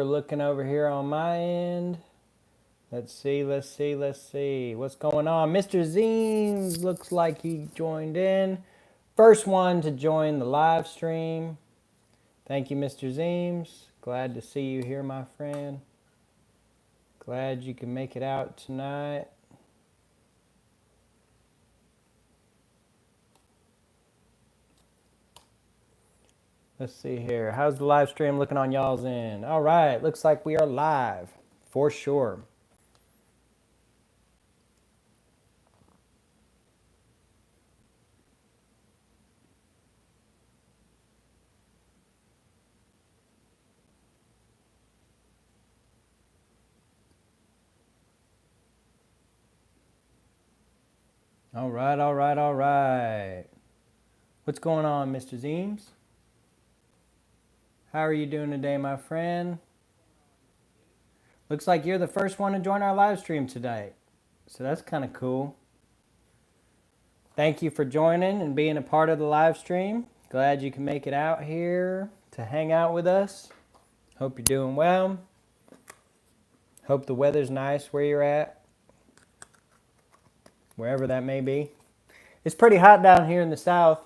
we're looking over here on my end. Let's see. What's going on? Mr. Zeems looks like he joined in. First one to join the live stream. Thank you, Mr. Zeems. Glad to see you here, my friend. Glad you can make it out tonight. Let's see here. How's the live stream looking on y'all's end? All right. Looks like we are live for sure. All right. What's going on, Mr. Zeems? How are you doing today, my friend? Looks like you're the first one to join our live stream today. So that's kind of cool. Thank you for joining and being a part of the live stream. Glad you can make it out here to hang out with us. Hope you're doing well. Hope the weather's nice where you're at. Wherever that may be. It's pretty hot down here in the south,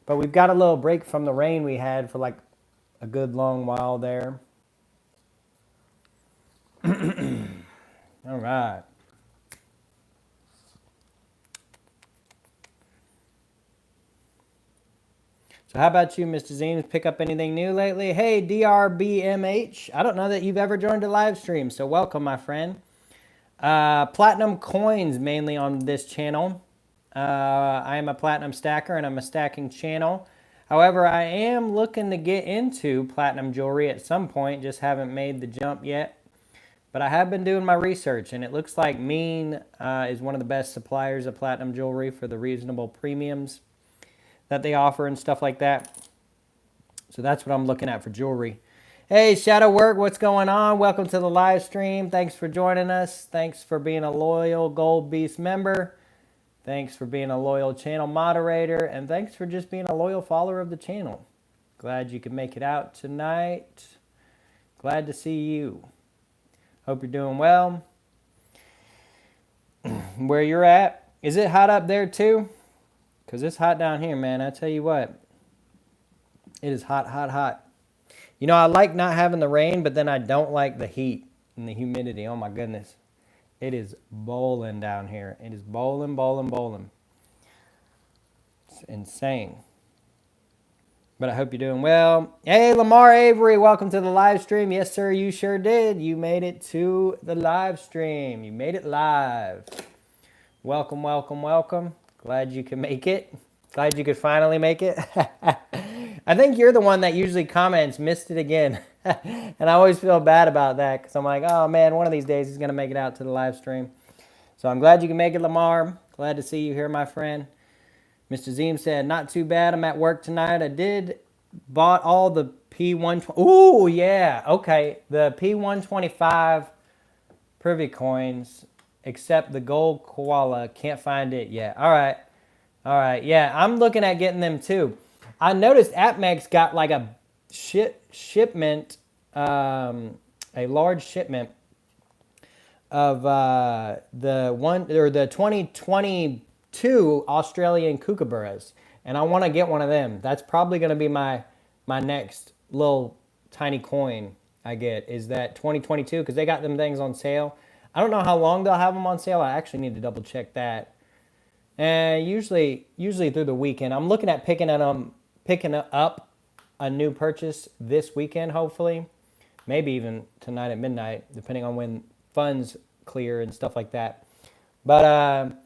but we've got a little break from the rain we had for like a good long while there. All right. So how about you, Mr. Zeems? Pick up anything new lately? Hey, DRBMH. I don't know that you've ever joined a live stream, so welcome, my friend. Platinum coins mainly on this channel. I am a platinum stacker and I'm a stacking channel. However, I am looking to get into platinum jewelry at some point, just haven't made the jump yet. But I have been doing my research and it looks like Mean is one of the best suppliers of platinum jewelry for the reasonable premiums that they offer and stuff like that. So that's what I'm looking at for jewelry. Hey, Shadow Work, what's going on? Welcome to the live stream. Thanks for joining us. Thanks for being a loyal Gold Beast member. Thanks for being a loyal channel moderator. And thanks for just being a loyal follower of the channel. Glad you could make it out tonight. Glad to see you. Hope you're doing well. Where you're at, is it hot up there too? Because it's hot down here, man. I tell you what. It is hot. You know, I like not having the rain, but then I don't like the heat and the humidity. Oh, my goodness. It is bowling down here. It is bowling. It's insane. But I hope you're doing well. Hey, Lamar Avery, welcome to the live stream. Yes, sir, you sure did. You made it to the live stream. You made it live. Welcome. Glad you could make it. Glad you could finally make it. I think you're the one that usually comments, missed it again. And I always feel bad about that because I'm like, oh man, one of these days he's going to make it out to the live stream. So I'm glad you can make it, Lamar. Glad to see you here, my friend. Mr. Zeem said, not too bad. I'm at work tonight. I bought all the P120. Ooh, yeah. Okay. The P125 privy coins, except the gold koala. Can't find it yet. All right. Yeah, I'm looking at getting them too. I noticed AppMex got like a shipment, a large shipment of the 2022 Australian kookaburras, and I want to get one of them. That's probably going to be my next little tiny coin I get, is that 2022, because they got them things on sale. I don't know how long they'll have them on sale. I actually need to double check that. And usually through the weekend. I'm looking at picking up a new purchase this weekend, hopefully. Maybe even tonight at midnight, depending on when funds clear and stuff like that. But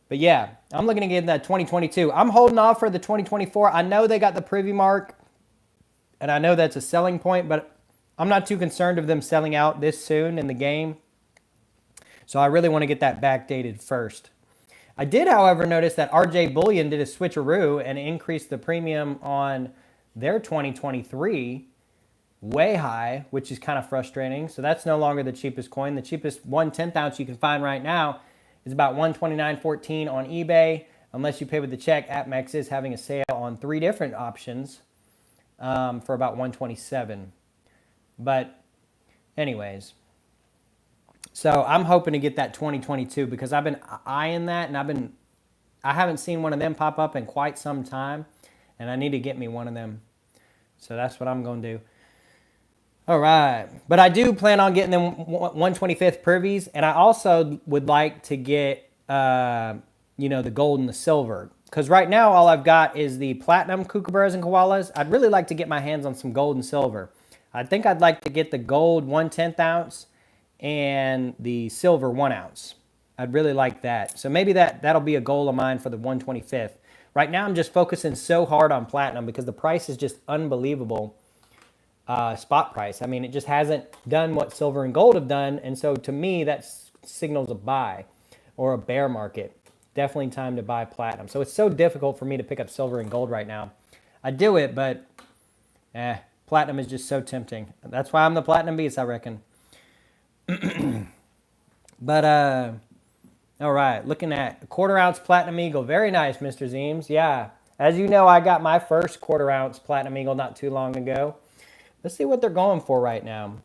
yeah, I'm looking to get that 2022. I'm holding off for the 2024. I know they got the privy mark, and I know that's a selling point, but I'm not too concerned of them selling out this soon in the game. So I really want to get that backdated first. I did, however, notice that RJ Bullion did a switcheroo and increased the premium on their 2023 way high, which is kind of frustrating. So that's no longer the cheapest coin. The cheapest 1/10 ounce you can find right now is about $129.14 on eBay. Unless you pay with the check, AppMex is having a sale on 3 different options for about $127. But Anyways, so I'm hoping to get that 2022 because I've been eyeing that, and I haven't seen one of them pop up in quite some time, and I need to get me one of them. So that's what I'm going to do. All right. But I do plan on getting them 125th privies, and I also would like to get, the gold and the silver. Because right now all I've got is the platinum kookaburras and koalas. I'd really like to get my hands on some gold and silver. I think I'd like to get the gold 1/10 ounce and the silver 1 ounce. I'd really like that. So maybe that'll be a goal of mine for the 125th. Right now I'm just focusing so hard on platinum because the price is just unbelievable. Spot price. I mean, it just hasn't done what silver and gold have done. And so to me, that signals a buy or a bear market. Definitely time to buy platinum. So it's so difficult for me to pick up silver and gold right now. I do it, but platinum is just so tempting. That's why I'm the platinum beast, I reckon. But, all right, looking at a 1/4 ounce platinum eagle. Very nice, Mr. Zeems. Yeah. As you know, I got my first 1/4 ounce platinum eagle not too long ago. Let's see what they're going for right now.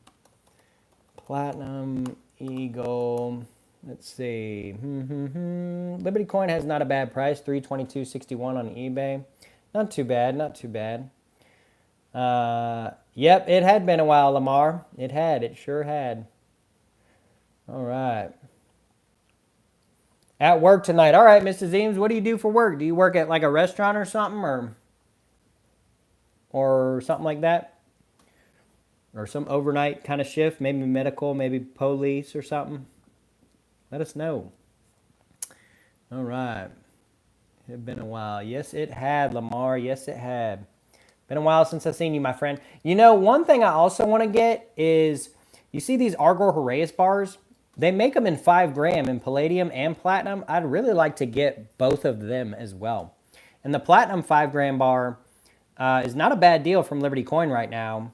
Platinum Eagle. Let's see. Liberty Coin has not a bad price. $322.61 on eBay. Not too bad. Not too bad. Yep, it had been a while, Lamar. It had. It sure had. All right. At work tonight. All right, Mrs. Eames, what do you do for work? Do you work at like a restaurant or something, or something like that? Or some overnight kind of shift, maybe medical, maybe police or something? Let us know. All right. It had been a while. Yes, it had, Lamar. Yes, it had. Been a while since I've seen you, my friend. You know, one thing I also want to get is, you see these Argor Horaeus bars? They make them in 5 gram in palladium and platinum. I'd really like to get both of them as well. And the platinum 5 gram bar is not a bad deal from Liberty Coin right now.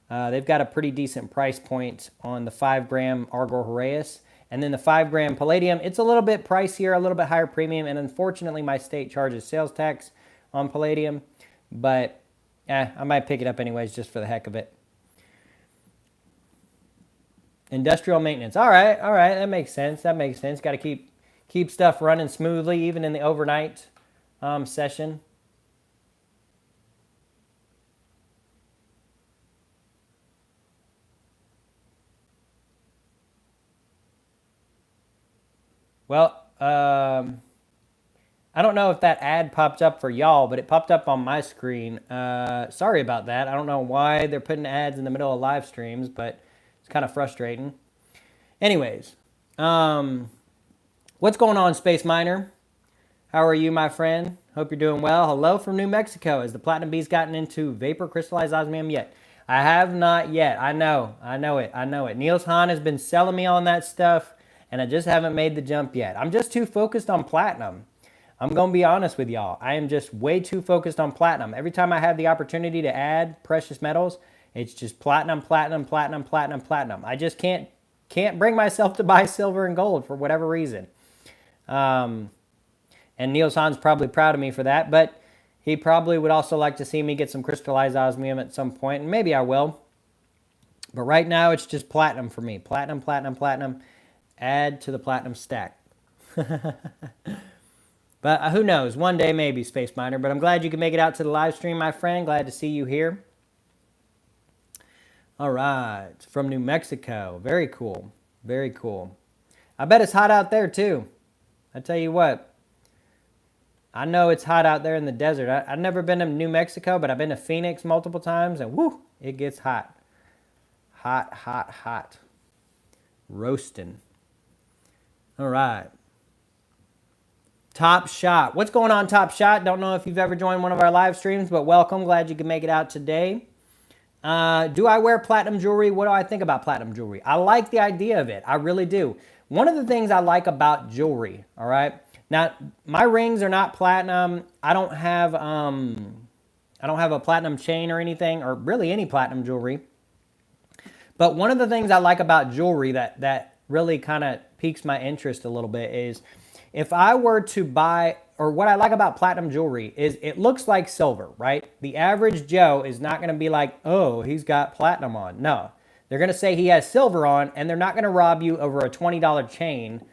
They've got a pretty decent price point on the 5 gram Argor Horaeus. And then the 5 gram palladium, it's a little bit pricier, a little bit higher premium. And unfortunately, my state charges sales tax on palladium. But I might pick it up anyways just for the heck of it. Industrial maintenance. All right. That makes sense. Got to keep stuff running smoothly, even in the overnight session. Well, I don't know if that ad popped up for y'all, but it popped up on my screen. Sorry about that. I don't know why they're putting ads in the middle of live streams, but it's kind of frustrating. Anyways, what's going on, Space Miner? How are you, my friend? Hope you're doing well. Hello from New Mexico. Has the Platinum Beast gotten into vapor crystallized osmium yet? I have not yet. I know it. Niels Hahn has been selling me on that stuff, and I just haven't made the jump yet. I'm just too focused on platinum. I'm going to be honest with y'all. I am just way too focused on platinum. Every time I have the opportunity to add precious metals, it's just platinum. I just can't bring myself to buy silver and gold for whatever reason. And Niels Hahn's probably proud of me for that, but he probably would also like to see me get some crystallized osmium at some point, and maybe I will. But right now, it's just platinum for me. Platinum. Add to the platinum stack. But who knows? One day maybe, Space Miner. But I'm glad you can make it out to the live stream, my friend. Glad to see you here. All right. From New Mexico. Very cool. Very cool. I bet it's hot out there, too. I tell you what. I know it's hot out there in the desert. I've never been to New Mexico, but I've been to Phoenix multiple times. And whoo, it gets hot. Hot. Roasting. All right. Top Shot. What's going on, Top Shot? Don't know if you've ever joined one of our live streams, but welcome. Glad you could make it out today. Do I wear platinum jewelry? What do I think about platinum jewelry? I like the idea of it. I really do. One of the things I like about jewelry, all right? Now, my rings are not platinum. I don't have a platinum chain or anything, or really any platinum jewelry. But one of the things I like about jewelry that really kind of piques my interest a little bit is if I were to buy, or what I like about platinum jewelry is it looks like silver, right? The average Joe is not going to be like, oh, he's got platinum on. No, They're going to say he has silver on, and they're not going to rob you over a $20 chain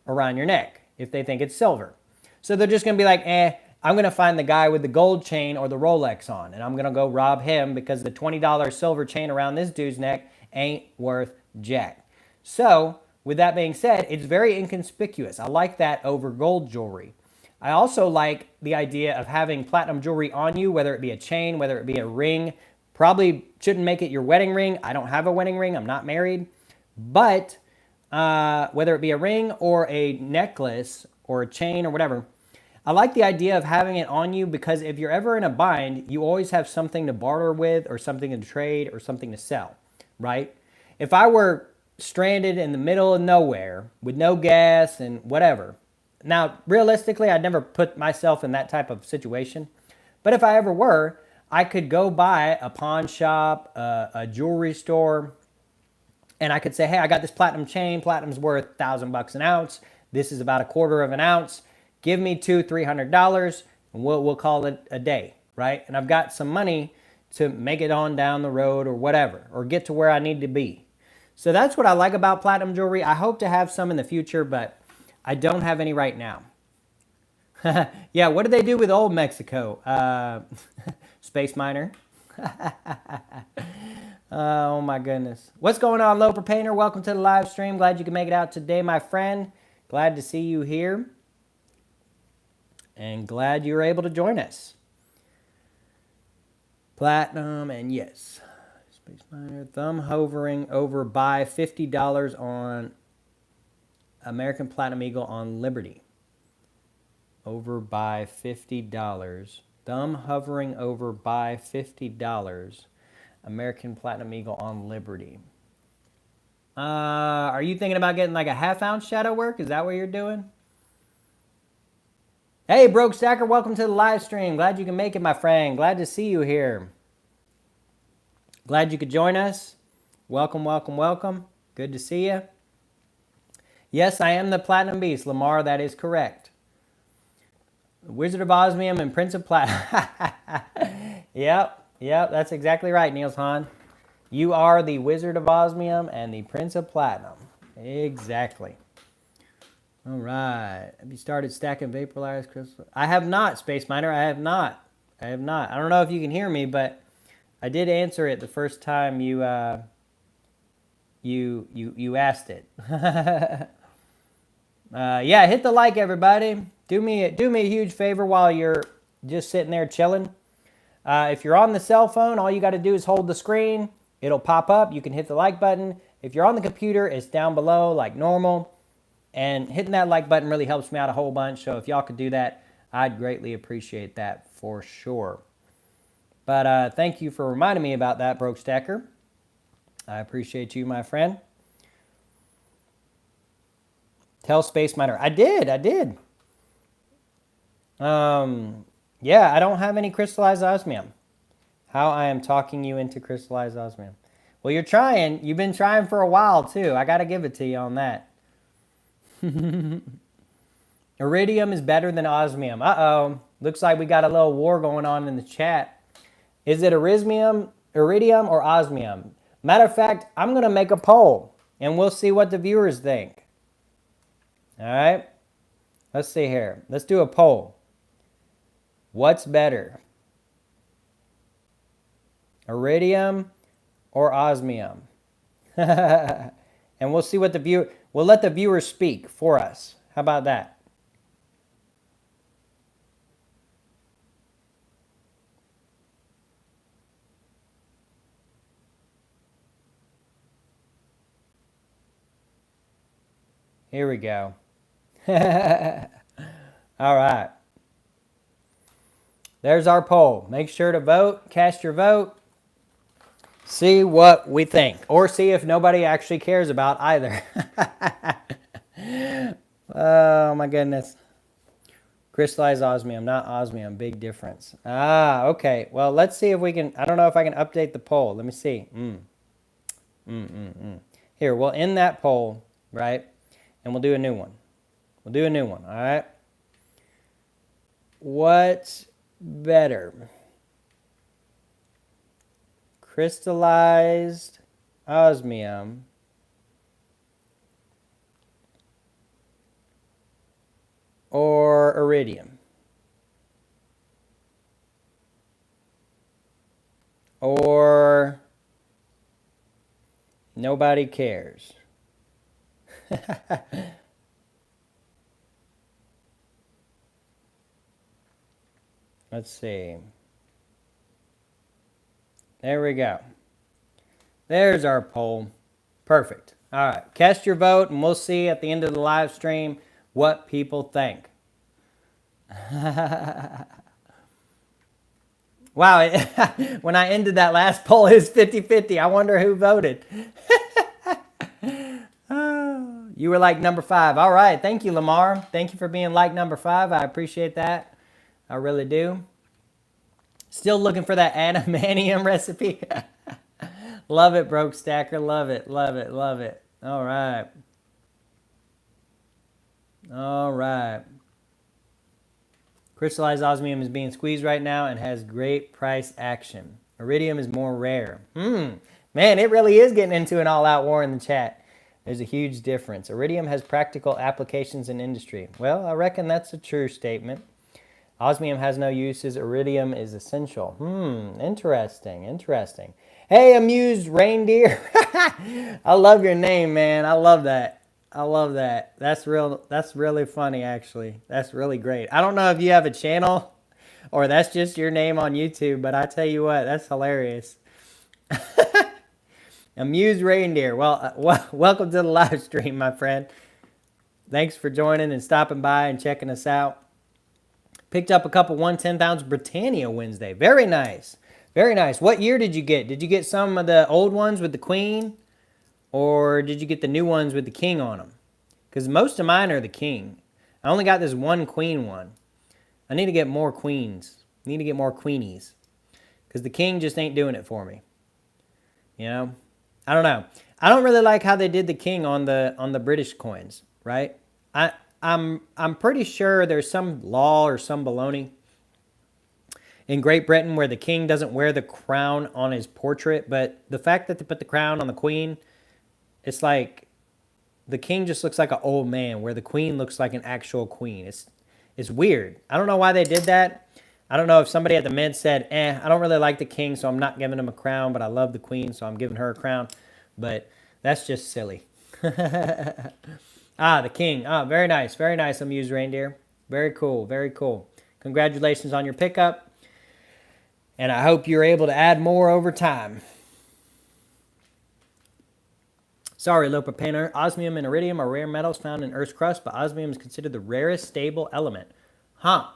around your neck if they think it's silver. So they're just going to be like, I'm going to find the guy with the gold chain or the Rolex on, and I'm going to go rob him because the $20 silver chain around this dude's neck ain't worth jack. So with that being said, it's very inconspicuous. I like that over gold jewelry. I also like the idea of having platinum jewelry on you, whether it be a chain, whether it be a ring. Probably shouldn't make it your wedding ring. I don't have a wedding ring. I'm not married. But whether it be a ring or a necklace or a chain or whatever, I like the idea of having it on you because if you're ever in a bind, you always have something to barter with or something to trade or something to sell, right? If I were stranded in the middle of nowhere with no gas and whatever, now realistically, I'd never put myself in that type of situation. But if I ever were, I could go buy a pawn shop, a jewelry store, and I could say, hey, I got this platinum chain. Platinum's worth $1,000 an ounce. This is about a quarter of an ounce. Give me $200-$300, and we'll call it a day, right? And I've got some money to make it on down the road or whatever, or get to where I need to be. So that's what I like about platinum jewelry. I hope to have some in the future, but I don't have any right now. Yeah, what did they do with old Mexico? Space Miner. Oh my goodness. What's going on, Loper Painter? Welcome to the live stream. Glad you can make it out today, my friend. Glad to see you here. And glad you were able to join us. Platinum and yes. Space Miner. Thumb hovering over buy $50 on American Platinum Eagle on Liberty. Over by $50. Thumb hovering over by $50. American Platinum Eagle on Liberty. Are you thinking about getting like a half-ounce shadow work? Is that what you're doing? Hey, Broke Stacker, welcome to the live stream. Glad you can make it, my friend. Glad to see you here. Glad you could join us. Welcome, welcome, welcome. Good to see you. Yes, I am the Platinum Beast, Lamar. That is correct. Wizard of Osmium and Prince of Platinum. Yep, that's exactly right, Niels Hahn. You are the Wizard of Osmium and the Prince of Platinum. Exactly. All right. Have you started stacking vaporized crystals? I have not, Space Miner. I have not. I don't know if you can hear me, but I did answer it the first time you asked it. Yeah, hit the like, everybody. Do me a huge favor while you're just sitting there chilling. If you're on the cell phone, all you got to do is hold the screen. It'll pop up. You can hit the like button. If you're on the computer, it's down below like normal. And hitting that like button really helps me out a whole bunch. So if y'all could do that, I'd greatly appreciate that for sure. But thank you for reminding me about that, Broke Stacker. I appreciate you, my friend. Tell Space Miner. I did. Yeah, I don't have any crystallized osmium. How I am talking you into crystallized osmium. Well, you're trying. You've been trying for a while, too. I got to give it to you on that. Iridium is better than osmium. Uh-oh. Looks like we got a little war going on in the chat. Is it iridium or osmium? Matter of fact, I'm going to make a poll, and we'll see what the viewers think. All right? Let's see here. Let's do a poll. What's better? Iridium or osmium? And we'll see what we'll let the viewers speak for us. How about that? Here we go. All right. There's our poll. Make sure to vote, cast your vote, see what we think, or see if nobody actually cares about either. Oh my goodness. Crystallized osmium, not osmium. Big difference. Ah, okay. Well, let's see if we can. I don't know if I can update the poll. Let me see. Here, we'll end that poll, right? And we'll do a new one. All right? What's better? Crystallized osmium, or iridium? Or nobody cares? Let's see. There we go. There's our poll. Perfect. All right. Cast your vote, and we'll see at the end of the live stream what people think. Wow. When I ended that last poll, it was 50-50. I wonder who voted. Oh, you were like number 5. All right. Thank you, Lamar. Thank you for being like number 5. I appreciate that. I really do. Still looking for that adamantium recipe. Love it, Broke Stacker. Love it, love it, love it. All right. All right. Crystallized osmium is being squeezed right now and has great price action. Iridium is more rare. Man, it really is getting into an all-out war in the chat. There's a huge difference. Iridium has practical applications in industry. Well, I reckon that's a true statement. Osmium has no uses. Iridium is essential. Interesting, interesting. Hey, amused reindeer. I love your name, man. I love that. I love that. That's really funny, actually. That's really great. I don't know if you have a channel or that's just your name on YouTube, but I tell you what, that's hilarious. Amused reindeer. Well, welcome to the live stream, my friend. Thanks for joining and stopping by and checking us out. Picked up a couple 1/10 ounce Britannia Wednesday. Very nice. Very nice. What year did you get? Did you get some of the old ones with the queen? Or did you get the new ones with the king on them? Because most of mine are the king. I only got this one queen one. I need to get more queens. I need to get more queenies. Because the king just ain't doing it for me. You know? I don't know. I don't really like how they did the king on the British coins, right? I'm pretty sure there's some law or some baloney in Great Britain where the king doesn't wear the crown on his portrait, but the fact that they put the crown on the queen, it's like the king just looks like an old man where the queen looks like an actual queen. It's weird. I don't know why they did that. I don't know if somebody at the Mint said, I don't really like the king, so I'm not giving him a crown, but I love the queen, so I'm giving her a crown. But that's just silly. The king. Very nice. Very nice, amused reindeer. Very cool. Very cool. Congratulations on your pickup. And I hope you're able to add more over time. Sorry, Lopa Painter. Osmium and iridium are rare metals found in Earth's crust, but osmium is considered the rarest stable element. Huh.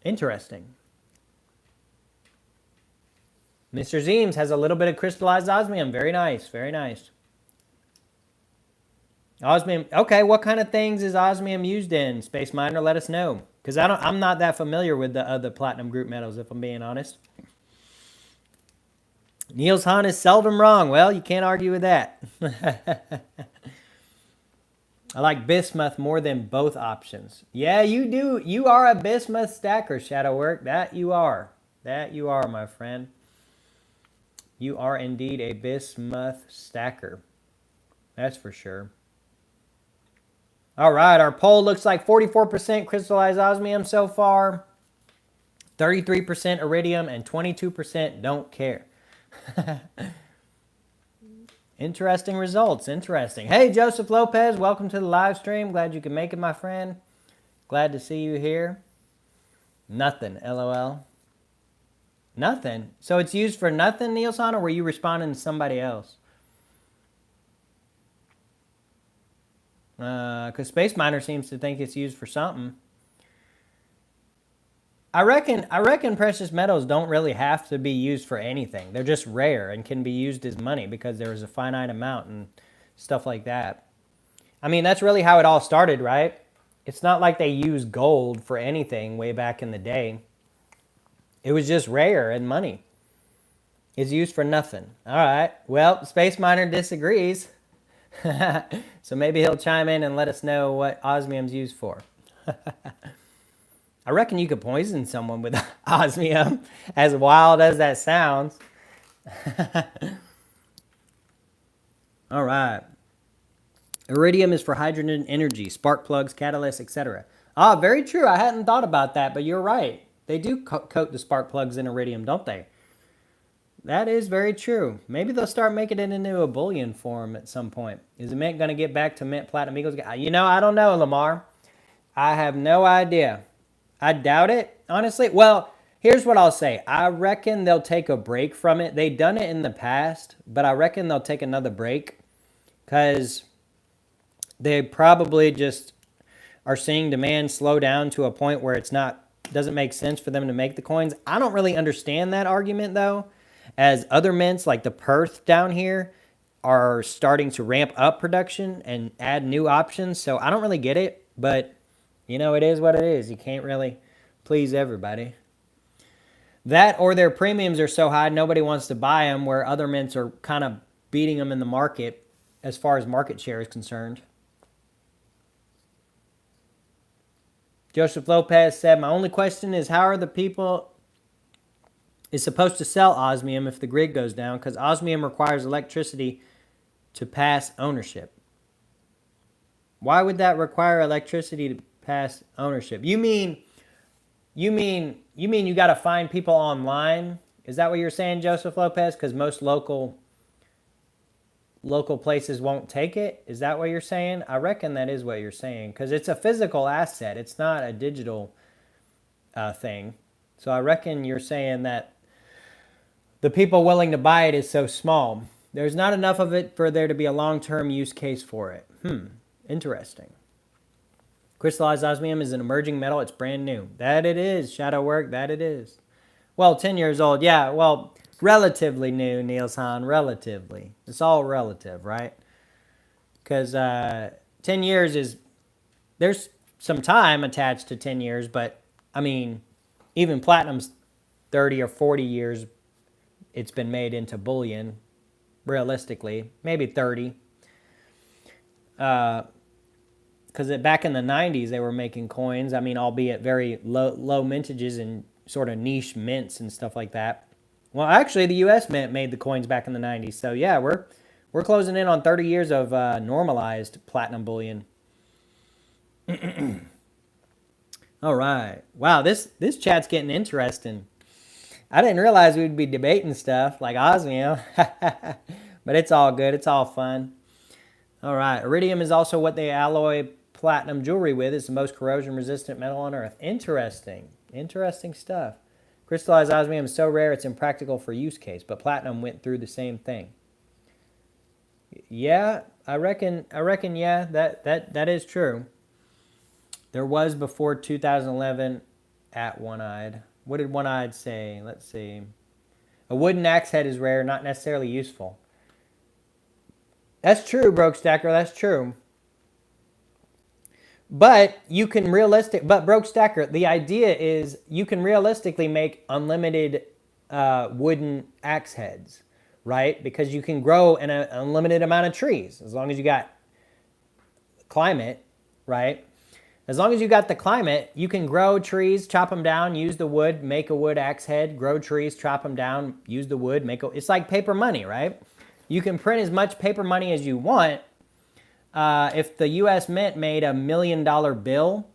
Interesting. Mr. Zeems has a little bit of crystallized osmium. Very nice. Very nice. Osmium. Okay, what kind of things is osmium used in? Space Miner, let us know. Because I'm not that familiar with the other platinum group metals, if I'm being honest. Niels Hahn is seldom wrong. Well, you can't argue with that. I like bismuth more than both options. Yeah, you do. You are a bismuth stacker, Shadowwork. That you are. That you are, my friend. You are indeed a bismuth stacker. That's for sure. All right, our poll looks like 44% crystallized osmium so far, 33% iridium, and 22% don't care. Interesting results. Interesting. Hey, Joseph Lopez, welcome to the live stream. Glad you can make it, my friend. Glad to see you here. Nothing, LOL. Nothing. So it's used for nothing, Nielsen, or were you responding to somebody else? Because Space Miner seems to think it's used for something. I reckon precious metals don't really have to be used for anything. They're just rare and can be used as money because there is a finite amount and stuff like that. I mean, that's really how it all started, right? It's not like they used gold for anything way back in the day. It was just rare and money. It's used for nothing. All right. Well, Space Miner disagrees. So maybe he'll chime in and let us know what osmium's used for. I reckon you could poison someone with osmium, as wild as that sounds. All right. Iridium is for hydrogen energy, spark plugs, catalysts, etc. Ah, very true. I hadn't thought about that, but you're right. They do coat the spark plugs in iridium, don't they? That is very true. Maybe they'll start making it into a bullion form at some point. Is the mint going to get back to mint platinum eagles? You know, I don't know, Lamar. I have no idea. I doubt it, honestly. Well, here's what I'll say. I reckon they'll take a break from it. They've done it in the past, but I reckon they'll take another break because they probably just are seeing demand slow down to a point where it's not doesn't make sense for them to make the coins. I don't really understand that argument though, as other mints like the Perth down here are starting to ramp up production and add new options. So I don't really get it, but you know, it is what it is. You can't really please everybody. That or their premiums are so high nobody wants to buy them, where other mints are kind of beating them in the market as far as market share is concerned. Joseph Lopez said, my only question is how are the people is supposed to sell osmium if the grid goes down? Because osmium requires electricity to pass ownership. Why would that require electricity to pass ownership? You mean you got to find people online? Is that what you're saying, Joseph Lopez? Because most local places won't take it? Is that what you're saying? I reckon that is what you're saying because it's a physical asset. It's not a digital thing. So I reckon you're saying that the people willing to buy it is so small. There's not enough of it for there to be a long-term use case for it. Interesting. Crystallized osmium is an emerging metal. It's brand new. That it is. Shadow work, that it is. Well, 10 years old. Yeah, well, relatively new, Niels Hahn. Relatively. It's all relative, right? Because 10 years is... There's some time attached to 10 years, but, I mean, even platinum's 30 or 40 years it's been made into bullion, realistically. Maybe 30. Because back in the 90s, they were making coins. I mean, albeit very low mintages and sort of niche mints and stuff like that. Well, actually, the U.S. Mint made the coins back in the 90s. So, yeah, we're closing in on 30 years of normalized platinum bullion. All right. Wow, this chat's getting interesting. I didn't realize we'd be debating stuff like osmium. But it's all good. It's all fun. All right. Iridium is also what they alloy platinum jewelry with. It's the most corrosion-resistant metal on Earth. Interesting. Interesting stuff. Crystallized osmium is so rare it's impractical for use case, but platinum went through the same thing. Yeah, I reckon. Yeah, that is true. There was before 2011 at One-Eyed. What did One-Eyed say? Let's see. A wooden axe head is rare, not necessarily useful. That's true, Broke Stacker. That's true. But you can Broke Stacker, the idea is you can realistically make unlimited wooden axe heads, right? Because you can grow an unlimited amount of trees as long as you got climate, right? As long as you got the climate, you can grow trees, chop them down, use the wood, make a wood axe head, grow trees, chop them down, use the wood, it's like paper money, right? You can print as much paper money as you want. If the U.S. Mint made $1 million bill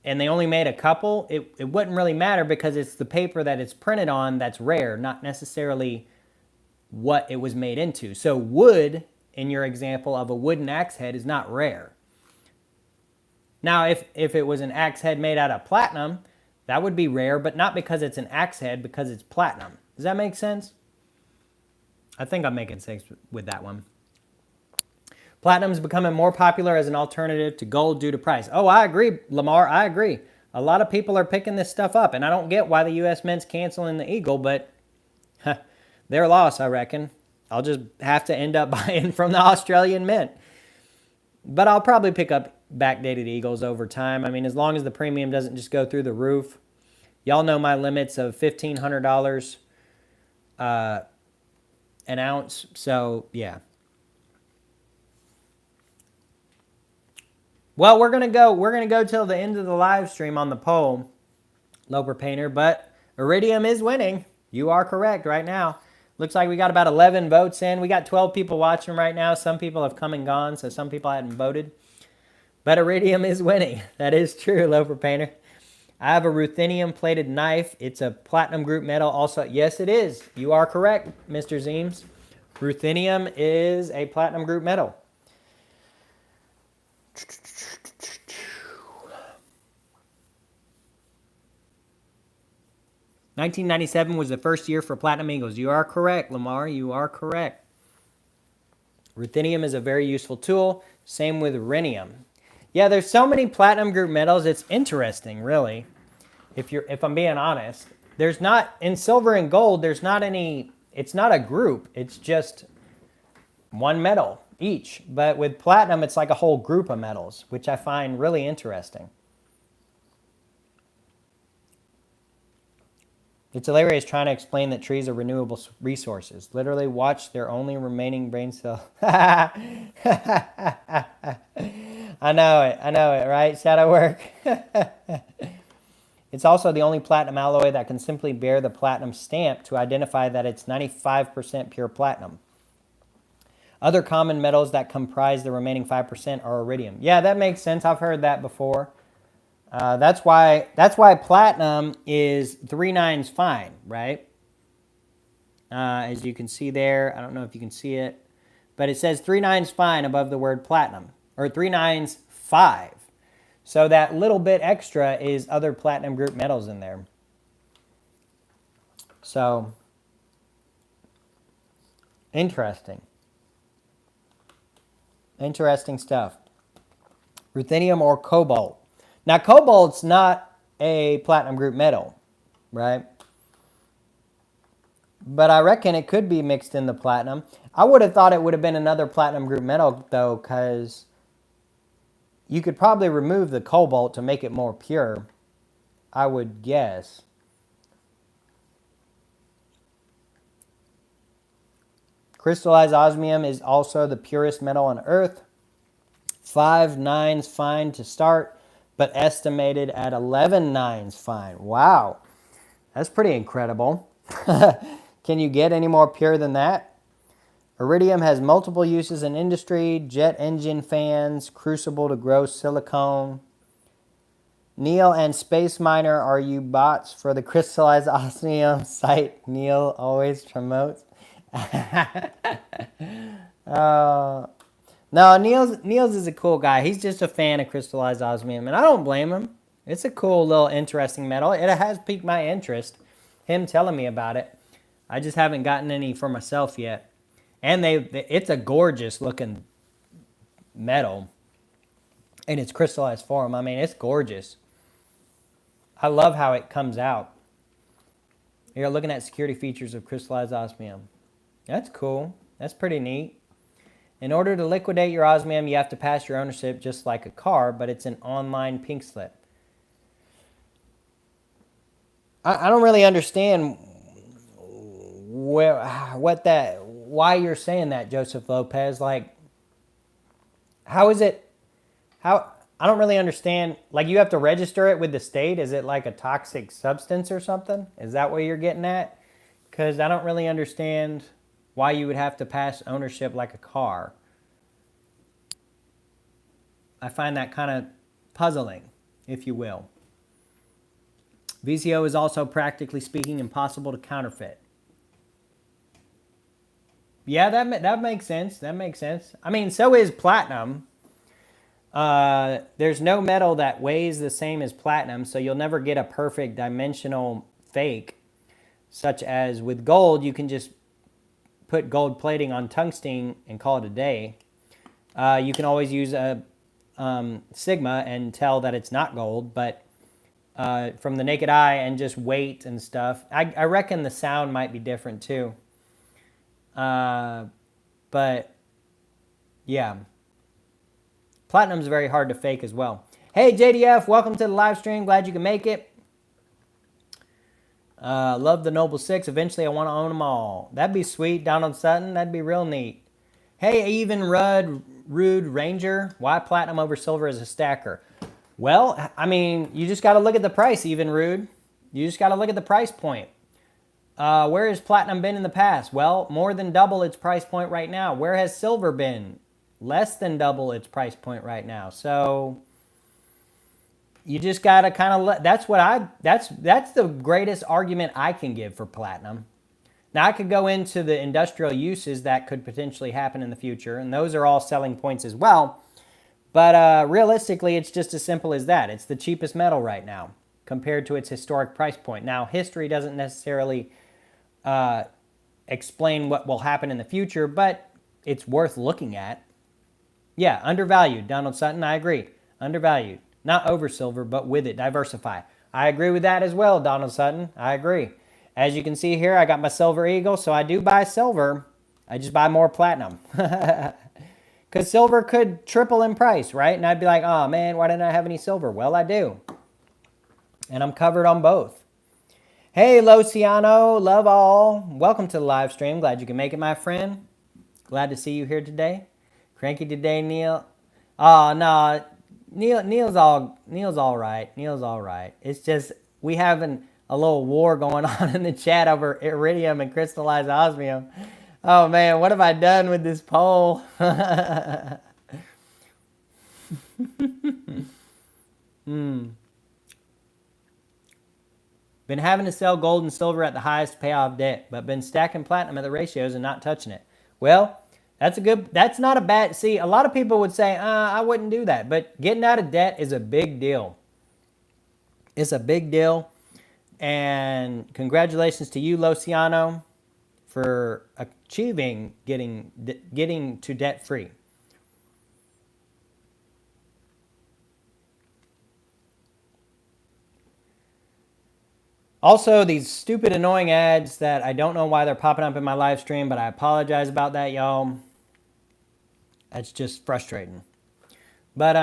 and they only made a couple, it wouldn't really matter because it's the paper that it's printed on that's rare, not necessarily what it was made into. So wood, in your example of a wooden axe head, is not rare. Now, if it was an axe head made out of platinum, that would be rare, but not because it's an axe head, because it's platinum. Does that make sense? I think I'm making sense with that one. Platinum is becoming more popular as an alternative to gold due to price. Oh, I agree, Lamar. I agree. A lot of people are picking this stuff up, and I don't get why the U.S. Mint's canceling the Eagle, but their loss, I reckon. I'll just have to end up buying from the Australian Mint. But I'll probably pick up backdated Eagles over time. I mean, as long as the premium doesn't just go through the roof. Y'all know my limits of $1,500 an ounce. So, yeah. Well, we're gonna go till the end of the live stream on the poll, Loper Painter, but Iridium is winning. You are correct right now. Looks like we got about 11 votes in. We got 12 people watching right now. Some people have come and gone, so some people hadn't voted. But iridium is winning. That is true, Loafer Painter. I have a ruthenium plated knife. It's a platinum group metal also. Yes, it is. You are correct, Mr. Zeems. Ruthenium is a platinum group metal. $1997 was the first year for platinum eagles. You are correct, Lamar. You are correct. Ruthenium is a very useful tool. Same with rhenium. Yeah, there's so many platinum group metals. It's interesting, really. If I'm being honest, there's not in silver and gold. There's not any. It's not a group. It's just one metal each. But with platinum, it's like a whole group of metals, which I find really interesting. It's hilarious trying to explain that trees are renewable resources. Literally watch their only remaining brain cell. I know it, right? Shadow work. It's also the only platinum alloy that can simply bear the platinum stamp to identify that it's 95% pure platinum. Other common metals that comprise the remaining 5% are iridium. Yeah, that makes sense. I've heard that before. That's why platinum is 3 nines fine, right? As you can see there, I don't know if you can see it, but it says 3 nines fine above the word platinum, or 3 nines 5. So that little bit extra is other platinum group metals in there. So, interesting. Interesting stuff. Ruthenium or cobalt. Now, cobalt's not a platinum group metal, right? But I reckon it could be mixed in the platinum. I would have thought it would have been another platinum group metal, though, because you could probably remove the cobalt to make it more pure, I would guess. Crystallized osmium is also the purest metal on Earth. 5 nines fine to start, but estimated at 11 nines fine. Wow, that's pretty incredible. Can you get any more pure than that? Iridium has multiple uses in industry, jet engine fans, crucible to grow silicone. Neil and Space Miner, are you bots for the crystallized osmium site Neil always promotes? No, Neil's is a cool guy. He's just a fan of crystallized osmium, and I don't blame him. It's a cool little interesting metal. It has piqued my interest, him telling me about it. I just haven't gotten any for myself yet. And it's a gorgeous looking metal in its crystallized form. I mean, it's gorgeous. I love how it comes out. You're looking at security features of crystallized osmium. That's cool. That's pretty neat. In order to liquidate your osmium, you have to pass your ownership just like a car, but it's an online pink slip. I don't really understand why you're saying that, Joseph Lopez. Like, how is it, I don't really understand. Like, you have to register it with the state? Is it like a toxic substance or something? Is that what you're getting at? Because I don't really understand why you would have to pass ownership like a car. I find that kind of puzzling, if you will. VCO is also, practically speaking, impossible to counterfeit. Yeah, that makes sense. That makes sense. I mean, so is platinum. There's no metal that weighs the same as platinum, so you'll never get a perfect dimensional fake. Such as with gold, you can just put gold plating on tungsten and call it a day. You can always use a sigma and tell that it's not gold, but from the naked eye and just weight and stuff, I reckon the sound might be different too. But yeah, platinum's very hard to fake as well. Hey JDF, welcome to the live stream. Glad you can make it. Love the Noble 6. Eventually I want to own them all. That'd be sweet. Down on Sutton, that'd be real neat. Hey, even Rude Ranger, why platinum over silver as a stacker? Well, I mean, you just got to look at the price, even Rude. You just got to look at the price point. Where has platinum been in the past? Well, more than double its price point right now. Where has silver been? Less than double its price point right now. So you just gotta kind of let. That's the greatest argument I can give for platinum. Now I could go into the industrial uses that could potentially happen in the future, and those are all selling points as well. But realistically, it's just as simple as that. It's the cheapest metal right now compared to its historic price point. Now, history doesn't necessarily explain what will happen in the future, but it's worth looking at. Yeah, undervalued, Donald Sutton. I agree. Undervalued. Not over silver, but with it. Diversify. I agree with that as well, Donald Sutton. I agree. As you can see here, I got my Silver Eagle, so I do buy silver. I just buy more platinum. Because silver could triple in price, right? And I'd be like, oh man, why didn't I have any silver? Well, I do. And I'm covered on both. Hey, Luciano, love all. Welcome to the live stream. Glad you can make it, my friend. Glad to see you here today. Cranky today, Neil. Oh, no. Neil's all right. Neil's all right. It's just we having a little war going on in the chat over iridium and crystallized osmium. Oh man, what have I done with this poll? Been having to sell gold and silver at the highest to pay off debt, but been stacking platinum at the ratios and not touching it. Well, that's not a bad, see, a lot of people would say, I wouldn't do that, but getting out of debt is a big deal. It's a big deal, and congratulations to you, Luciano, for achieving getting to debt free. Also, these stupid annoying ads that I don't know why they're popping up in my live stream, but I apologize about that, y'all. That's just frustrating. But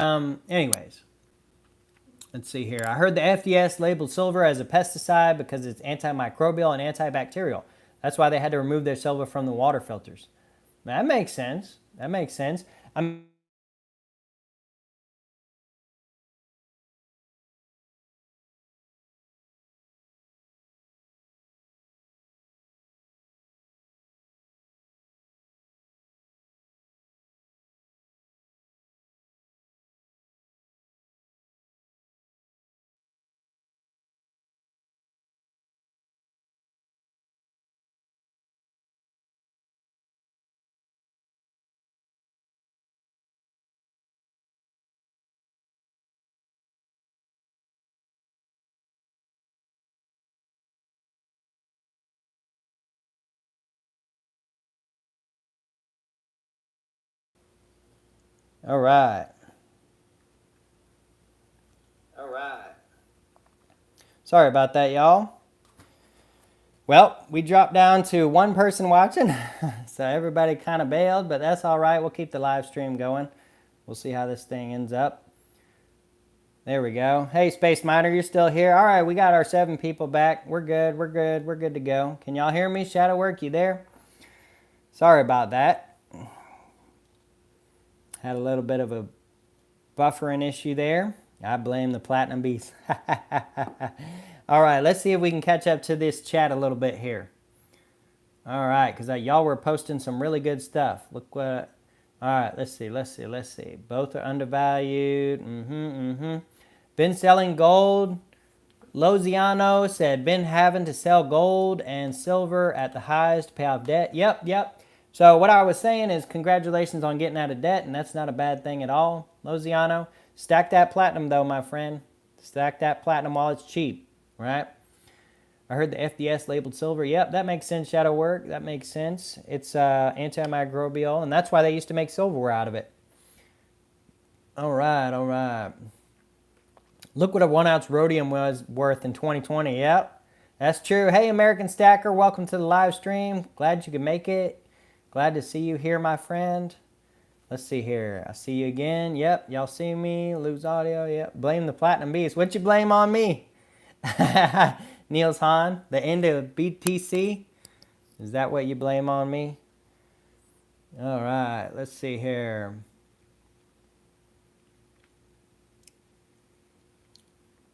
anyways, let's see here. I heard the FDS labeled silver as a pesticide because it's antimicrobial and antibacterial. That's why they had to remove their silver from the water filters. That makes sense. That makes sense. All right. Sorry about that, y'all. Well, we dropped down to one person watching, so everybody kind of bailed, but that's all right. We'll keep the live stream going. We'll see how this thing ends up. There we go. Hey, Space Miner, you're still here. All right, we got our 7 people back. We're good. We're good. We're good to go. Can y'all hear me? Shadowwork, you there? Sorry about that. Had a little bit of a buffering issue there. I blame the Platinum Beast. All right, let's see if we can catch up to this chat a little bit here. All right, because y'all were posting some really good stuff. Look what... All right, let's see. Both are undervalued. Been selling gold. Loziano said, been having to sell gold and silver at the highs to pay off debt. Yep. So what I was saying is congratulations on getting out of debt, and that's not a bad thing at all, Loziano. Stack that platinum, though, my friend. Stack that platinum while it's cheap, right? I heard the FDS labeled silver. Yep, that makes sense, Shadow Work. That makes sense. It's antimicrobial, and that's why they used to make silverware out of it. All right. Look what a 1 ounce rhodium was worth in 2020. Yep, that's true. Hey, American Stacker, welcome to the live stream. Glad you could make it. Glad to see you here, my friend. Let's see here. I see you again. Yep, y'all see me. Lose audio. Yep. Blame the Platinum Beast. What you blame on me? Niels Hahn, the end of BTC. Is that what you blame on me? All right, let's see here.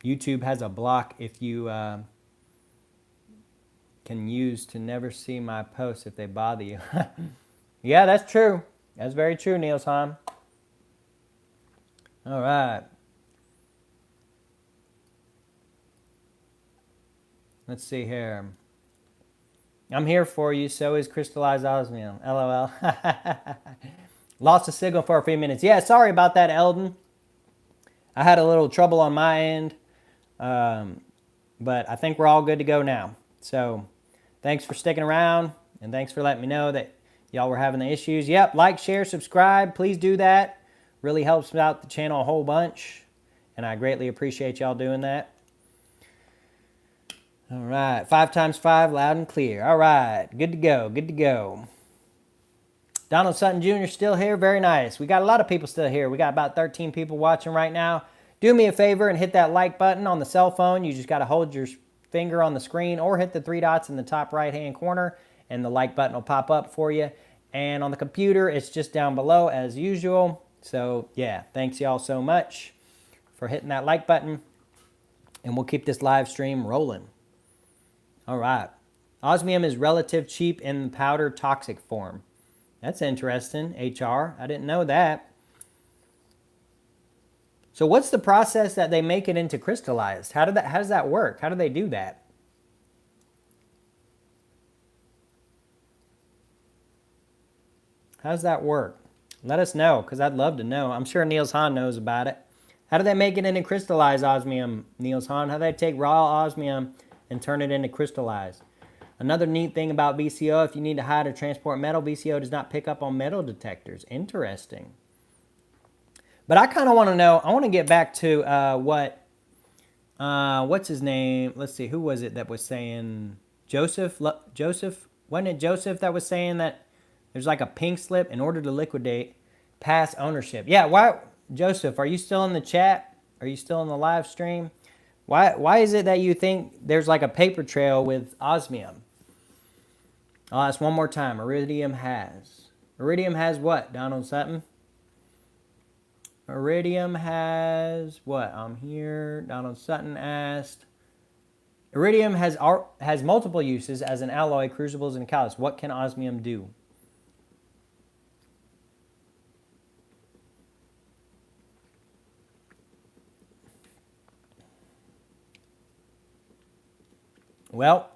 YouTube has a block if you can can use to never see my posts if they bother you. Yeah, that's true. That's very true, Niels Hahn. All right. Let's see here. I'm here for you. So is crystallized osmium. LOL. Lost a signal for a few minutes. Yeah, sorry about that, Eldon. I had a little trouble on my end. But I think we're all good to go now. So thanks for sticking around. And thanks for letting me know that y'all were having the issues. Yep, like, share, subscribe. Please do that. Really helps out the channel a whole bunch. And I greatly appreciate y'all doing that. All right, 5 times 5, loud and clear. All right, good to go, good to go. Donald Sutton Jr. still here, very nice. We got a lot of people still here. We got about 13 people watching right now. Do me a favor and hit that like button on the cell phone. You just got to hold your finger on the screen or hit the 3 dots in the top right-hand corner, and the like button will pop up for you. And on the computer, it's just down below as usual. So, yeah, thanks y'all so much for hitting that like button. And we'll keep this live stream rolling. All right. Osmium is relative cheap in powder toxic form. That's interesting, HR. I didn't know that. So what's the process that they make it into crystallized? How does that work? How do they do that? How does that work? Let us know, because I'd love to know. I'm sure Niels Hahn knows about it. How do they make it into crystallized osmium, Niels Hahn? How do they take raw osmium and turn it into crystallized? Another neat thing about VCO, if you need to hide or transport metal, VCO does not pick up on metal detectors. Interesting. But I kind of want to know, I want to get back to what's his name? Let's see, who was it that was saying, Joseph, wasn't it Joseph that was saying that there's like a pink slip in order to liquidate past ownership? Yeah, why, Joseph, are you still in the chat? Are you still in the live stream? Why is it that you think there's like a paper trail with osmium? I'll ask one more time. Iridium has. Iridium has what, Donald Sutton? Iridium has what? I'm here. Donald Sutton asked. Iridium has multiple uses as an alloy, crucibles, and catalyst. What can osmium do? Well,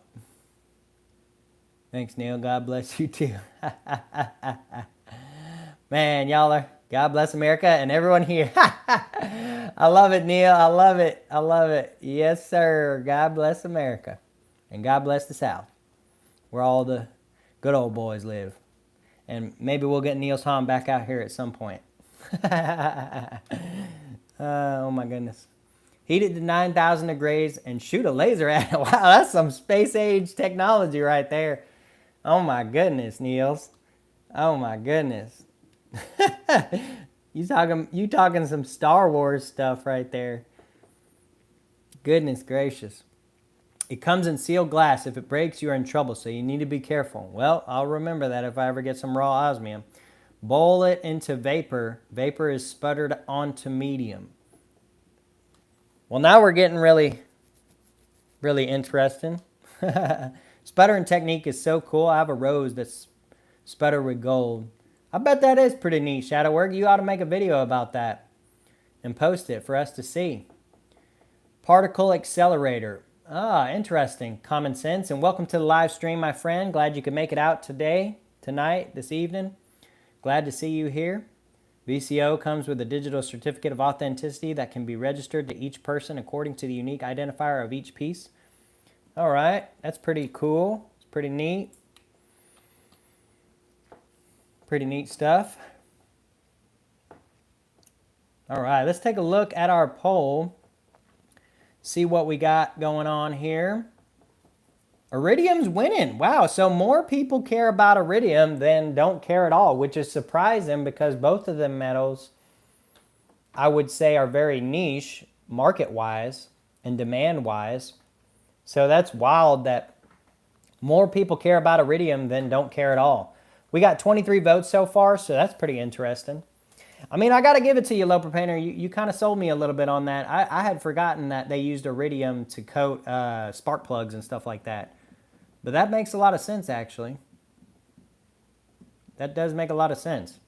thanks, Neil. God bless you too. Man, y'all are, God bless America and everyone here. I love it, Neil. I love it. I love it. Yes, sir. God bless America. And God bless the South, where all the good old boys live. And maybe we'll get Niels Hahn back out here at some point. Oh, my goodness. Heat it to 9,000 degrees and shoot a laser at it. Wow, that's some space age technology right there. Oh my goodness, Niels. Oh my goodness. You talking some Star Wars stuff right there. Goodness gracious. It comes in sealed glass. If it breaks, you're in trouble, so you need to be careful. Well, I'll remember that if I ever get some raw osmium. Boil it into vapor. Vapor is sputtered onto medium. Well, now we're getting really, really interesting. Sputtering technique is so cool. I have a rose that's sputtered with gold. I bet that is pretty neat, Shadowwork. You ought to make a video about that and post it for us to see. Particle accelerator. Ah, interesting. Common sense. And welcome to the live stream, my friend. Glad you could make it out today, tonight, this evening. Glad to see you here. VCO comes with a digital certificate of authenticity that can be registered to each person according to the unique identifier of each piece. All right, that's pretty cool. It's pretty neat. Pretty neat stuff. All right, let's take a look at our poll. See what we got going on here. Iridium's winning. Wow, so more people care about iridium than don't care at all, which is surprising because both of the metals, I would say, are very niche market-wise and demand-wise. So that's wild that more people care about iridium than don't care at all. We got 23 votes so far, so that's pretty interesting. I mean, I got to give it to you, Loper Painter. You kind of sold me a little bit on that. I had forgotten that they used iridium to coat spark plugs and stuff like that. But that makes a lot of sense, actually. That does make a lot of sense.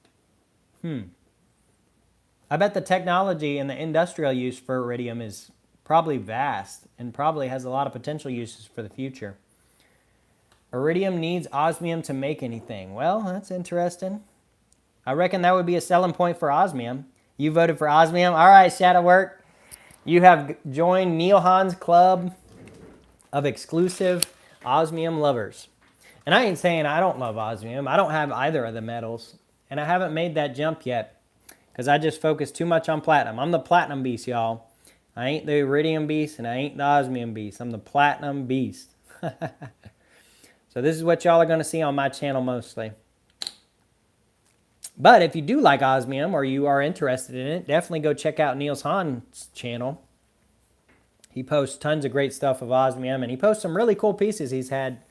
I bet the technology and the industrial use for iridium is probably vast and probably has a lot of potential uses for the future. Iridium needs osmium to make anything. Well, that's interesting. I reckon that would be a selling point for osmium. You voted for osmium? All right, Shadow Work. You have joined Neil Hahn's club of exclusive osmium lovers. And I ain't saying I don't love osmium. I don't have either of the metals. And I haven't made that jump yet because I just focus too much on platinum. I'm the platinum beast, y'all. I ain't the iridium beast and I ain't the osmium beast. I'm the platinum beast. So this is what y'all are going to see on my channel mostly. But if you do like osmium or you are interested in it, definitely go check out Neil Hahn's channel. He posts tons of great stuff of osmium, and he posts some really cool pieces he's had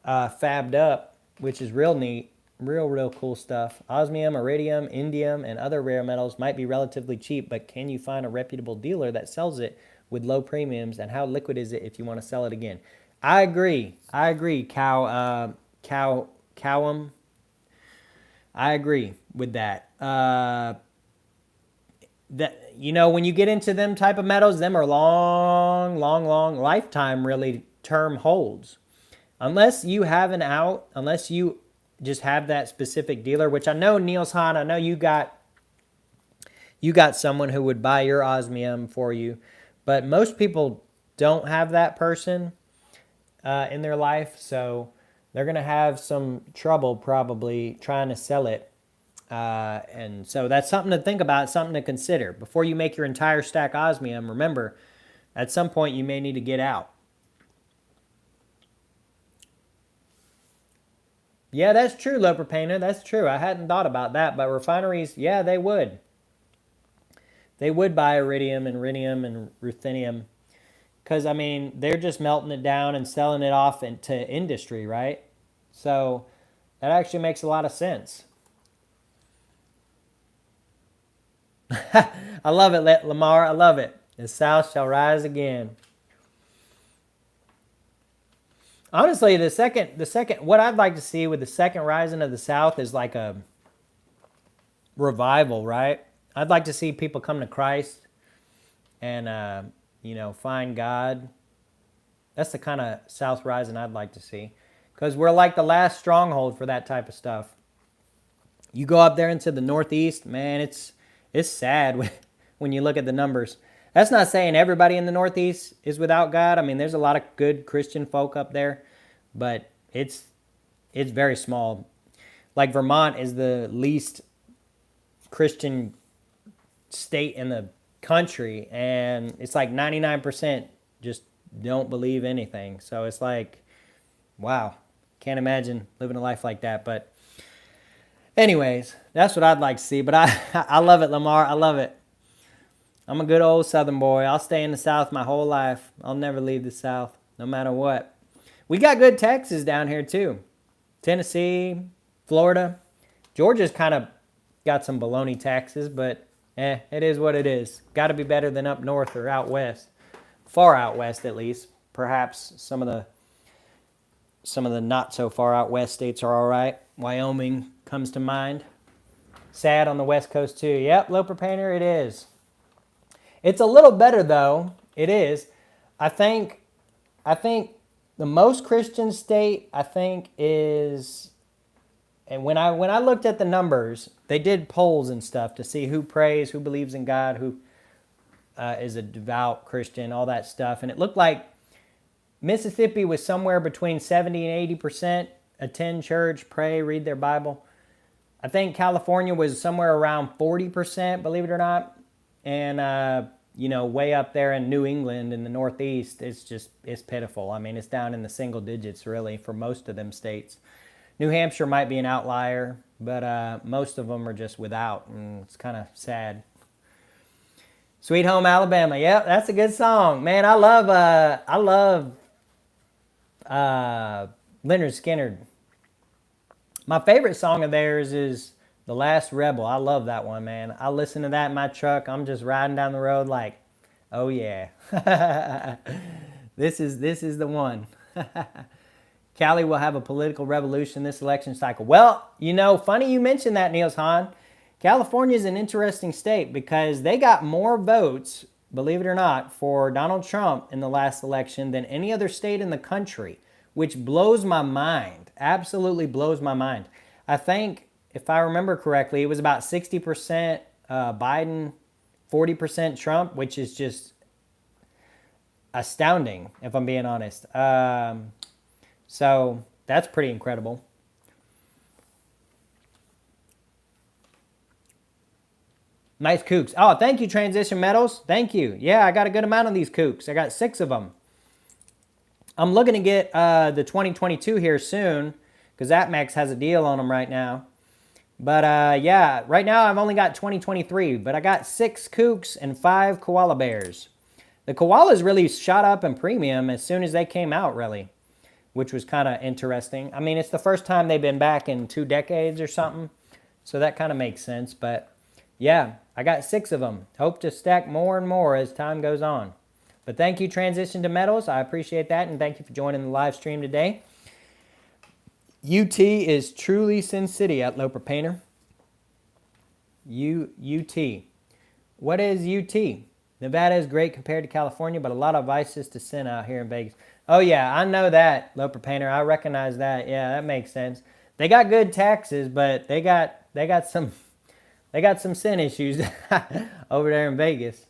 fabbed up, which is real neat. Real cool stuff. Osmium, iridium, indium, and other rare metals might be relatively cheap, but can you find a reputable dealer that sells it with low premiums, and how liquid is it if you want to sell it again? I agree, Cowum. I agree with that. That, you know, when you get into them type of metals, them are long lifetime really term holds. Unless you have an out, unless you just have that specific dealer, which I know Neil Hahn, I know you got someone who would buy your osmium for you, but most people don't have that person in their life, so they're going to have some trouble probably trying to sell it. And so that's something to think about, something to consider. Before you make your entire stack osmium, remember, at some point you may need to get out. Yeah, that's true, Loper Painter. That's true. I hadn't thought about that, but refineries, yeah, they would. They would buy iridium and rhenium and ruthenium because, I mean, they're just melting it down and selling it off into industry, right? So that actually makes a lot of sense. I love it, Lamar. I love it. The South shall rise again. Honestly, the second, what I'd like to see with the second rising of the South is like a revival, right? I'd like to see people come to Christ and, you know, find God. That's the kind of South rising I'd like to see, because we're like the last stronghold for that type of stuff. You go up there into the Northeast, man, it's sad when you look at the numbers. That's not saying everybody in the Northeast is without God. I mean, there's a lot of good Christian folk up there, but it's very small. Like Vermont is the least Christian state in the country, and it's like 99% just don't believe anything. So it's like, wow, can't imagine living a life like that. But anyways, that's what I'd like to see. But I love it, Lamar. I love it. I'm a good old Southern boy. I'll stay in the South my whole life. I'll never leave the South, no matter what. We got good Texas down here, too. Tennessee, Florida. Georgia's kind of got some baloney taxes, but it is what it is. Got to be better than up north or out west. Far out west, at least. Perhaps some of the not so far out west states are all right. Wyoming comes to mind. Sad on the West Coast, too. Yep, Loper Painter, it is. It's a little better, though. It is. I think the most Christian state, I think, is... And when I looked at the numbers, they did polls and stuff to see who prays, who believes in God, who is a devout Christian, all that stuff. And it looked like Mississippi was somewhere between 70 and 80% attend church, pray, read their Bible. I think California was somewhere around 40%, believe it or not. And, you know, way up there in New England in the Northeast, it's pitiful. I mean, it's down in the single digits, really, for most of them states. New Hampshire might be an outlier, but most of them are just without, and it's kind of sad. Sweet Home Alabama. Yep, that's a good song. Man, I love Leonard Skinner. My favorite song of theirs is The Last Rebel. I love that one, man. I listen to that in my truck. I'm just riding down the road like, oh yeah. This is the one. Cali will have a political revolution this election cycle. Well, funny you mentioned that, Niels Hahn. California is an interesting state because they got more votes, believe it or not, for Donald Trump in the last election than any other state in the country, which blows my mind. Absolutely blows my mind. I think, if I remember correctly, it was about 60% Biden, 40% Trump, which is just astounding, if I'm being honest. So that's pretty incredible. Nice kooks. Oh, thank you, Transition Metals. Thank you. Yeah, I got a good amount of these kooks. I got 6 of them. I'm looking to get the 2022 here soon because AppMax has a deal on them right now. But yeah, right now I've only got 2023, but I got 6 kooks and 5 koala bears. The koalas really shot up in premium as soon as they came out, really, which was kind of interesting. I mean, it's the first time they've been back in 2 decades or something, so that kind of makes sense. But yeah, I got 6 of them. Hope to stack more and more as time goes on. But thank you, Transition to Metals. I appreciate that, and thank you for joining the live stream today. UT is truly Sin City at Loper Painter. UT. What is UT? Nevada is great compared to California, but a lot of vices to sin out here in Vegas. Oh yeah, I know that, Loper Painter. I recognize that. Yeah, that makes sense. They got good taxes, but they got some sin issues over there in Vegas.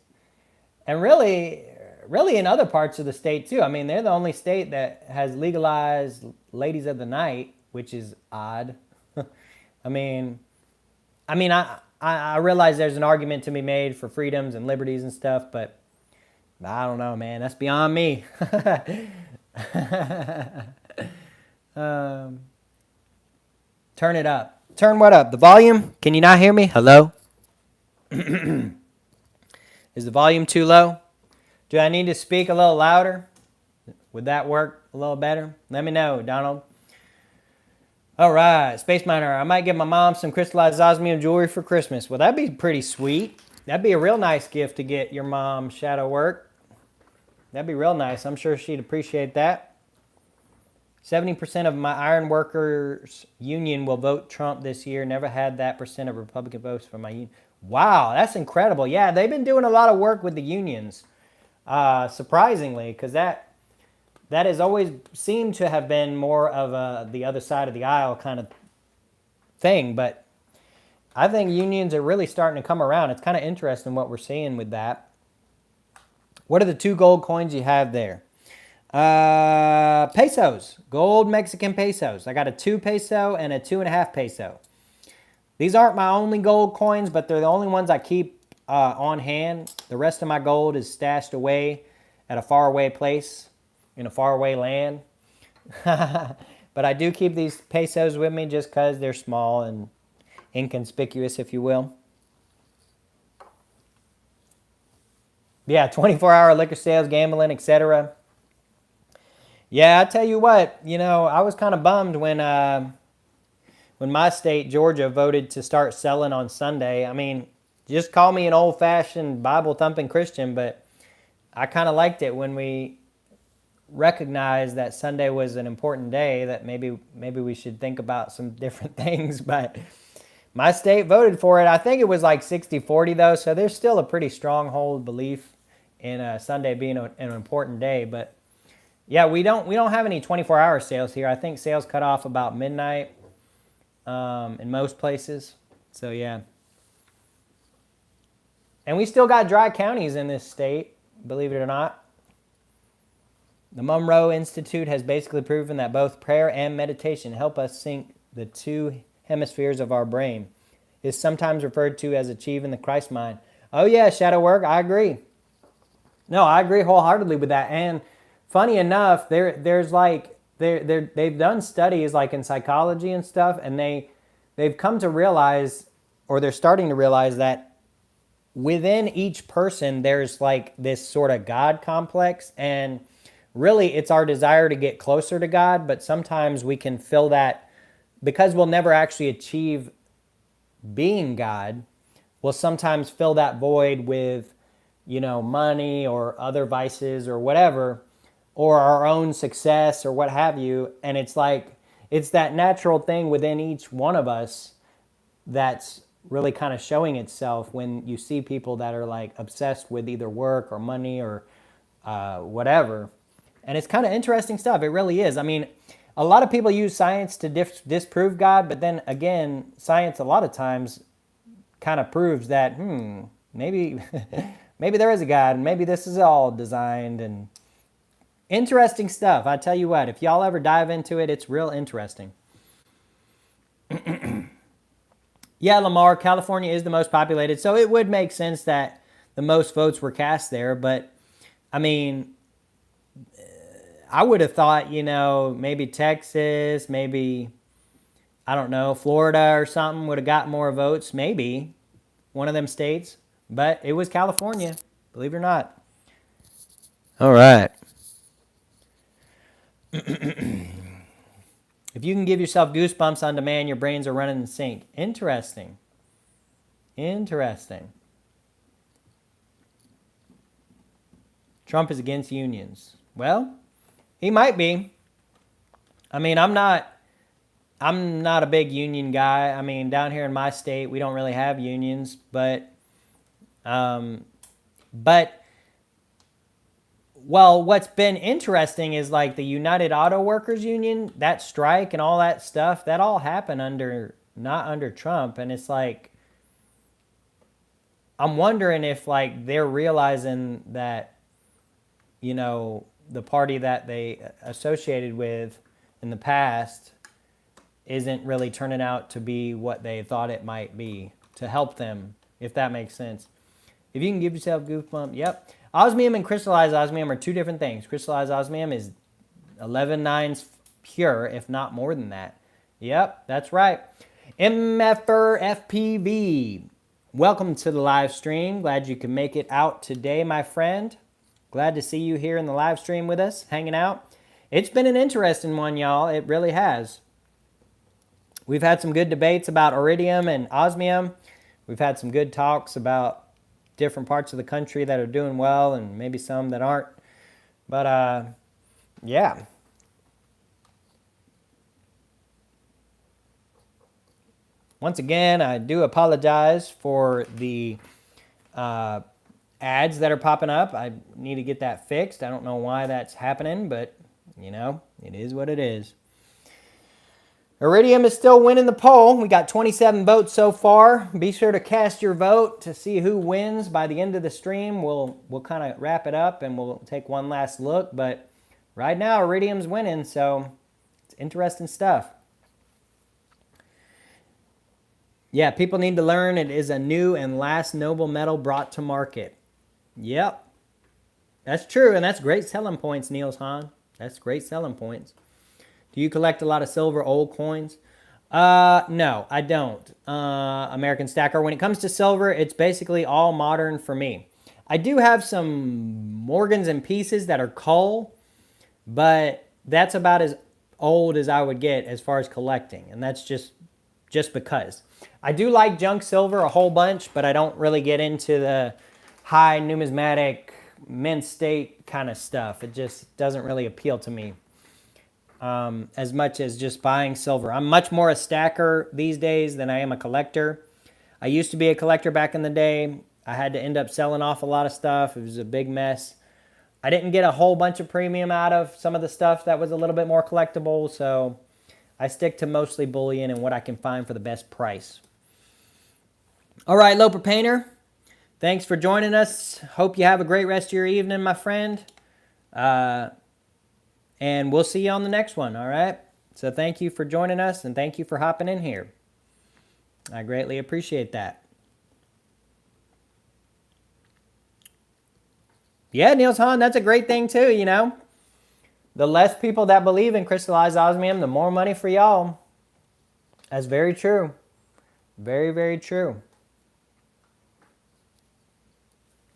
And really in other parts of the state too. I mean, they're the only state that has legalized ladies of the night, which is odd. I mean, I realize there's an argument to be made for freedoms and liberties and stuff, but I don't know, man. That's beyond me. Turn it up. Turn what up? The volume? Can you not hear me? Hello? Is the volume too low? Do I need to speak a little louder? Would that work a little better? Let me know, Donald. All right, Space Miner. I might give my mom some crystallized osmium jewelry for Christmas. Well, that'd be pretty sweet. That'd be a real nice gift to get your mom shadow work. That'd be real nice. I'm sure she'd appreciate that. 70% of my iron workers union will vote Trump this year. Never had that percent of Republican votes for my union. Wow, that's incredible. Yeah, they've been doing a lot of work with the unions, surprisingly, because that has always seemed to have been more of the other side of the aisle kind of thing. But I think unions are really starting to come around. It's kind of interesting what we're seeing with that. What are the 2 gold coins you have there? Pesos, gold Mexican pesos. I got a 2 peso and a 2.5 peso. These aren't my only gold coins, but they're the only ones I keep on hand. The rest of my gold is stashed away at a faraway place in a faraway land. But I do keep these pesos with me just because they're small and inconspicuous, if you will. Yeah, 24-hour liquor sales, gambling, etc. Yeah, I tell you what, I was kind of bummed when my state, Georgia, voted to start selling on Sunday. I mean, just call me an old-fashioned Bible-thumping Christian, but I kind of liked it when we recognized that Sunday was an important day, that maybe we should think about some different things. But my state voted for it. I think it was like 60-40 though, so there's still a pretty stronghold belief in Sunday being an important day. But yeah, we don't have any 24-hour sales here. I think sales cut off about midnight in most places. So yeah. And we still got dry counties in this state, believe it or not. The Monroe Institute has basically proven that both prayer and meditation help us sync the 2 hemispheres of our brain. It's sometimes referred to as achieving the Christ mind. Oh yeah, shadow work, I agree. No, I agree wholeheartedly with that. And funny enough, they've done studies like in psychology and stuff, and they've come to realize, or they're starting to realize, that within each person there's like this sort of God complex, and really it's our desire to get closer to God, but sometimes we can fill that, because we'll never actually achieve being God, we'll sometimes fill that void with, money or other vices or whatever. or our own success or what have you. And it's like, it's that natural thing within each one of us that's really kind of showing itself when you see people that are like obsessed with either work or money or whatever. And it's kind of interesting stuff. It really is. I mean, a lot of people use science to disprove God, but then again, science a lot of times kind of proves that, maybe, maybe there is a God, and maybe this is all designed, and interesting stuff. I tell you what, if y'all ever dive into it, it's real interesting. Yeah, Lamar, California is the most populated, so it would make sense that the most votes were cast there. But, I mean, I would have thought, maybe Texas, maybe, I don't know, Florida or something would have got more votes, maybe one of them states. But it was California, believe it or not. All right. If you can give yourself goosebumps on demand, your brains are running in sync. Interesting. Interesting. Trump is against unions. Well, he might be. I mean, I'm not a big union guy. I mean, down here in my state, we don't really have unions, but well, what's been interesting is like the United Auto Workers Union, that strike and all that stuff, that all happened not under Trump. And it's like, I'm wondering if like they're realizing that, the party that they associated with in the past isn't really turning out to be what they thought it might be to help them, if that makes sense. If you can give yourself goosebumps, yep. Osmium and crystallized osmium are two different things. Crystallized osmium is 11 nines pure, if not more than that. Yep, that's right. MFR FPV, welcome to the live stream. Glad you can make it out today, my friend. Glad to see you here in the live stream with us, hanging out. It's been an interesting one, y'all. It really has. We've had some good debates about iridium and osmium. We've had some good talks about different parts of the country that are doing well and maybe some that aren't. But, yeah. Once again, I do apologize for the ads that are popping up. I need to get that fixed. I don't know why that's happening, but, it is what it is. Iridium is still winning the poll. We got 27 votes so far. Be sure to cast your vote to see who wins by the end of the stream. We'll kind of wrap it up and we'll take one last look. But right now, Iridium's winning, so it's interesting stuff. Yeah, people need to learn it is a new and last noble metal brought to market. Yep. That's true, and that's great selling points, Niels Hahn. That's great selling points. Do you collect a lot of silver old coins? No, I don't, American Stacker. When it comes to silver, it's basically all modern for me. I do have some Morgans and pieces that are coal, but that's about as old as I would get as far as collecting, and that's just because. I do like junk silver a whole bunch, but I don't really get into the high numismatic mint state kind of stuff. It just doesn't really appeal to me. As much as just buying silver. I'm much more a stacker these days than I am a collector. I used to be a collector back in the day. I had to end up selling off a lot of stuff. It was a big mess. I didn't get a whole bunch of premium out of some of the stuff that was a little bit more collectible, so I stick to mostly bullion and what I can find for the best price. All right, Loper Painter, thanks for joining us. Hope you have a great rest of your evening, my friend. And we'll see you on the next one, all right? So thank you for joining us, and thank you for hopping in here. I greatly appreciate that. Yeah, Niels Hahn, that's a great thing too, The less people that believe in crystallized osmium, the more money for y'all. That's very true. Very, very true.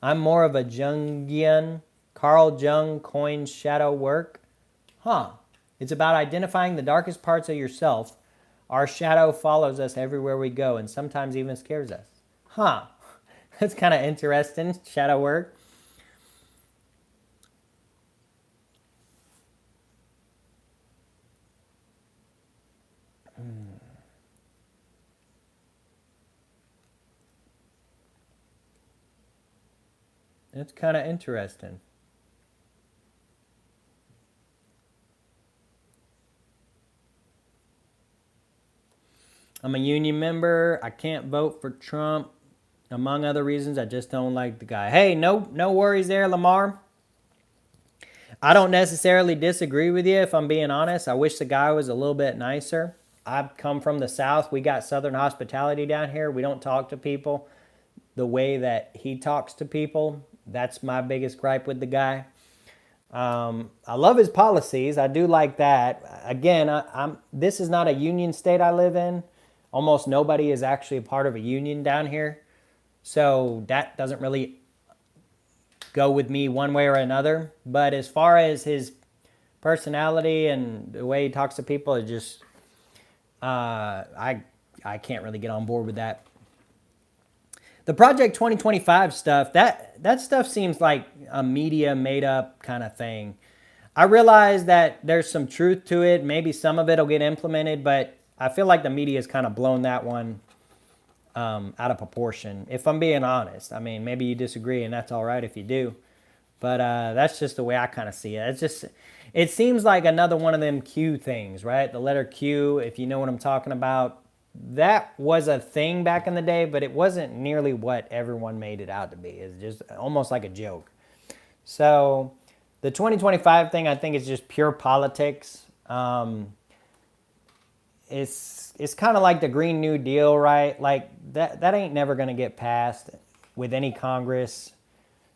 I'm more of a Jungian, Carl Jung coined shadow work. Huh. It's about identifying the darkest parts of yourself. Our shadow follows us everywhere we go and sometimes even scares us. Huh. That's kind of interesting, shadow work. It's kind of interesting. I'm a union member. I can't vote for Trump. Among other reasons, I just don't like the guy. Hey, no worries there, Lamar. I don't necessarily disagree with you, if I'm being honest. I wish the guy was a little bit nicer. I come from the South. We got Southern hospitality down here. We don't talk to people the way that he talks to people. That's my biggest gripe with the guy. I love his policies. I do like that. Again, this is not a union state I live in. Almost nobody is actually a part of a union down here. So that doesn't really go with me one way or another. But as far as his personality and the way he talks to people, it just I can't really get on board with that. The Project 2025 stuff, that stuff seems like a media made up kind of thing. I realize that there's some truth to it. Maybe some of it will get implemented, but I feel like the media has kind of blown that one out of proportion, if I'm being honest. I mean, maybe you disagree, and that's all right if you do. But that's just the way I kind of see it. It seems like another one of them Q things, right? The letter Q, if you know what I'm talking about. That was a thing back in the day, but it wasn't nearly what everyone made it out to be. It's just almost like a joke. So the 2025 thing, I think, is just pure politics. It's kind of like the Green New Deal, right? Like that ain't never going to get passed with any Congress,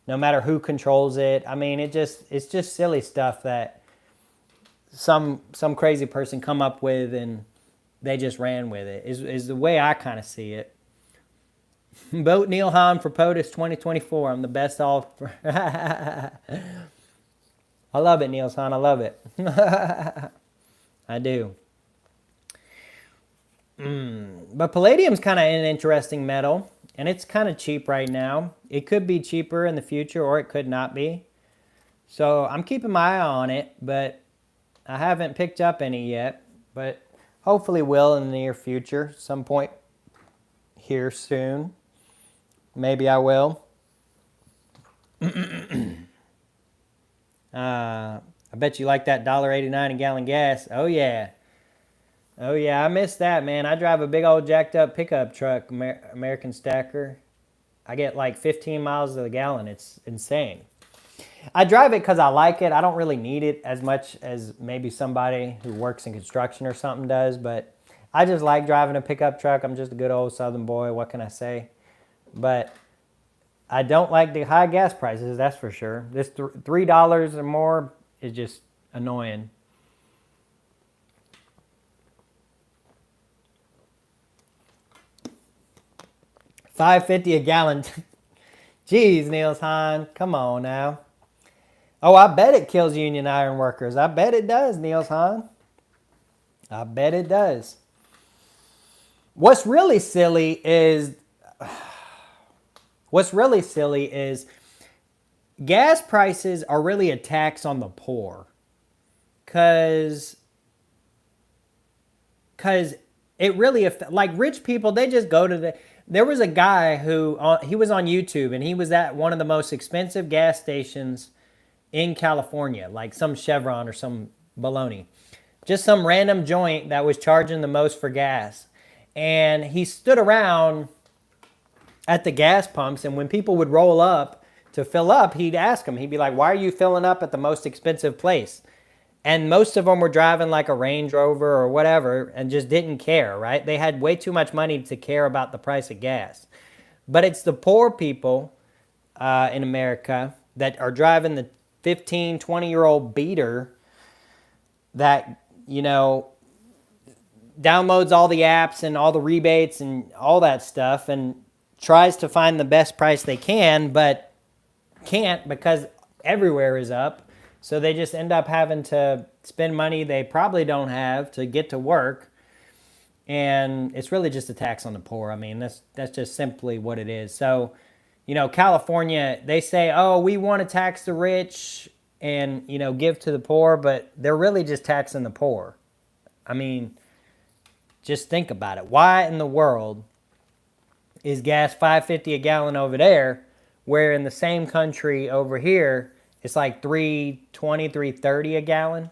no matter who controls it. I mean, it's just silly stuff that some crazy person come up with and they just ran with it, is the way I kind of see it. Vote Neil Hahn for POTUS 2024. I'm the best all. I love it, Neil Hahn. I love it. I do. But palladium's kind of an interesting metal, and it's kind of cheap right now. It could be cheaper in the future, or it could not be. So I'm keeping my eye on it, but I haven't picked up any yet. But hopefully will in the near future, some point here soon. Maybe I will. I bet you like that $1.89 a gallon gas. Oh yeah. Oh yeah, I miss that, man. I drive a big old jacked up pickup truck, American Stacker. I get like 15 miles to the gallon. It's insane. I drive it because I like it. I don't really need it as much as maybe somebody who works in construction or something does, but I just like driving a pickup truck. I'm just a good old Southern boy. What can I say? But I don't like the high gas prices, that's for sure. This $3 or more is just annoying. $5.50 a gallon. Jeez, Niels Hahn, come on now. Oh, I bet it kills union iron workers. I bet it does, Niels Hahn. I bet it does. What's really silly is gas prices are really a tax on the poor. Cause it really, like rich people, they just go to there was a guy who, he was on YouTube and he was at one of the most expensive gas stations in California, like some Chevron or some baloney. Just some random joint that was charging the most for gas. And he stood around at the gas pumps, and when people would roll up to fill up, he'd ask them, he'd be like, why are you filling up at the most expensive place? And most of them were driving like a Range Rover or whatever and just didn't care, right? They had way too much money to care about the price of gas. But it's the poor people in America that are driving the 15, 20-year-old beater that, downloads all the apps and all the rebates and all that stuff and tries to find the best price they can, but can't because everywhere is up. So they just end up having to spend money they probably don't have to get to work. And it's really just a tax on the poor. I mean, that's just simply what it is. So, California, they say, oh, we want to tax the rich and, give to the poor, but they're really just taxing the poor. I mean, just think about it. Why in the world is gas $5.50 a gallon over there where in the same country over here, it's like 320, 330 a gallon.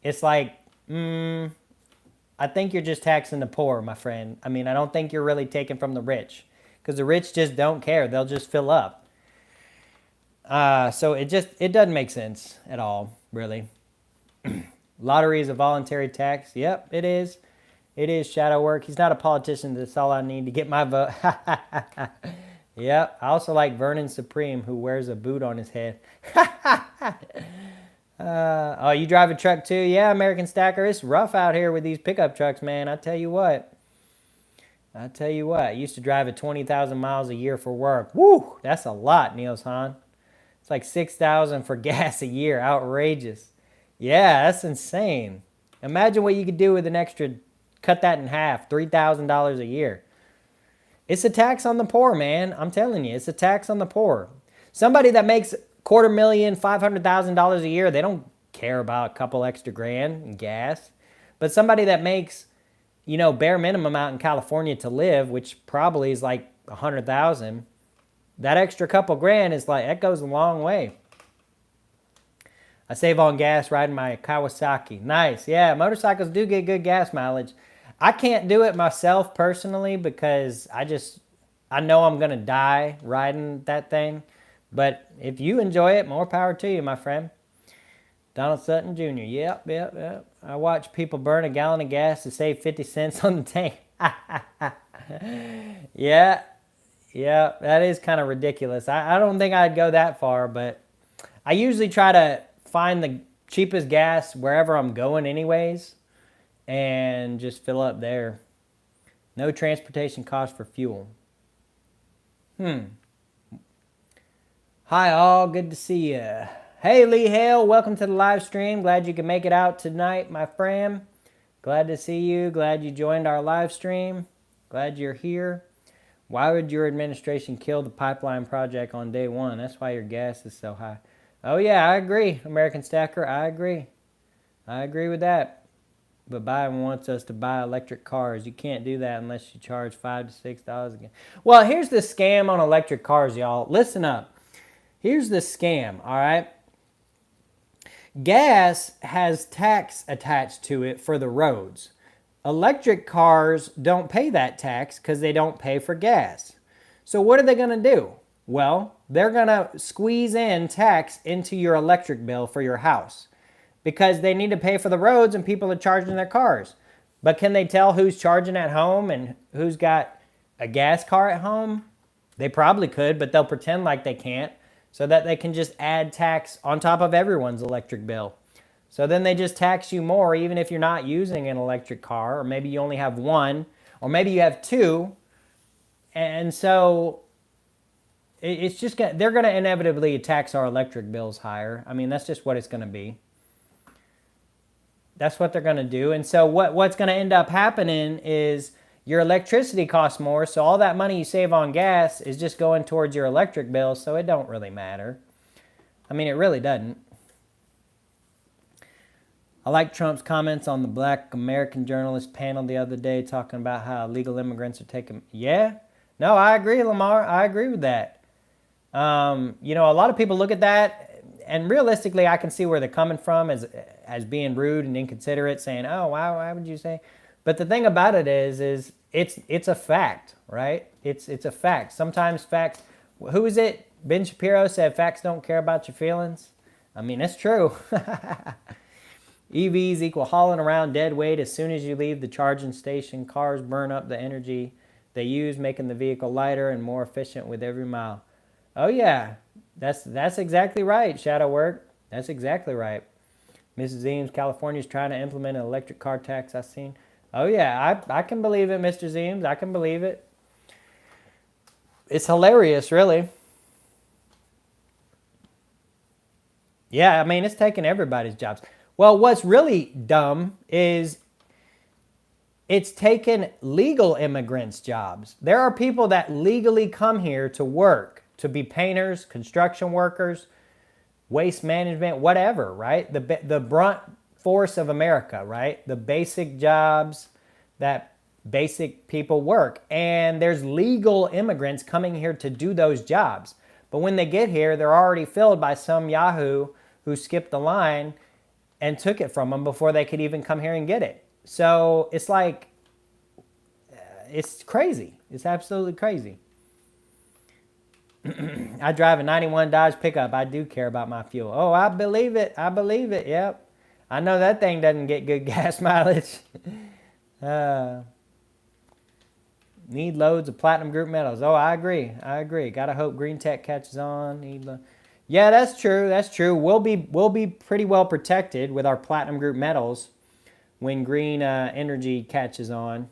It's like, I think you're just taxing the poor, my friend. I mean, I don't think you're really taking from the rich, because the rich just don't care. They'll just fill up. So it doesn't make sense at all, really. Lottery is a voluntary tax. Yep, it is. It is shadow work. He's not a politician. That's all I need to get my vote. Yep. I also like Vernon Supreme, who wears a boot on his head. Oh, you drive a truck too? Yeah, American Stacker. It's rough out here with these pickup trucks, man. I tell you what. I used to drive at 20,000 miles a year for work. Woo! That's a lot, Niels Hahn. It's like 6,000 for gas a year. Outrageous. Yeah, that's insane. Imagine what you could do with an extra, cut that in half, $3,000 a year. It's a tax on the poor, man. I'm telling you, it's a tax on the poor. Somebody that makes $250,000, $500,000 a year, they don't care about a couple extra grand in gas. But somebody that makes, bare minimum out in California to live, which probably is like 100,000, that extra couple grand is like, that goes a long way. I save on gas riding my Kawasaki. Nice. Yeah, motorcycles do get good gas mileage. I can't do it myself personally because I know I'm going to die riding that thing. But if you enjoy it, more power to you, my friend. Donald Sutton Jr. Yep. I watch people burn a gallon of gas to save 50 cents on the tank. Yeah, that is kind of ridiculous. I don't think I'd go that far, but I usually try to find the cheapest gas wherever I'm going anyways and just fill up there. No transportation cost for fuel. Hi all, good to see you. Hey Lee Hale, welcome to the live stream. Glad you could make it out tonight, my friend. Glad to see you. Glad you joined our live stream. Glad you're here. Why would your administration kill the pipeline project on day one? That's why your gas is so high. Oh yeah, I agree, American Stacker. I agree with that. But Biden wants us to buy electric cars. You can't do that unless you charge $5 to $6 again. Well, here's the scam on electric cars, y'all. Listen up. Here's the scam, all right? Gas has tax attached to it for the roads. Electric cars don't pay that tax because they don't pay for gas. So what are they going to do? Well, they're going to squeeze in tax into your electric bill for your house because they need to pay for the roads and people are charging their cars. But can they tell who's charging at home and who's got a gas car at home? They probably could, but they'll pretend like they can't so that they can just add tax on top of everyone's electric bill. So then they just tax you more even if you're not using an electric car, or maybe you only have one, or maybe you have two. And so it's just they're going to inevitably tax our electric bills higher. I mean, that's just what it's going to be. That's what they're going to do. And so what's going to end up happening is your electricity costs more, so all that money you save on gas is just going towards your electric bill, so it don't really matter. I mean, it really doesn't. I like Trump's comments on the Black American journalist panel the other day talking about how illegal immigrants are taking... Yeah? No, I agree, Lamar. I agree with that. A lot of people look at that, and realistically, I can see where they're coming from as being rude and inconsiderate, saying, oh, why would you say... But the thing about it is it's a fact, right? It's a fact. Sometimes facts... Who is it? Ben Shapiro said facts don't care about your feelings. I mean, it's true. EVs equal hauling around dead weight. As soon as you leave the charging station, cars burn up the energy they use, making the vehicle lighter and more efficient with every mile. Oh yeah, that's exactly right, Shadow Work. That's exactly right. Mrs. Eames, California's trying to implement an electric car tax, I've seen. Oh yeah, I can believe it, Mr. Eames. I can believe it. It's hilarious, really. Yeah, I mean, it's taking everybody's jobs. Well, what's really dumb is it's taken legal immigrants' jobs. There are people that legally come here to work, to be painters, construction workers, waste management, whatever, right? The brunt force of America, right? The basic jobs that basic people work. And there's legal immigrants coming here to do those jobs. But when they get here, they're already filled by some Yahoo who skipped the line and took it from them before they could even come here and get it. So it's like, it's crazy. It's absolutely crazy. I drive a 91 Dodge pickup. I do care about my fuel. Oh, I believe it. I believe it. Yep. I know that thing doesn't get good gas mileage. Need loads of platinum group metals. Oh, I agree. I agree. Gotta hope green tech catches on. Yeah, that's true. That's true. We'll be pretty well protected with our platinum group metals when green energy catches on.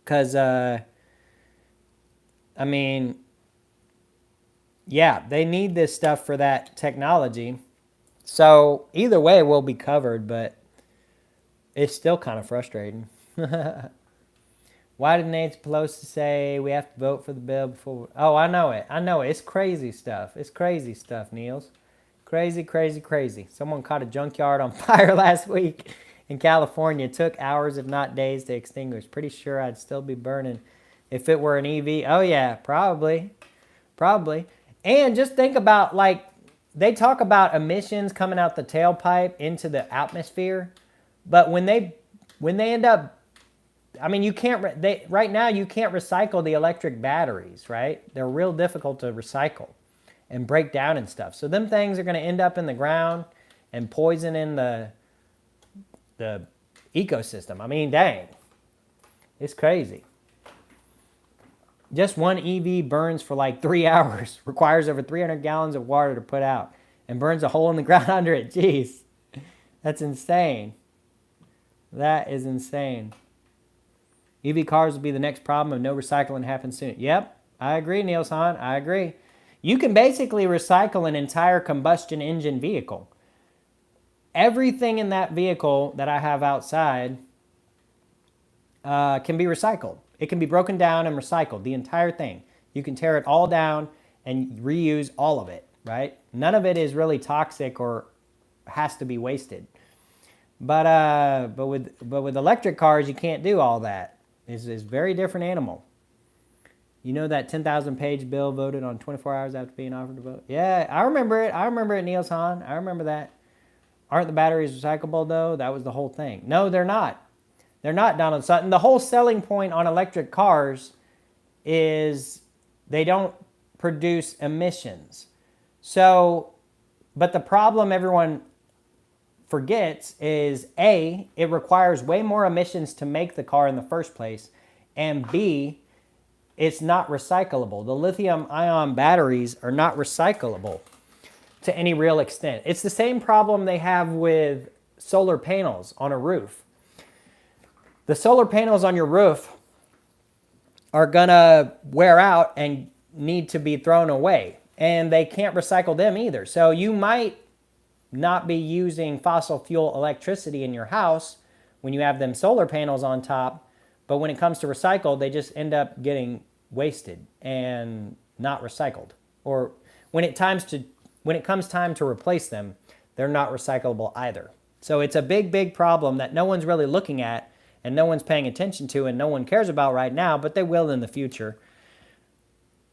Because, I mean, yeah, they need this stuff for that technology. So either way, we'll be covered, but it's still kind of frustrating. Why did Nancy Pelosi say we have to vote for the bill before? Oh, I know it. I know it. It's crazy stuff. It's crazy stuff, Niels. Crazy, crazy, crazy. Someone caught a junkyard on fire last week in California. It took hours, if not days, to extinguish. Pretty sure I'd still be burning if it were an EV. Oh, yeah, probably. Probably. And just think about, like, they talk about emissions coming out the tailpipe into the atmosphere. But when they end up, I mean, you can't, right now you can't recycle the electric batteries, right? They're real difficult to recycle and break down and stuff. So them things are going to end up in the ground and poisoning the ecosystem. I mean, dang, it's crazy. Just one EV burns for like 3 hours, requires over 300 gallons of water to put out, and burns a hole in the ground under it. Jeez, that's insane. That is insane. EV cars will be the next problem if no recycling happens soon. Yep, I agree, Niels Hahn. I agree. You can basically recycle an entire combustion engine vehicle. Everything in that vehicle that I have outside can be recycled. It can be broken down and recycled, the entire thing. You can tear it all down and reuse all of it, right? None of it is really toxic or has to be wasted. But with electric cars, you can't do all that. It's a very different animal. You know that 10,000 page bill voted on 24 hours after being offered to vote? Yeah, I remember it. I remember it, Niels Hahn. I remember that. Aren't the batteries recyclable, though? That was the whole thing. No, they're not. They're not, Donald Sutton. The whole selling point on electric cars is they don't produce emissions. So, but the problem everyone forgets is A, it requires way more emissions to make the car in the first place, and B, it's not recyclable. The lithium-ion batteries are not recyclable to any real extent. It's the same problem they have with solar panels on a roof. The solar panels on your roof are gonna wear out and need to be thrown away, and they can't recycle them either. So you might not be using fossil fuel electricity in your house when you have them solar panels on top, but when it comes to recycle, they just end up getting wasted and not recycled. Or when it comes time to replace them, they're not recyclable either. So it's a big, big problem that no one's really looking at and no one's paying attention to and no one cares about right now, but they will in the future.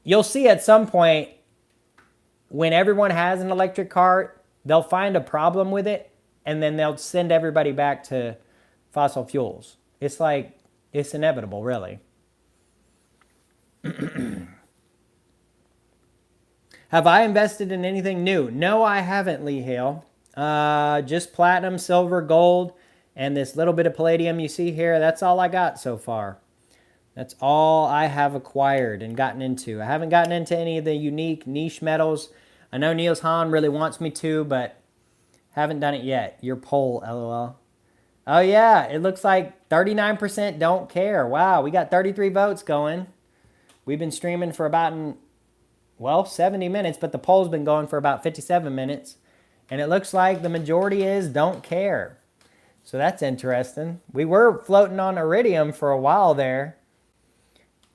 You'll see at some point when everyone has an electric car, they'll find a problem with it and then they'll send everybody back to fossil fuels. It's like, it's inevitable, really. Have I invested in anything new? No, I haven't, Lee Hale. Just platinum, silver, gold, and this little bit of palladium you see here. That's all I got so far. That's all I have acquired and gotten into. I haven't gotten into any of the unique niche metals. I know Niels Hahn really wants me to, but haven't done it yet. Your poll, LOL. Oh yeah, it looks like 39% don't care. Wow, we got 33 votes going. We've been streaming for about, 70 minutes, but the poll's been going for about 57 minutes. And it looks like the majority is don't care. So that's interesting. We were floating on iridium for a while there.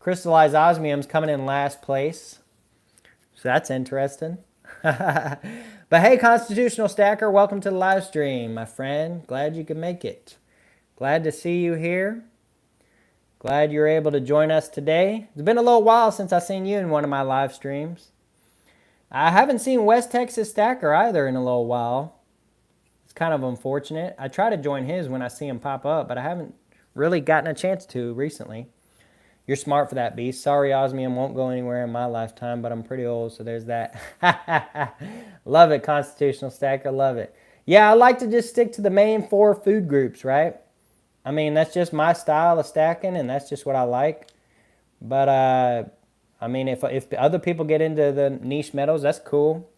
Crystallized osmium's coming in last place. So that's interesting. But hey, Constitutional Stacker, welcome to the live stream, my friend. Glad you could make it. Glad to see you here. Glad you're able to join us today. It's been a little while since I've seen you in one of my live streams. I haven't seen West Texas Stacker either in a little while. It's kind of unfortunate. I try to join his when I see him pop up, but I haven't really gotten a chance to recently. You're smart for that, Beast. Sorry, osmium won't go anywhere in my lifetime, but I'm pretty old, so there's that. Love it, Constitutional Stacker. Love it. Yeah, I like to just stick to the main 4 food groups, right? I mean, that's just my style of stacking, and that's just what I like. But, I mean, if other people get into the niche metals, that's cool.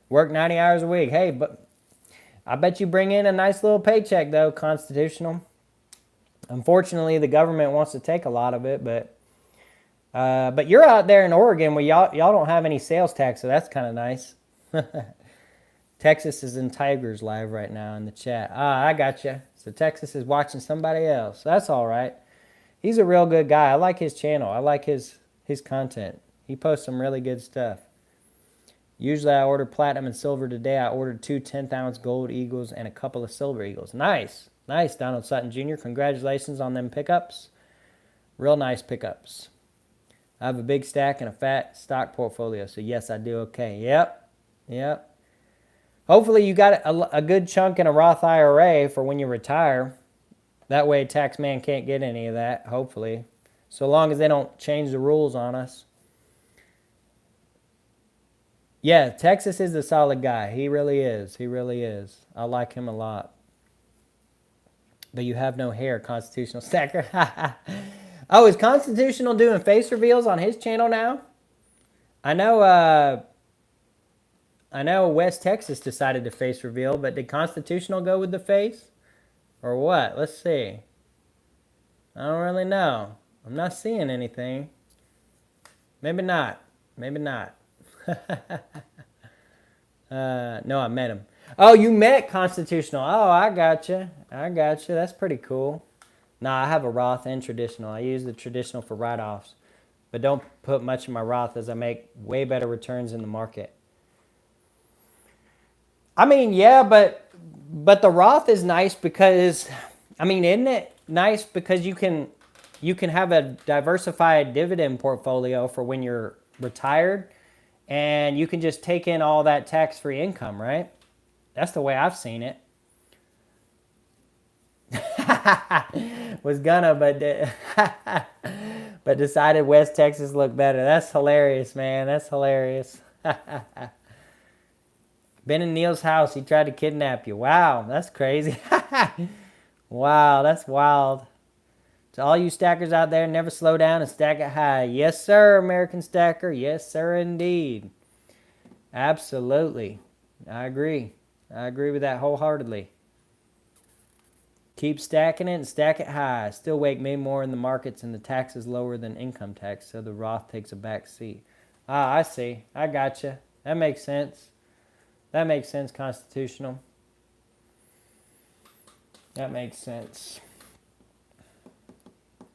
Work 90 hours a week. Hey, but I bet you bring in a nice little paycheck, though, Constitutional. Unfortunately, the government wants to take a lot of it, but you're out there in Oregon where y'all don't have any sales tax, so that's kind of nice. Texas is in Tigers live right now in the chat. Ah, I got you. So Texas is watching somebody else. That's all right. He's a real good guy. I like his channel. I like his content. He posts some really good stuff. Usually I order platinum and silver. Today I ordered 2 10th-ounce gold eagles and a couple of silver eagles. Nice. Nice, Donald Sutton Jr. Congratulations on them pickups. Real nice pickups. I have a big stack and a fat stock portfolio, so yes, I do okay. Yep. Hopefully you got a good chunk in a Roth IRA for when you retire. That way tax man can't get any of that, hopefully. So long as they don't change the rules on us. Yeah, Texas is a solid guy. He really is. He really is. I like him a lot. But you have no hair, Constitutional Stacker. Oh, is Constitutional doing face reveals on his channel now? I know West Texas decided to face reveal, but did Constitutional go with the face? Or what? Let's see. I don't really know. I'm not seeing anything. Maybe not. Maybe not. No, I met him. Oh, you met Constitutional. Oh, I gotcha. That's pretty cool. Nah, I have a Roth and traditional. I use the traditional for write-offs. But don't put much in my Roth as I make way better returns in the market. I mean, yeah, but the Roth is nice because, I mean, isn't it nice because you can have a diversified dividend portfolio for when you're retired, and you can just take in all that tax-free income, right? That's the way I've seen it. Was gonna, but decided West Texas looked better. That's hilarious, man. That's hilarious. Been in Neil's house. He tried to kidnap you. Wow, that's crazy. Wow, that's wild. To all you stackers out there, never slow down and stack it high. Yes, sir, American Stacker. Yes, sir, indeed. Absolutely. I agree. I agree with that wholeheartedly. Keep stacking it and stack it high. Still wake me more in the markets and the tax is lower than income tax, so the Roth takes a back seat. Ah, I see. I gotcha. That makes sense. That makes sense, Constitutional. That makes sense.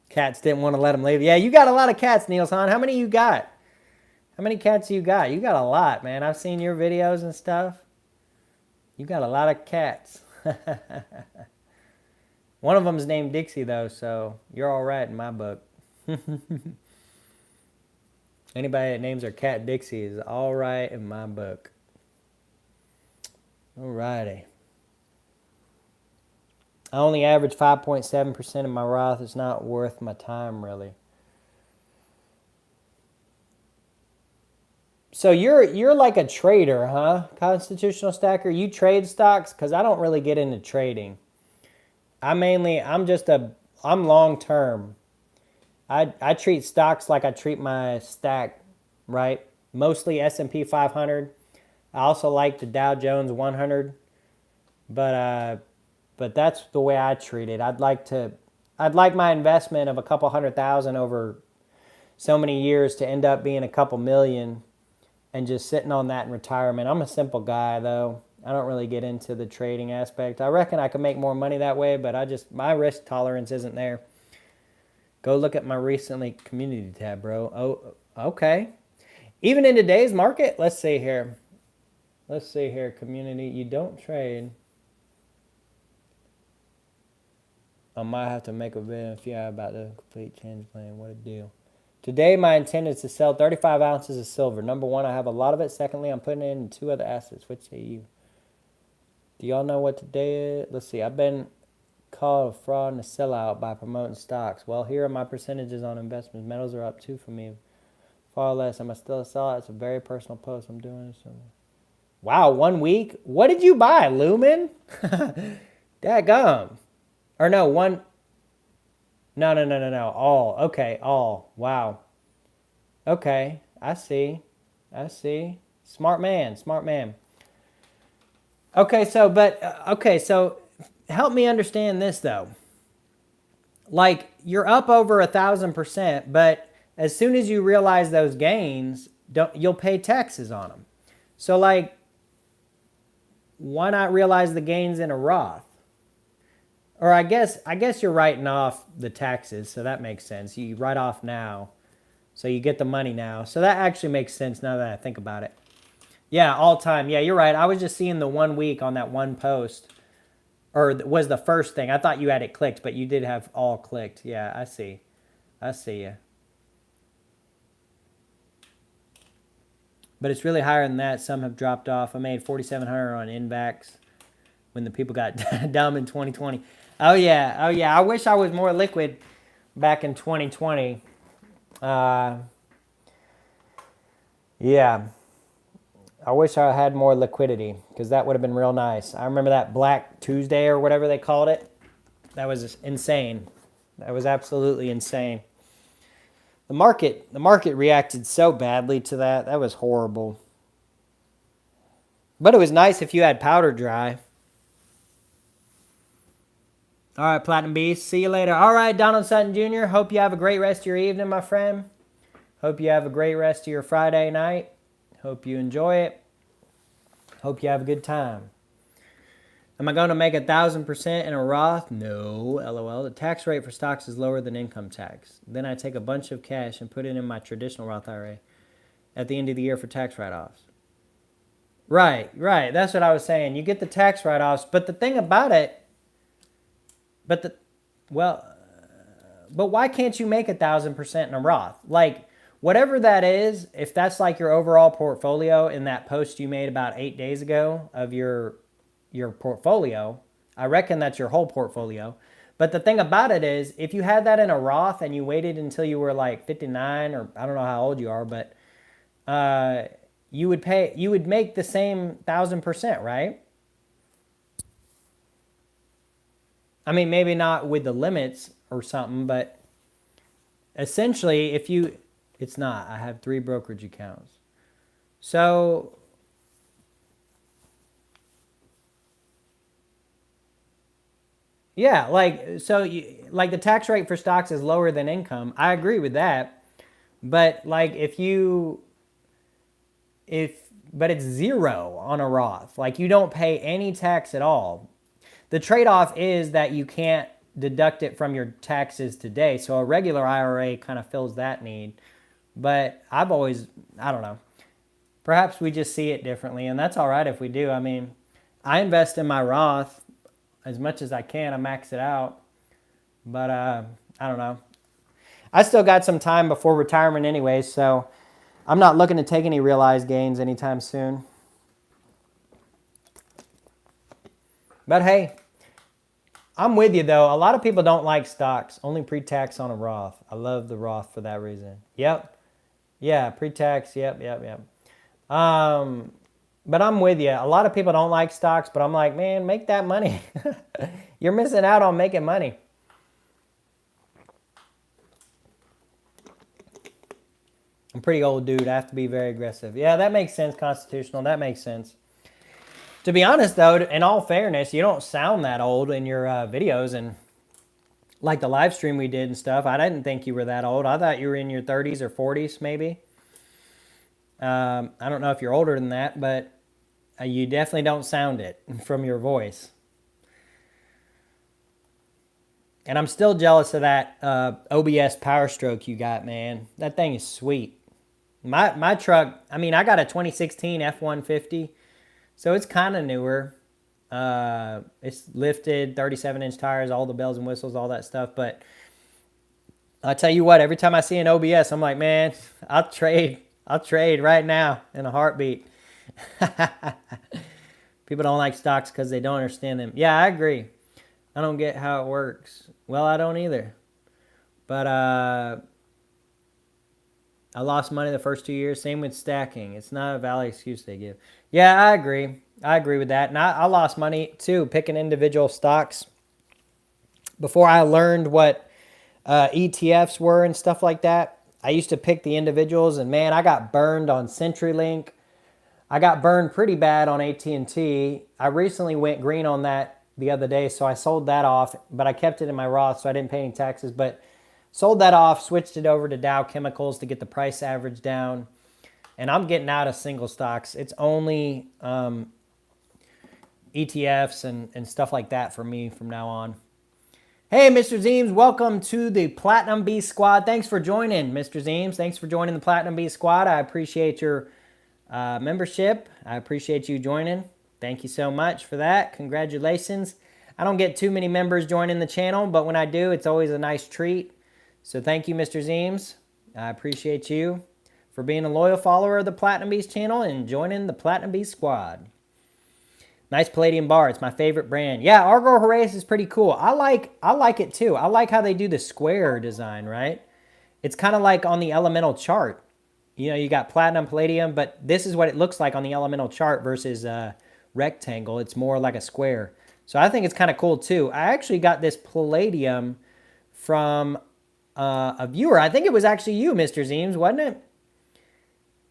Cats didn't want to let him leave. Yeah, you got a lot of cats, Niels Hahn. How many you got? How many cats you got? You got a lot, man. I've seen your videos and stuff. You got a lot of cats. One of them's named Dixie, though, so you're all right in my book. Anybody that names their cat Dixie is all right in my book. All righty. I only average 5.7% of my Roth. It's not worth my time, really. So you're like a trader, huh, Constitutional Stacker? You trade stocks? Because I don't really get into trading. I'm long term. I treat stocks like I treat my stack, right? Mostly S&P 500. I also like the Dow Jones 100, but that's the way I treat it. I'd like my investment of a couple $100,000 over so many years to end up being a couple million and just sitting on that in retirement. I'm a simple guy, though. I don't really get into the trading aspect. I reckon I could make more money that way, but my risk tolerance isn't there. Go look at my recently community tab, bro. Oh, okay. Even in today's market, let's see here. Community, you don't trade. I might have to make a video about the complete change plan. What a deal. Today, my intent is to sell 35 ounces of silver. Number one, I have a lot of it. Secondly, I'm putting it in 2 other assets. Which say you? Do y'all know what today is? Let's see. I've been called a fraud and a sellout by promoting stocks. Well, here are my percentages on investments. Metals are up too for me. Far less. Am I still a sellout? It's a very personal post. I'm doing this. Wow, 1 week? What did you buy, Lumen? Dadgum. Or no, one. No. All. Okay, all. Wow. Okay, I see. Smart man. Okay, so help me understand this though. Like, you're up over 1,000%, but as soon as you realize those gains, you'll pay taxes on them. So like, why not realize the gains in a Roth? Or I guess you're writing off the taxes, so that makes sense. You write off now, so you get the money now. So that actually makes sense now that I think about it. Yeah, all time. Yeah, you're right. I was just seeing the 1 week on that one post, or was the first thing. I thought you had it clicked, but you did have all clicked. Yeah, I see you. But it's really higher than that. Some have dropped off. I made 4,700 on Invax when the people got dumb in 2020. Oh yeah. I wish I was more liquid back in 2020. Yeah. I wish I had more liquidity because that would have been real nice. I remember that Black Tuesday or whatever they called it. That was insane. That was absolutely insane. The market reacted so badly to that. That was horrible. But it was nice if you had powder dry. All right, Platinum Beast. See you later. All right, Donald Sutton Jr. Hope you have a great rest of your evening, my friend. Hope you have a great rest of your Friday night. Hope you enjoy it. Hope you have a good time. Am I going to make 1,000% in a Roth? No, LOL. The tax rate for stocks is lower than income tax. Then I take a bunch of cash and put it in my traditional Roth IRA at the end of the year for tax write-offs. Right. That's what I was saying. You get the tax write-offs, but the thing about it, but why can't you make 1,000% in a Roth? Like, whatever that is, if that's like your overall portfolio in that post you made about 8 days ago of your portfolio, I reckon that's your whole portfolio. But the thing about it is, if you had that in a Roth and you waited until you were like 59, or I don't know how old you are, but you would make the same 1,000%, right? I mean, maybe not with the limits or something, but essentially, it's not. I have 3 brokerage accounts. So, yeah, like the tax rate for stocks is lower than income. I agree with that. But like but it's 0 on a Roth. Like, you don't pay any tax at all. The trade-off is that you can't deduct it from your taxes today. So a regular IRA kind of fills that need. But I don't know. Perhaps we just see it differently, and that's all right if we do. I mean, I invest in my Roth as much as I can. I max it out. But I don't know. I still got some time before retirement anyway, so I'm not looking to take any realized gains anytime soon. But hey, I'm with you though. A lot of people don't like stocks. Only pre-tax on a Roth. I love the Roth for that reason. Yep. Yeah, pre-tax. Yep. But I'm with you. A lot of people don't like stocks, but I'm like, man, make that money. You're missing out on making money. I'm a pretty old dude. I have to be very aggressive. Yeah, that makes sense, Constitutional. That makes sense. To be honest, though, in all fairness, you don't sound that old in your videos. And like the live stream we did and stuff, I didn't think you were that old. I thought you were in your 30s or 40s, maybe. I don't know if you're older than that, but you definitely don't sound it from your voice. And I'm still jealous of that OBS Power Stroke you got, man. That thing is sweet. My truck, I mean, I got a 2016 F-150, so it's kind of newer. It's lifted, 37-inch tires, all the bells and whistles, all that stuff. But I tell you what, every time I see an OBS, I'm like, man, I'll trade right now in a heartbeat. People don't like stocks because they don't understand them. Yeah, I agree. I don't get how it works. Well, I don't either. But I lost money the first 2 years. Same with stacking. It's not a valid excuse they give. Yeah, I agree. I agree with that. And I lost money too, picking individual stocks before I learned what ETFs were and stuff like that. I used to pick the individuals, and man, I got burned on CenturyLink. I got burned pretty bad on AT&T. I recently went green on that the other day, so I sold that off, but I kept it in my Roth, so I didn't pay any taxes. But sold that off, switched it over to Dow Chemicals to get the price average down, and I'm getting out of single stocks. It's only ETFs and stuff like that for me from now on. Hey, Mr. Zeems, welcome to the Platinum B Squad. Thanks for joining, Mr. Zeems. Thanks for joining the Platinum B Squad. I appreciate your membership. I appreciate you joining. Thank you so much for that. Congratulations. I don't get too many members joining the channel, but when I do, it's always a nice treat. So thank you, Mr. Zeems. I appreciate you for being a loyal follower of the Platinum Beast channel and joining the Platinum Beast Squad. Nice palladium bar. It's my favorite brand. Yeah, Argo Horace is pretty cool. I like it too. I like how they do the square design, right? It's kind of like on the elemental chart. You know, you got platinum, palladium, but this is what it looks like on the elemental chart versus rectangle. It's more like a square. So I think it's kind of cool too. I actually got this palladium from a viewer. I think it was actually you, Mr. Zeems, wasn't it?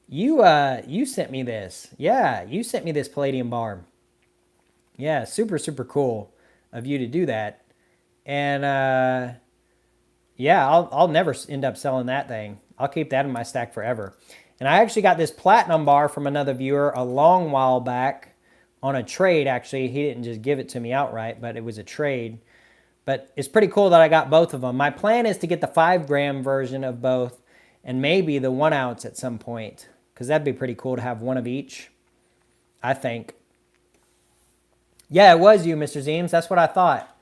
You sent me this. Yeah, you sent me this palladium bar. Yeah, super, super cool of you to do that. And yeah, I'll never end up selling that thing. I'll keep that in my stack forever. And I actually got this platinum bar from another viewer a long while back on a trade, actually. He didn't just give it to me outright, but it was a trade. But it's pretty cool that I got both of them. My plan is to get the 5-gram version of both and maybe the 1 ounce at some point, because that'd be pretty cool to have one of each, I think. Yeah, it was you, Mr. Zeems. That's what I thought.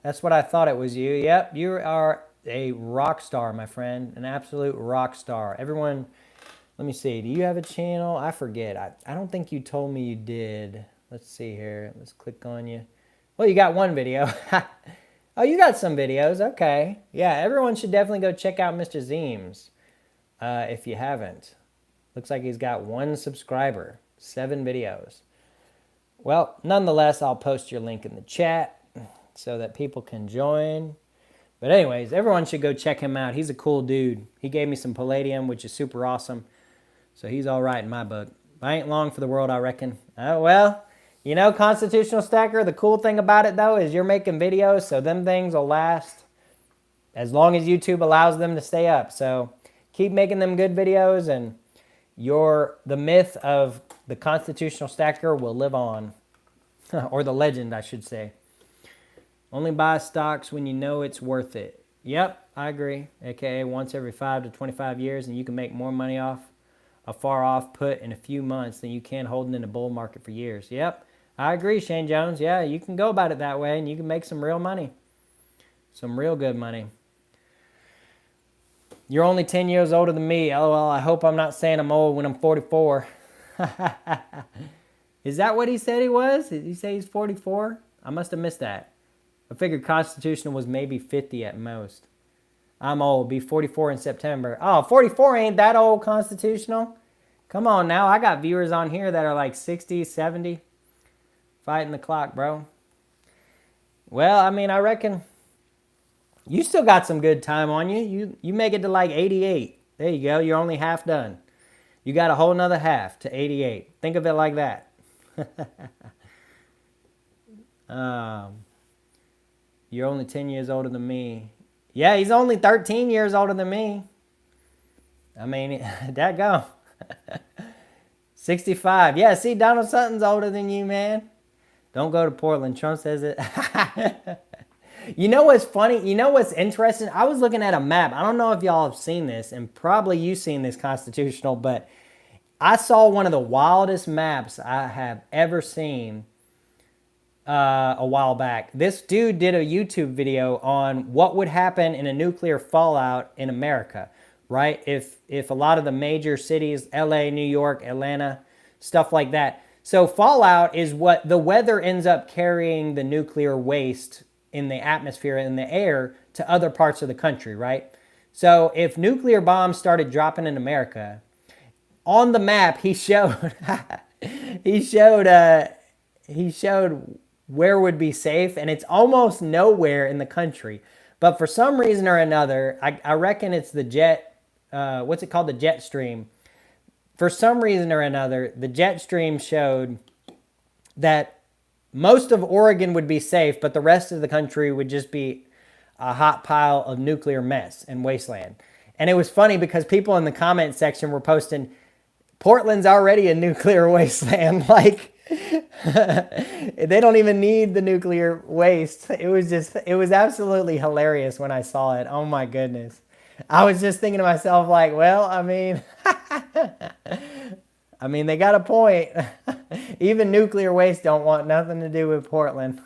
That's what I thought it was you. Yep, you are a rock star, my friend. An absolute rock star. Everyone, let me see. Do you have a channel? I forget. I don't think you told me you did. Let's see here. Let's click on you. Well, you got one video. Oh, you got some videos. Okay. Yeah, everyone should definitely go check out Mr. Zeems if you haven't. Looks like he's got 1 subscriber, 7 videos. Well, nonetheless, I'll post your link in the chat so that people can join. But anyways, everyone should go check him out. He's a cool dude. He gave me some palladium, which is super awesome. So he's all right in my book. I ain't long for the world, I reckon. Well, you know, Constitutional Stacker, the cool thing about it, though, is you're making videos, so them things will last as long as YouTube allows them to stay up. So keep making them good videos, and the myth of the Constitutional Stacker will live on. Or the legend, I should say. Only buy stocks when you know it's worth it. Yep, I agree. AKA once every 5 to 25 years, and you can make more money off a far-off put in a few months than you can holding in a bull market for years. Yep, I agree, Shane Jones. Yeah, you can go about it that way, and you can make some real money. Some real good money. You're only 10 years older than me. LOL, I hope I'm not saying I'm old when I'm 44. Is that what he said he was? Did he say he's 44? I must have missed that. I figured Constitutional was maybe 50 at most. I'm old. Be 44 in September. Oh, 44 ain't that old, Constitutional. Come on now. I got viewers on here that are like 60, 70. Fighting the clock, bro. Well, I mean, I reckon you still got some good time on you. You make it to like 88. There you go. You're only half done. You got a whole nother half to 88. Think of it like that. You're only 10 years older than me. Yeah, he's only 13 years older than me. I mean, that go. 65. Yeah, see, Donald Sutton's older than you, man. Don't go to Portland. Trump says it. You know what's funny? You know what's interesting? I was looking at a map. I don't know if y'all have seen this, and probably you've seen this, Constitutional, but I saw one of the wildest maps I have ever seen a while back. This dude did a YouTube video on what would happen in a nuclear fallout in America, right? If a lot of the major cities, LA, New York, Atlanta, stuff like that. So fallout is what the weather ends up carrying the nuclear waste in the atmosphere and in the air to other parts of the country, right? So if nuclear bombs started dropping in America, on the map he showed he showed where would be safe, and it's almost nowhere in the country. But for some reason or another, I reckon it's the jet, what's it called, the jet stream. For some reason or another, the jet stream showed that most of Oregon would be safe, but the rest of the country would just be a hot pile of nuclear mess and wasteland. And it was funny because people in the comment section were posting, Portland's already a nuclear wasteland. Like, they don't even need the nuclear waste. It was absolutely hilarious when I saw it. Oh my goodness. I was just thinking to myself, like, well, I mean, they got a point. Even nuclear waste don't want nothing to do with Portland.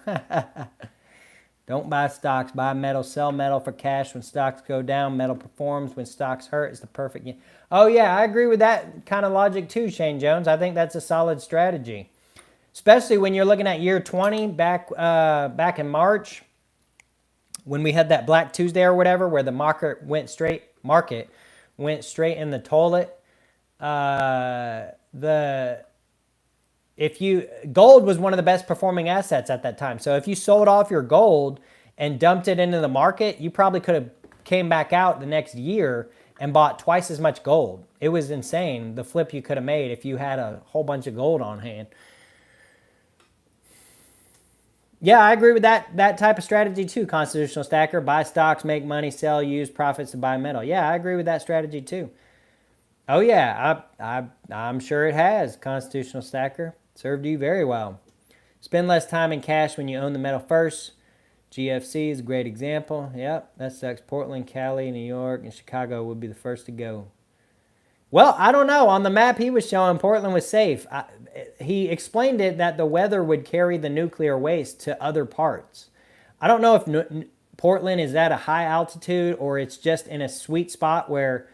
Don't buy stocks, buy metal, sell metal for cash. When stocks go down, metal performs. When stocks hurt, it's the perfect. Oh yeah, I agree with that kind of logic too, Shane Jones. I think that's a solid strategy, especially when you're looking at year 20 back in March, when we had that Black Tuesday or whatever, where the market went straight in the toilet. Gold was one of the best performing assets at that time. So if you sold off your gold and dumped it into the market, you probably could have came back out the next year and bought twice as much gold. It was insane, the flip you could have made if you had a whole bunch of gold on hand. Yeah, I agree with that type of strategy too, Constitutional Stacker. Buy stocks, make money, sell, use profits to buy metal. Yeah, I agree with that strategy too. Oh yeah, I'm sure it has, Constitutional Stacker. Served you very well. Spend less time in cash when you own the metal first. GFC is a great example. Yep, that sucks. Portland, Cali, New York, and Chicago would be the first to go. Well, I don't know. On the map he was showing, Portland was safe. He explained it that the weather would carry the nuclear waste to other parts. I don't know if Portland is at a high altitude or it's just in a sweet spot where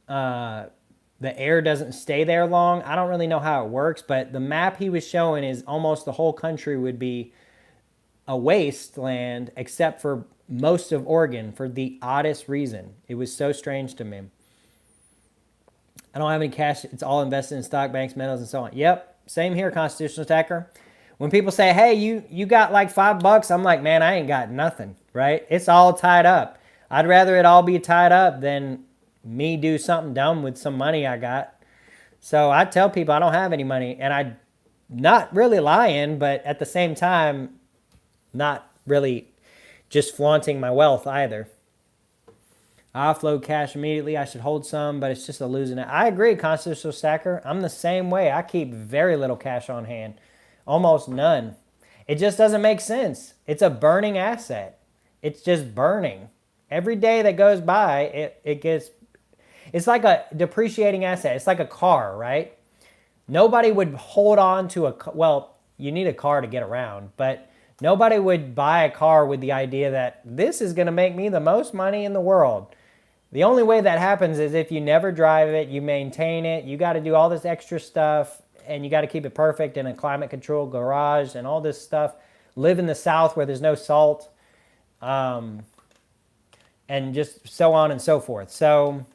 the air doesn't stay there long. I don't really know how it works, but the map he was showing is almost the whole country would be a wasteland except for most of Oregon for the oddest reason. It was so strange to me. I don't have any cash. It's all invested in stock, banks, metals, and so on. Yep, same here, Constitutional Stacker. When people say, hey, you got like $5, I'm like, man, I ain't got nothing, right? It's all tied up. I'd rather it all be tied up than me do something dumb with some money I got. So I tell people I don't have any money, and I'm not really lying, but at the same time, not really just flaunting my wealth either. I offload cash immediately. I should hold some, but it's just a losing it. I agree, Constitutional Stacker. I'm the same way. I keep very little cash on hand. Almost none. It just doesn't make sense. It's a burning asset. It's just burning. Every day that goes by, it's like a depreciating asset. It's like a car, right? Nobody would hold on to well, you need a car to get around, but nobody would buy a car with the idea that this is going to make me the most money in the world. The only way that happens is if you never drive it, you maintain it, you got to do all this extra stuff, and you got to keep it perfect in a climate-controlled garage and all this stuff. Live in the South where there's no salt, and just so on and so forth. So,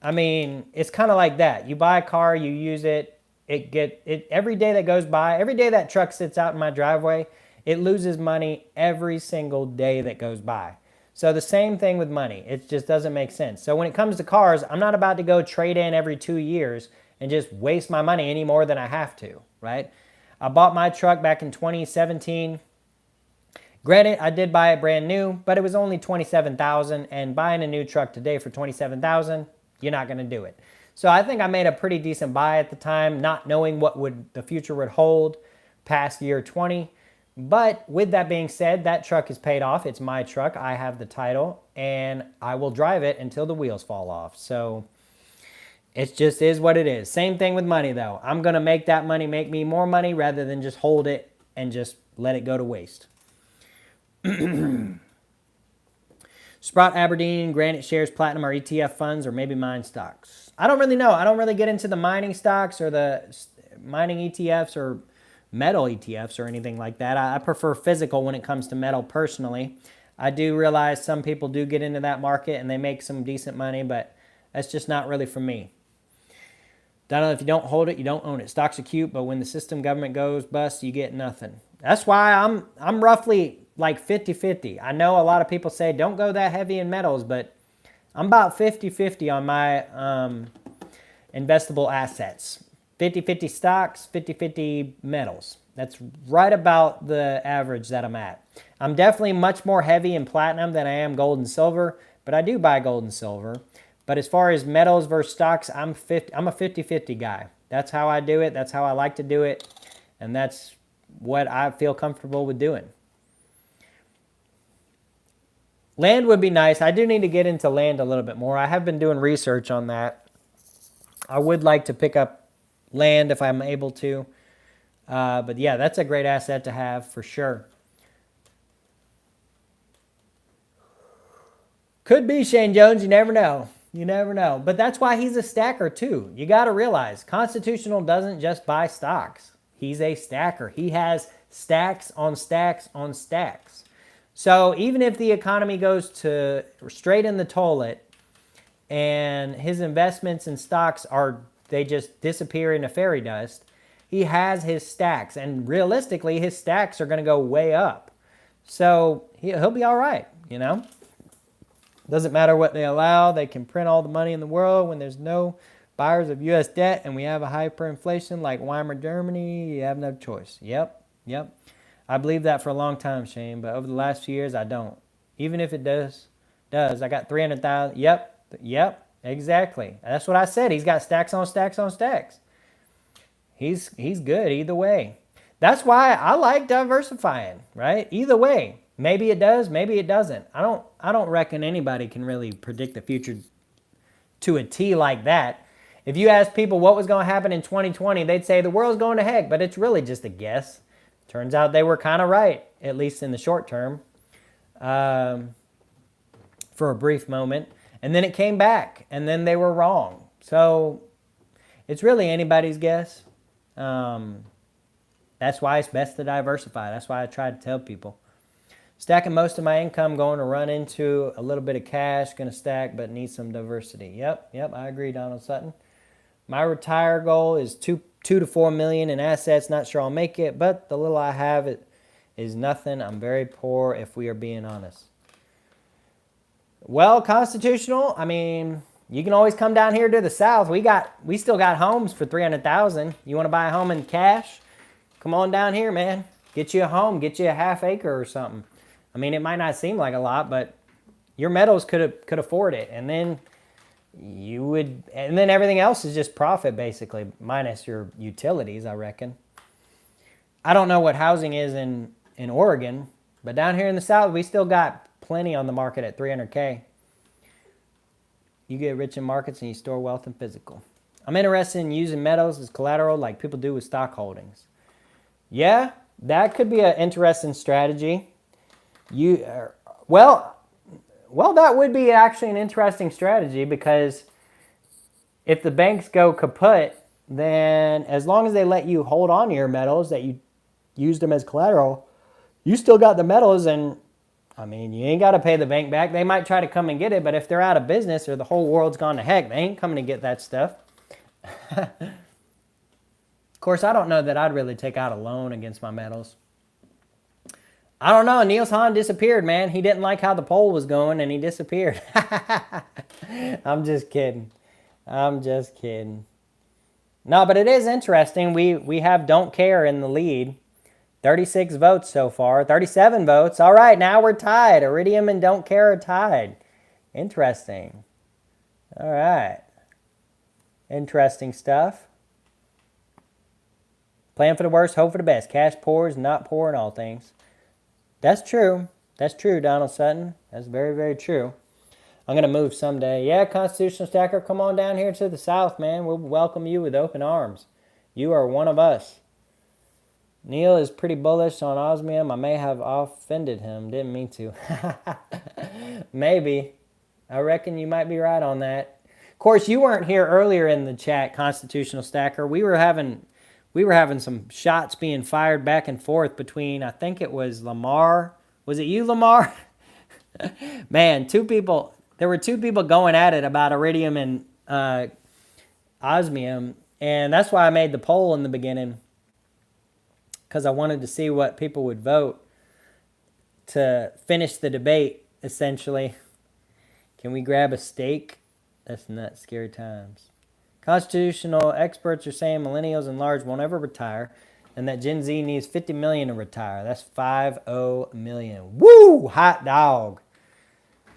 I mean, it's kind of like that. You buy a car, you use it, every day that goes by, every day that truck sits out in my driveway, it loses money every single day that goes by. So the same thing with money. It just doesn't make sense. So when it comes to cars, I'm not about to go trade in every 2 years and just waste my money any more than I have to, right? I bought my truck back in 2017. Granted, I did buy it brand new, but it was only $27,000, and buying a new truck today for $27,000, you're not going to do it. So I think I made a pretty decent buy at the time, not knowing what the future would hold past year 20. But with that being said, that truck is paid off. It's my truck. I have the title, and I will drive it until the wheels fall off. So it just is what it is. Same thing with money, though. I'm going to make that money make me more money rather than just hold it and just let it go to waste. Sprott, Aberdeen, Granite Shares, Platinum are ETF funds, or maybe mine stocks. I don't really know. I don't really get into the mining stocks or the mining ETFs or metal ETFs or anything like that. I prefer physical when it comes to metal personally. I do realize some people do get into that market and they make some decent money, but that's just not really for me. Donald, if you don't hold it, you don't own it. Stocks are cute, but when the system government goes bust, you get nothing. That's why I'm roughly like 50-50. I know a lot of people say don't go that heavy in metals, but I'm about 50-50 on my investable assets. 50-50 stocks, 50-50 metals. That's right about the average that I'm at. I'm definitely much more heavy in platinum than I am gold and silver, but I do buy gold and silver. But as far as metals versus stocks, I'm a 50-50 guy. That's how I do it. That's how I like to do it. And that's what I feel comfortable with doing. Land would be nice. I do need to get into land a little bit more. I have been doing research on that. I would like to pick up land if I'm able to. But yeah, that's a great asset to have for sure. Could be Shane Jones. You never know. You never know. But that's why he's a stacker too. You got to realize Constitutional doesn't just buy stocks. He's a stacker. He has stacks on stacks on stacks. So even if the economy goes to straight in the toilet and his investments in stocks they just disappear into fairy dust, he has his stacks. And realistically, his stacks are going to go way up. So he'll be all right, you know. Doesn't matter what they allow. They can print all the money in the world when there's no buyers of U.S. debt and we have a hyperinflation like Weimar Germany. You have no choice. Yep. I believe that for a long time, Shane, but over the last few years, I don't. Even if it does. I got 300,000. Yep, exactly. That's what I said. He's got stacks on stacks on stacks. He's good either way. That's why I like diversifying, right? Either way. Maybe it does, maybe it doesn't. I don't reckon anybody can really predict the future to a T like that. If you ask people what was going to happen in 2020, they'd say the world's going to heck, but it's really just a guess. Turns out they were kind of right, at least in the short term, for a brief moment. And then it came back, and then they were wrong. So it's really anybody's guess. That's why it's best to diversify. That's why I try to tell people. Stacking most of my income, going to run into a little bit of cash, going to stack, but need some diversity. Yep, I agree, Donald Sutton. My retire goal is 2 to 4 million in assets. Not sure I'll make it, but the little I have it is nothing. I'm very poor if we are being honest. Well, Constitutional, I mean, you can always come down here to the south. We still got homes for $300,000. You want to buy a home in cash? Come on down here, man. Get you a home. Get you a half acre or something. I mean, it might not seem like a lot, but your metals could afford it, and then everything else is just profit basically, minus your utilities, I reckon. I don't know what housing is in Oregon, but down here in the south, we still got plenty on the market at $300K. You get rich in markets and you store wealth in physical. I'm interested in using metals as collateral like people do with stock holdings. Yeah, that could be an interesting strategy. Well, that would be actually an interesting strategy, because if the banks go kaput, then as long as they let you hold on to your metals, that you used them as collateral, you still got the metals, and I mean, you ain't got to pay the bank back. They might try to come and get it, but if they're out of business or the whole world's gone to heck, they ain't coming to get that stuff. Of course, I don't know that I'd really take out a loan against my metals. I don't know. Niels Hahn disappeared, man. He didn't like how the poll was going, and he disappeared. I'm just kidding. No, but it is interesting. We have Don't Care in the lead. 36 votes so far. 37 votes. All right, now we're tied. Iridium and Don't Care are tied. Interesting. All right. Interesting stuff. Plan for the worst, hope for the best. Cash pours, not poor in all things. That's true. That's true, Donald Sutton. That's very, very true. I'm going to move someday. Yeah, Constitutional Stacker, come on down here to the south, man. We'll welcome you with open arms. You are one of us. Neil is pretty bullish on osmium. I may have offended him. Didn't mean to. Maybe. I reckon you might be right on that. Of course, you weren't here earlier in the chat, Constitutional Stacker. We were having some shots being fired back and forth between, I think it was Lamar. Was it you, Lamar? Man, there were two people going at it about iridium and osmium, and that's why I made the poll in the beginning, because I wanted to see what people would vote to finish the debate, essentially. Can we grab a steak? That's nuts, scary times. Constitutional experts are saying millennials and large won't ever retire, and that Gen Z needs 50 million to retire. That's 50 million. Woo! Hot dog.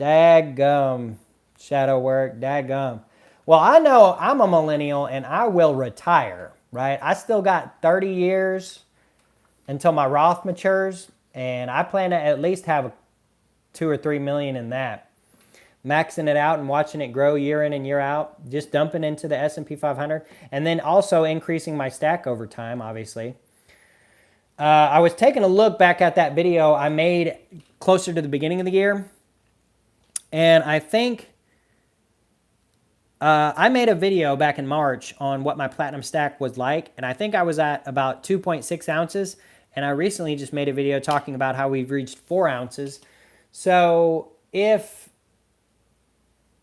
Daggum. Shadow work. Daggum. Well, I know I'm a millennial and I will retire, right? I still got 30 years until my Roth matures, and I plan to at least have 2 or 3 million in that. Maxing it out and watching it grow year in and year out, just dumping into the S&P 500, and then also increasing my stack over time, obviously. I was taking a look back at that video I made closer to the beginning of the year, and I think I made a video back in March on what my platinum stack was like, and I think I was at about 2.6 ounces, and I recently just made a video talking about how we've reached 4 ounces. So if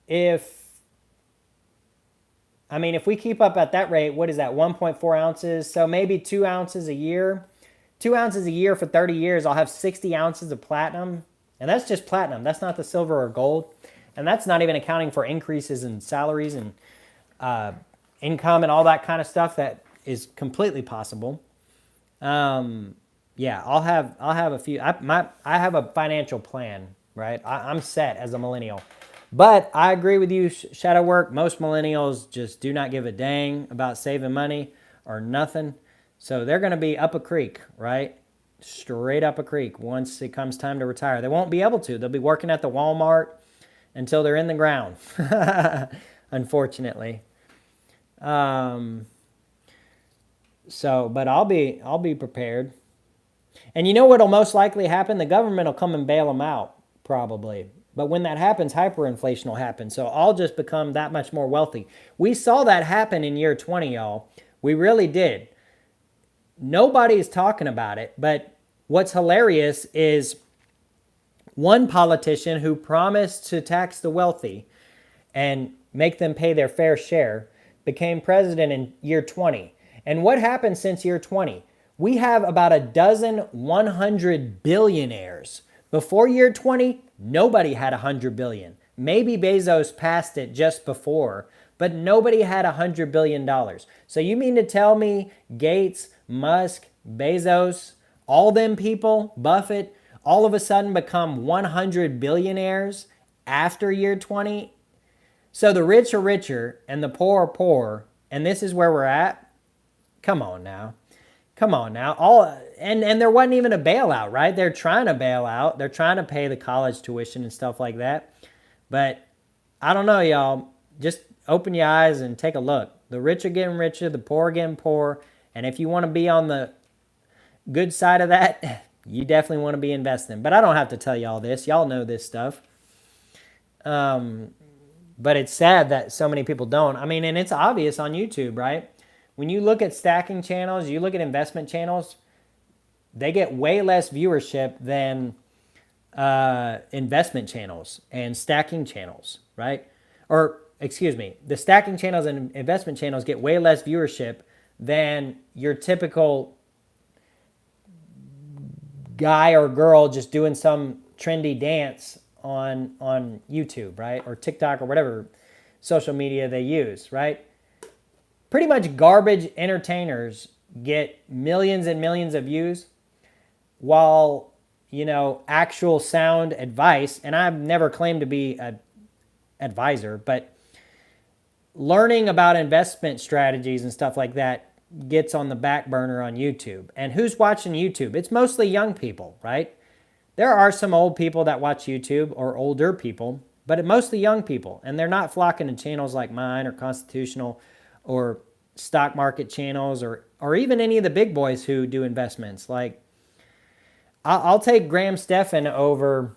we keep up at that rate, what is that, 1.4 ounces? So maybe 2 ounces a year. 2 ounces a year for 30 years, I'll have 60 ounces of platinum. And that's just platinum. That's not the silver or gold. And that's not even accounting for increases in salaries and income and all that kind of stuff that is completely possible. Yeah, I'll have a few. I have a financial plan, right? I'm set as a millennial. But I agree with you, Shadow Work. Most millennials just do not give a dang about saving money or nothing. So they're going to be up a creek, right? Straight up a creek once it comes time to retire. They won't be able to. They'll be working at the Walmart until they're in the ground, unfortunately. But I'll be prepared. And you know what'll most likely happen? The government will come and bail them out, probably. But when that happens, hyperinflation will happen. So I'll just become that much more wealthy. We saw that happen in year 20, y'all. We really did. Nobody's talking about it. But what's hilarious is one politician who promised to tax the wealthy and make them pay their fair share became president in year 20. And what happened since year 20? We have about a dozen 100 billionaires. Before year 20, nobody had 100 billion. Maybe Bezos passed it just before, but nobody had $100 billion. So you mean to tell me Gates, Musk, Bezos, all them people, Buffett, all of a sudden become 100 billionaires after year 20? So the rich are richer and the poor are poorer, and this is where we're at? Come on now. And there wasn't even a bailout, right? They're trying to bail out. They're trying to pay the college tuition and stuff like that. But I don't know, y'all. Just open your eyes and take a look. The rich are getting richer, the poor are getting poorer. And if you want to be on the good side of that, you definitely want to be investing. But I don't have to tell y'all this. Y'all know this stuff. But it's sad that so many people don't. I mean, and it's obvious on YouTube, right? When you look at stacking channels, you look at investment channels, they get way less viewership than investment channels and stacking channels, right? Or, excuse me, the stacking channels and investment channels get way less viewership than your typical guy or girl just doing some trendy dance on YouTube, right? Or TikTok or whatever social media they use, right? Pretty much garbage entertainers get millions and millions of views, while, actual sound advice, and I've never claimed to be an advisor, but learning about investment strategies and stuff like that gets on the back burner on YouTube. And who's watching YouTube? It's mostly young people, right? There are some old people that watch YouTube, or older people, but mostly young people, and they're not flocking to channels like mine or Constitutional or stock market channels or even any of the big boys who do investments. Like, I'll take Graham Stephan over,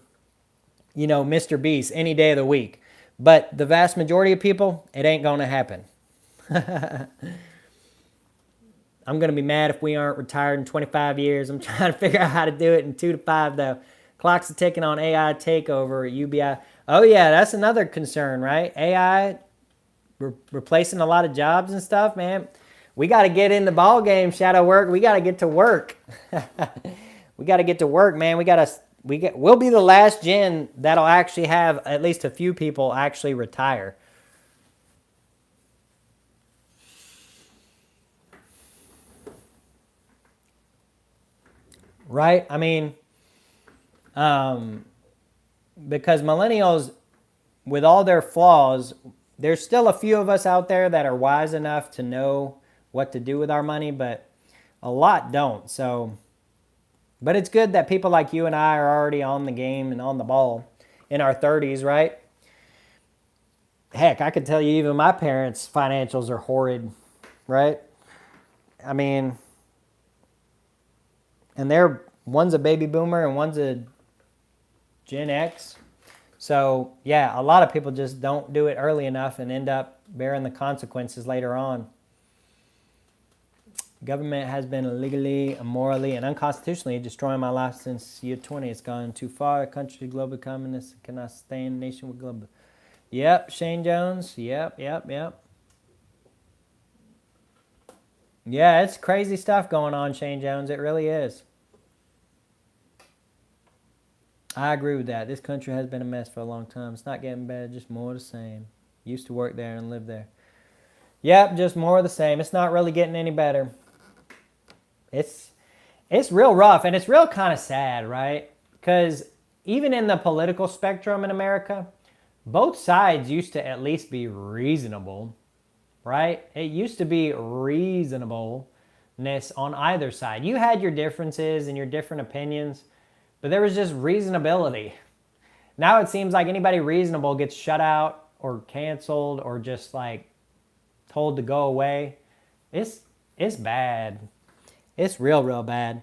Mr. Beast any day of the week. But the vast majority of people, it ain't going to happen. I'm going to be mad if we aren't retired in 25 years. I'm trying to figure out how to do it in 2 to 5, though. Clocks are ticking on AI takeover, UBI. Oh, yeah, that's another concern, right? AI replacing a lot of jobs and stuff, man. We got to get in the ball game, Shadow Work. We got to get to work. We got to get to work, man. We'll be the last gen that'll actually have at least a few people actually retire. Right? I mean, because millennials, with all their flaws, there's still a few of us out there that are wise enough to know what to do with our money, but a lot don't. So, but it's good that people like you and I are already on the game and on the ball in our 30s, right? Heck, I could tell you even my parents' financials are horrid, right? I mean, and one's a baby boomer and one's a Gen X. So, yeah, a lot of people just don't do it early enough and end up bearing the consequences later on. Government has been illegally, immorally, and unconstitutionally destroying my life since year 20. It's gone too far. A country, global communist, cannot sustain a nation with global. Yep, Shane Jones. Yep. Yeah, it's crazy stuff going on, Shane Jones. It really is. I agree with that. This country has been a mess for a long time. It's not getting better, just more of the same. Used to work there and live there. Yep, just more of the same. It's not really getting any better. It's real rough, and it's real kind of sad, right? Because even in the political spectrum in America, both sides used to at least be reasonable, right? It used to be reasonableness on either side. You had your differences and your different opinions, but there was just reasonability. Now it seems like anybody reasonable gets shut out or canceled or just like told to go away. It's bad. It's real bad.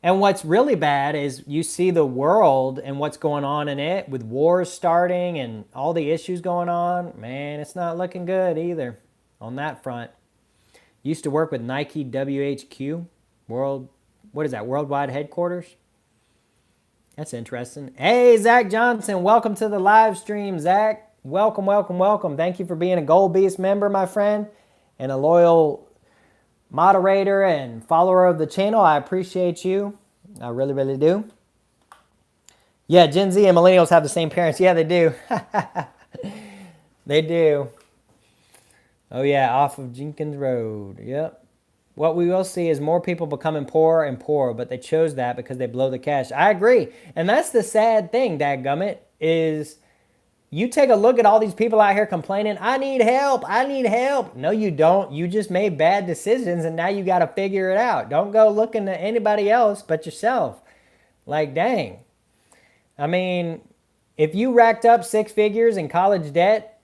And what's really bad is you see the world and what's going on in it with wars starting and all the issues going on. Man, it's not looking good either on that front. Used to work with Nike WHQ, Worldwide Headquarters. That's interesting. Hey, Zach Johnson, welcome to the live stream, Zach. Welcome. Thank you for being a Gold Beast member, my friend, and a loyal moderator and follower of the channel. I appreciate you. I really do. Yeah, Gen Z and millennials have the same parents. Yeah, they do. They do. Oh, yeah, off of Jenkins Road. Yep. What we will see is more people becoming poorer and poorer, but they chose that because they blow the cash. I agree. And that's the sad thing, dadgummit, is you take a look at all these people out here complaining, I need help. No, you don't. You just made bad decisions, and now you got to figure it out. Don't go looking to anybody else but yourself. Like, dang. I mean, if you racked up 6 figures in college debt,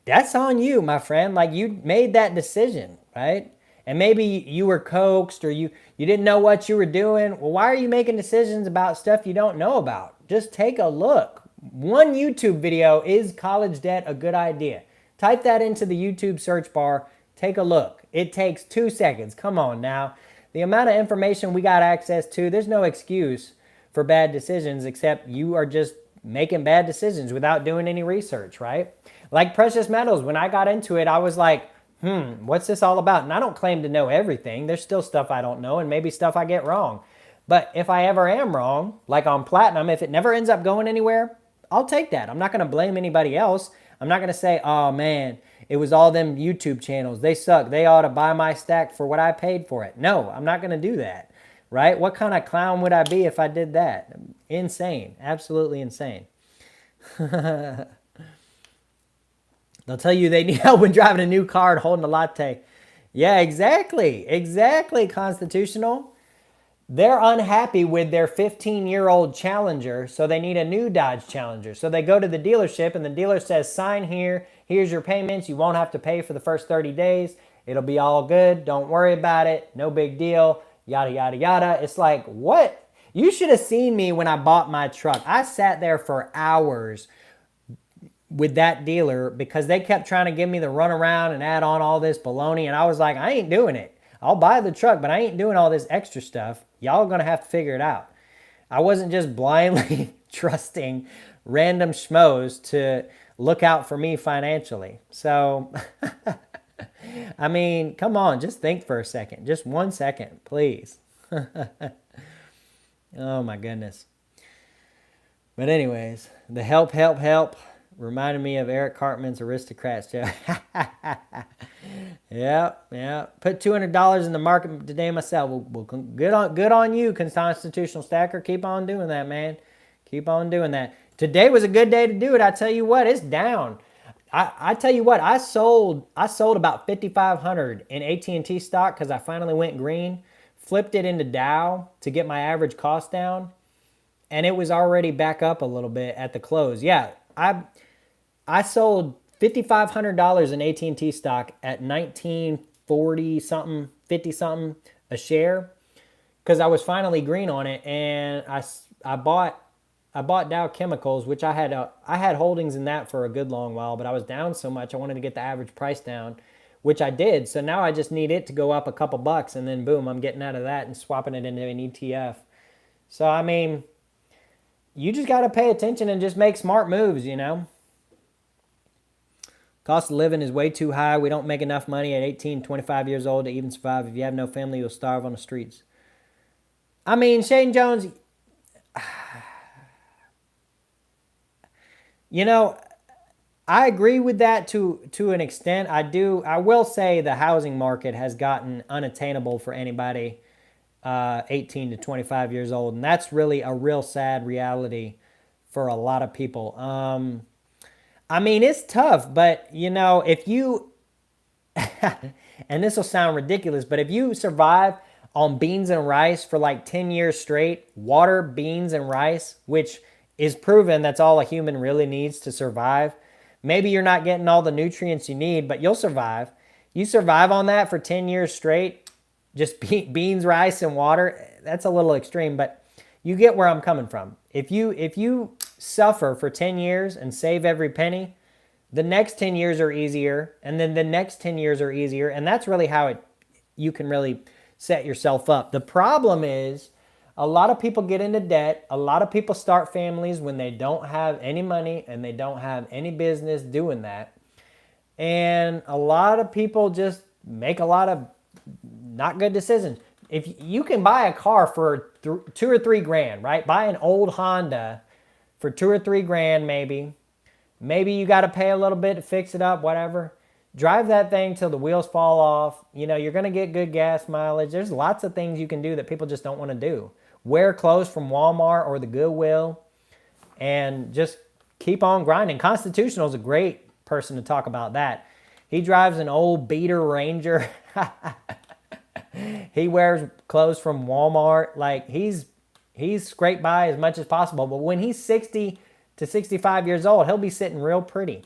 that's on you, my friend. Like, you made that decision, right? And maybe you were coaxed or you didn't know what you were doing. Well, why are you making decisions about stuff you don't know about? Just take a look. One YouTube video, is college debt a good idea? Type that into the YouTube search bar. Take a look. It takes 2 seconds. Come on now. The amount of information we got access to, there's no excuse for bad decisions except you are just making bad decisions without doing any research, right? Like precious metals, when I got into it, I was like, what's this all about? And I don't claim to know everything. There's still stuff I don't know and maybe stuff I get wrong. But if I ever am wrong, like on platinum, if it never ends up going anywhere, I'll take that. I'm not going to blame anybody else. I'm not going to say, oh man, it was all them YouTube channels. They suck. They ought to buy my stack for what I paid for it. No, I'm not going to do that, right? What kind of clown would I be if I did that? Insane. Absolutely insane. They'll tell you they need help when driving a new car and holding a latte. Yeah, exactly. Exactly, Constitutional. They're unhappy with their 15-year-old Challenger, so they need a new Dodge Challenger. So they go to the dealership, and the dealer says, sign here Here's your payments. You won't have to pay for the first 30 days. It'll be all good. Don't worry about it. No big deal. Yada, yada, yada. It's like, what? You should have seen me when I bought my truck. I sat there for hours with that dealer because they kept trying to give me the runaround and add on all this baloney. And I was like, I ain't doing it. I'll buy the truck, but I ain't doing all this extra stuff. Y'all are going to have to figure it out. I wasn't just blindly trusting random schmoes to look out for me financially. So, I mean, come on, just think for a second. Just 1 second, please. Oh my goodness. But anyways, the help reminded me of Eric Cartman's Aristocrats show. Yeah. Put $200 in the market today myself. Well, good on you, Constitutional Stacker. Keep on doing that, man. Keep on doing that. Today was a good day to do it. I tell you what, it's down. I tell you what, I sold about 5,500 in AT&T stock because I finally went green. Flipped it into Dow to get my average cost down, and it was already back up a little bit at the close. Yeah, I sold $5,500 in AT&T stock at 1940 something, 50 something a share, because I was finally green on it, and I bought Dow Chemicals, which I had holdings in that for a good long while, but I was down so much I wanted to get the average price down, which I did. So now I just need it to go up a couple bucks, and then boom, I'm getting out of that and swapping it into an ETF. So I mean, you just got to pay attention and just make smart moves, you know. Cost of living is way too high. We don't make enough money at 18, 25 years old to even survive. If you have no family, you'll starve on the streets. I mean, Shane Jones, you know, I agree with that to an extent. I will say the housing market has gotten unattainable for anybody 18 to 25 years old. And that's really a real sad reality for a lot of people. I mean, it's tough, but you know, if you, and this will sound ridiculous, but if you survive on beans and rice for like 10 years straight, water, beans, and rice, which is proven that's all a human really needs to survive. Maybe you're not getting all the nutrients you need, but you'll survive. You survive on that for 10 years straight, just beans, rice, and water. That's a little extreme, but you get where I'm coming from. If you suffer for 10 years and save every penny, the next 10 years are easier, and then the next 10 years are easier, and that's really how you can really set yourself up. The problem is a lot of people get into debt. A lot of people start families when they don't have any money and they don't have any business doing that. And a lot of people just make a lot of not good decisions. If you can buy a car for $2 or $3 grand, right? Buy an old Honda for $2 or $3 grand maybe. Maybe you got to pay a little bit to fix it up, whatever. Drive that thing till the wheels fall off. You know, you're going to get good gas mileage. There's lots of things you can do that people just don't want to do. Wear clothes from Walmart or the Goodwill and just keep on grinding. Constitutional is a great person to talk about that. He drives an old beater Ranger. He wears clothes from Walmart. Like he's scraped by as much as possible. But when he's 60 to 65 years old, he'll be sitting real pretty.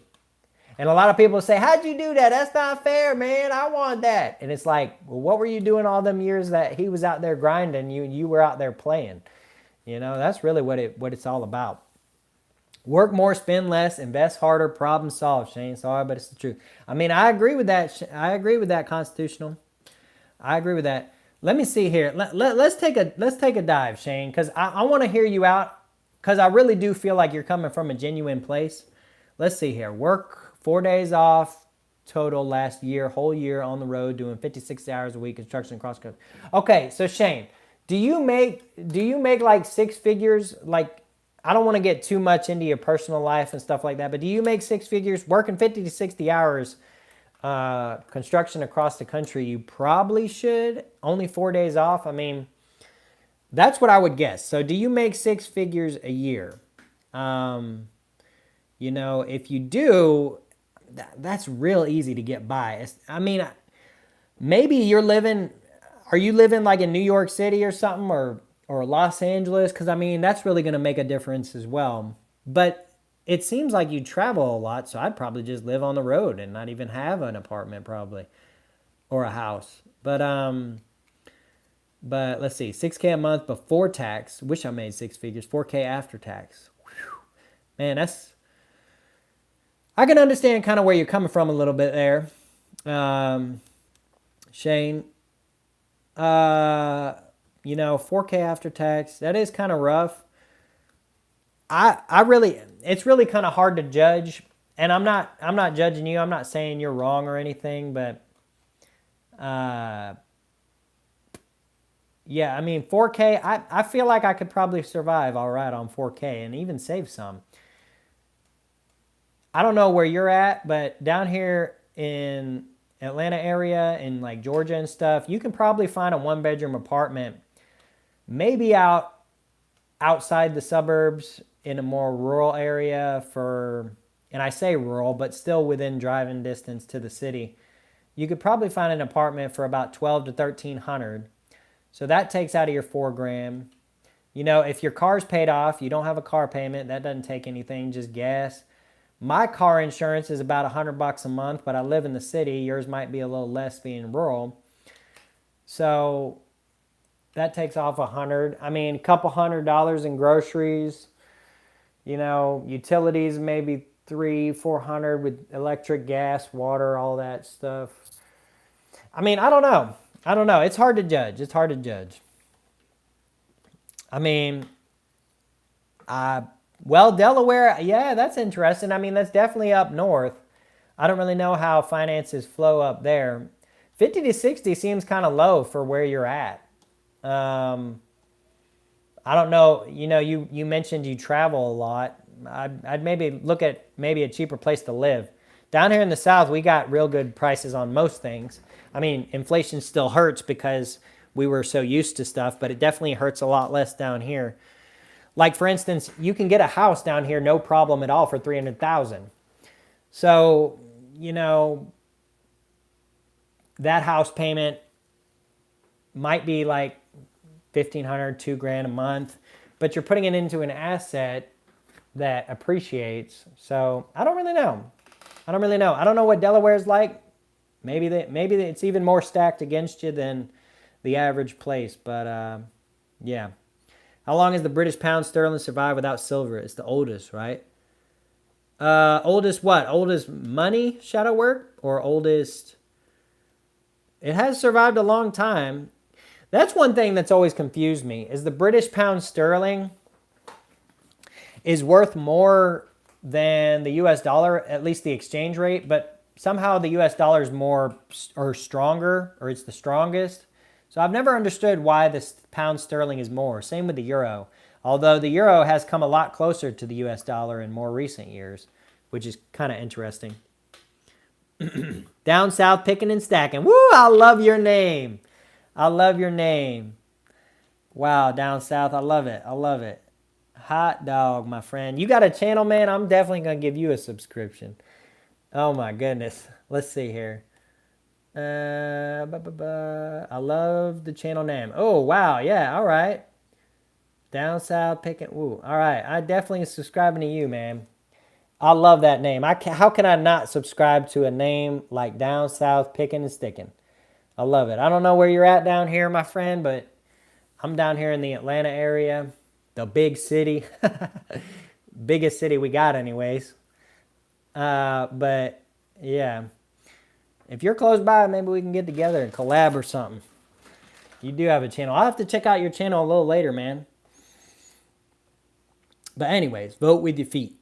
And a lot of people say, how'd you do that? That's not fair, man. I want that. And it's like, well, what were you doing all them years that he was out there grinding? You were out there playing. You know, that's really what it's all about. Work more, spend less, invest harder, problem solved, Shane. Sorry, but it's the truth. I mean, I agree with that. I agree with that, Constitutional. I agree with that. Let me see here. Let's take a dive, Shane, because I want to hear you out, because I really do feel like you're coming from a genuine place. Let's see here. Work 4 days off total last year, whole year on the road doing 56 hours a week construction cross country. Okay, so Shane, do you make like six figures? Like, I don't want to get too much into your personal life and stuff like that, but do you make six figures working 50 to 60 hours construction across the country? You probably should. Only 4 days off. I mean, that's what I would guess. So do you make six figures a year? You know, if you do, that's real easy to get by. I mean, maybe are you living like in New York City or something, or Los Angeles? Because I mean, that's really going to make a difference as well. But it seems like you travel a lot, so I'd probably just live on the road and not even have an apartment probably or a house. But let's see, 6K a month before tax. Wish I made six figures. 4K after tax. Whew. Man, I can understand kind of where you're coming from a little bit there, Shane. 4K after tax. That is kind of rough. It's really kind of hard to judge, and I'm not judging you. I'm not saying you're wrong or anything, but yeah, I mean 4K. I feel like I could probably survive all right on 4K and even save some. I don't know where you're at, but down here in Atlanta area and like Georgia and stuff, you can probably find a 1-bedroom apartment, maybe outside the suburbs in a more rural area and I say rural, but still within driving distance to the city. You could probably find an apartment for about 12 to 1300. So that takes out of your $4,000. If your car's paid off, you don't have a car payment, that doesn't take anything, just gas. My car insurance is about $100 a month, but I live in the city. Yours might be a little less being rural. So that takes off 100. I mean, a couple $100 in groceries, utilities, maybe 300-400 with electric, gas, water, all that stuff. I mean, I don't know. It's hard to judge. I mean, Delaware, yeah, that's interesting. I mean, that's definitely up north. I don't really know how finances flow up there. 50 to 60 seems kind of low for where you're at. I don't know. You mentioned you travel a lot. I'd maybe look at maybe a cheaper place to live. Down here in the South, we got real good prices on most things. I mean, inflation still hurts because we were so used to stuff, but it definitely hurts a lot less down here. Like, for instance, you can get a house down here no problem at all for $300,000. So, that house payment might be like $1,500, $2,000 a month, but you're putting it into an asset that appreciates. So I don't really know. I don't know what Delaware's like. Maybe it's even more stacked against you than the average place. But yeah. How long has the British pound sterling survived without silver? It's the oldest, right? Oldest what? Oldest money shadow work or oldest? It has survived a long time. That's one thing that's always confused me is the British pound sterling is worth more than the US dollar, at least the exchange rate, but somehow the US dollar is more or stronger, or it's the strongest. So I've never understood why this pound sterling is more. Same with the euro. Although the euro has come a lot closer to the US dollar in more recent years, which is kind of interesting. Down south, picking and stacking. Woo, I love your name. Wow, down south, I love it. Hot dog, my friend. You got a channel, man? I'm definitely going to give you a subscription. Oh my goodness. Let's see here. I love the channel name. Oh, wow. Yeah, all right. Down south, picking. Ooh, all right. I definitely subscribing to you, man. I love that name. How can I not subscribe to a name like Down South, Picking and Sticking? I love it. I don't know where you're at down here, my friend, but I'm down here in the Atlanta area, the big city. Biggest city we got anyways. But yeah, if you're close by, maybe we can get together and collab or something. You do have a channel. I'll have to check out your channel a little later, man. But anyways, vote with your feet.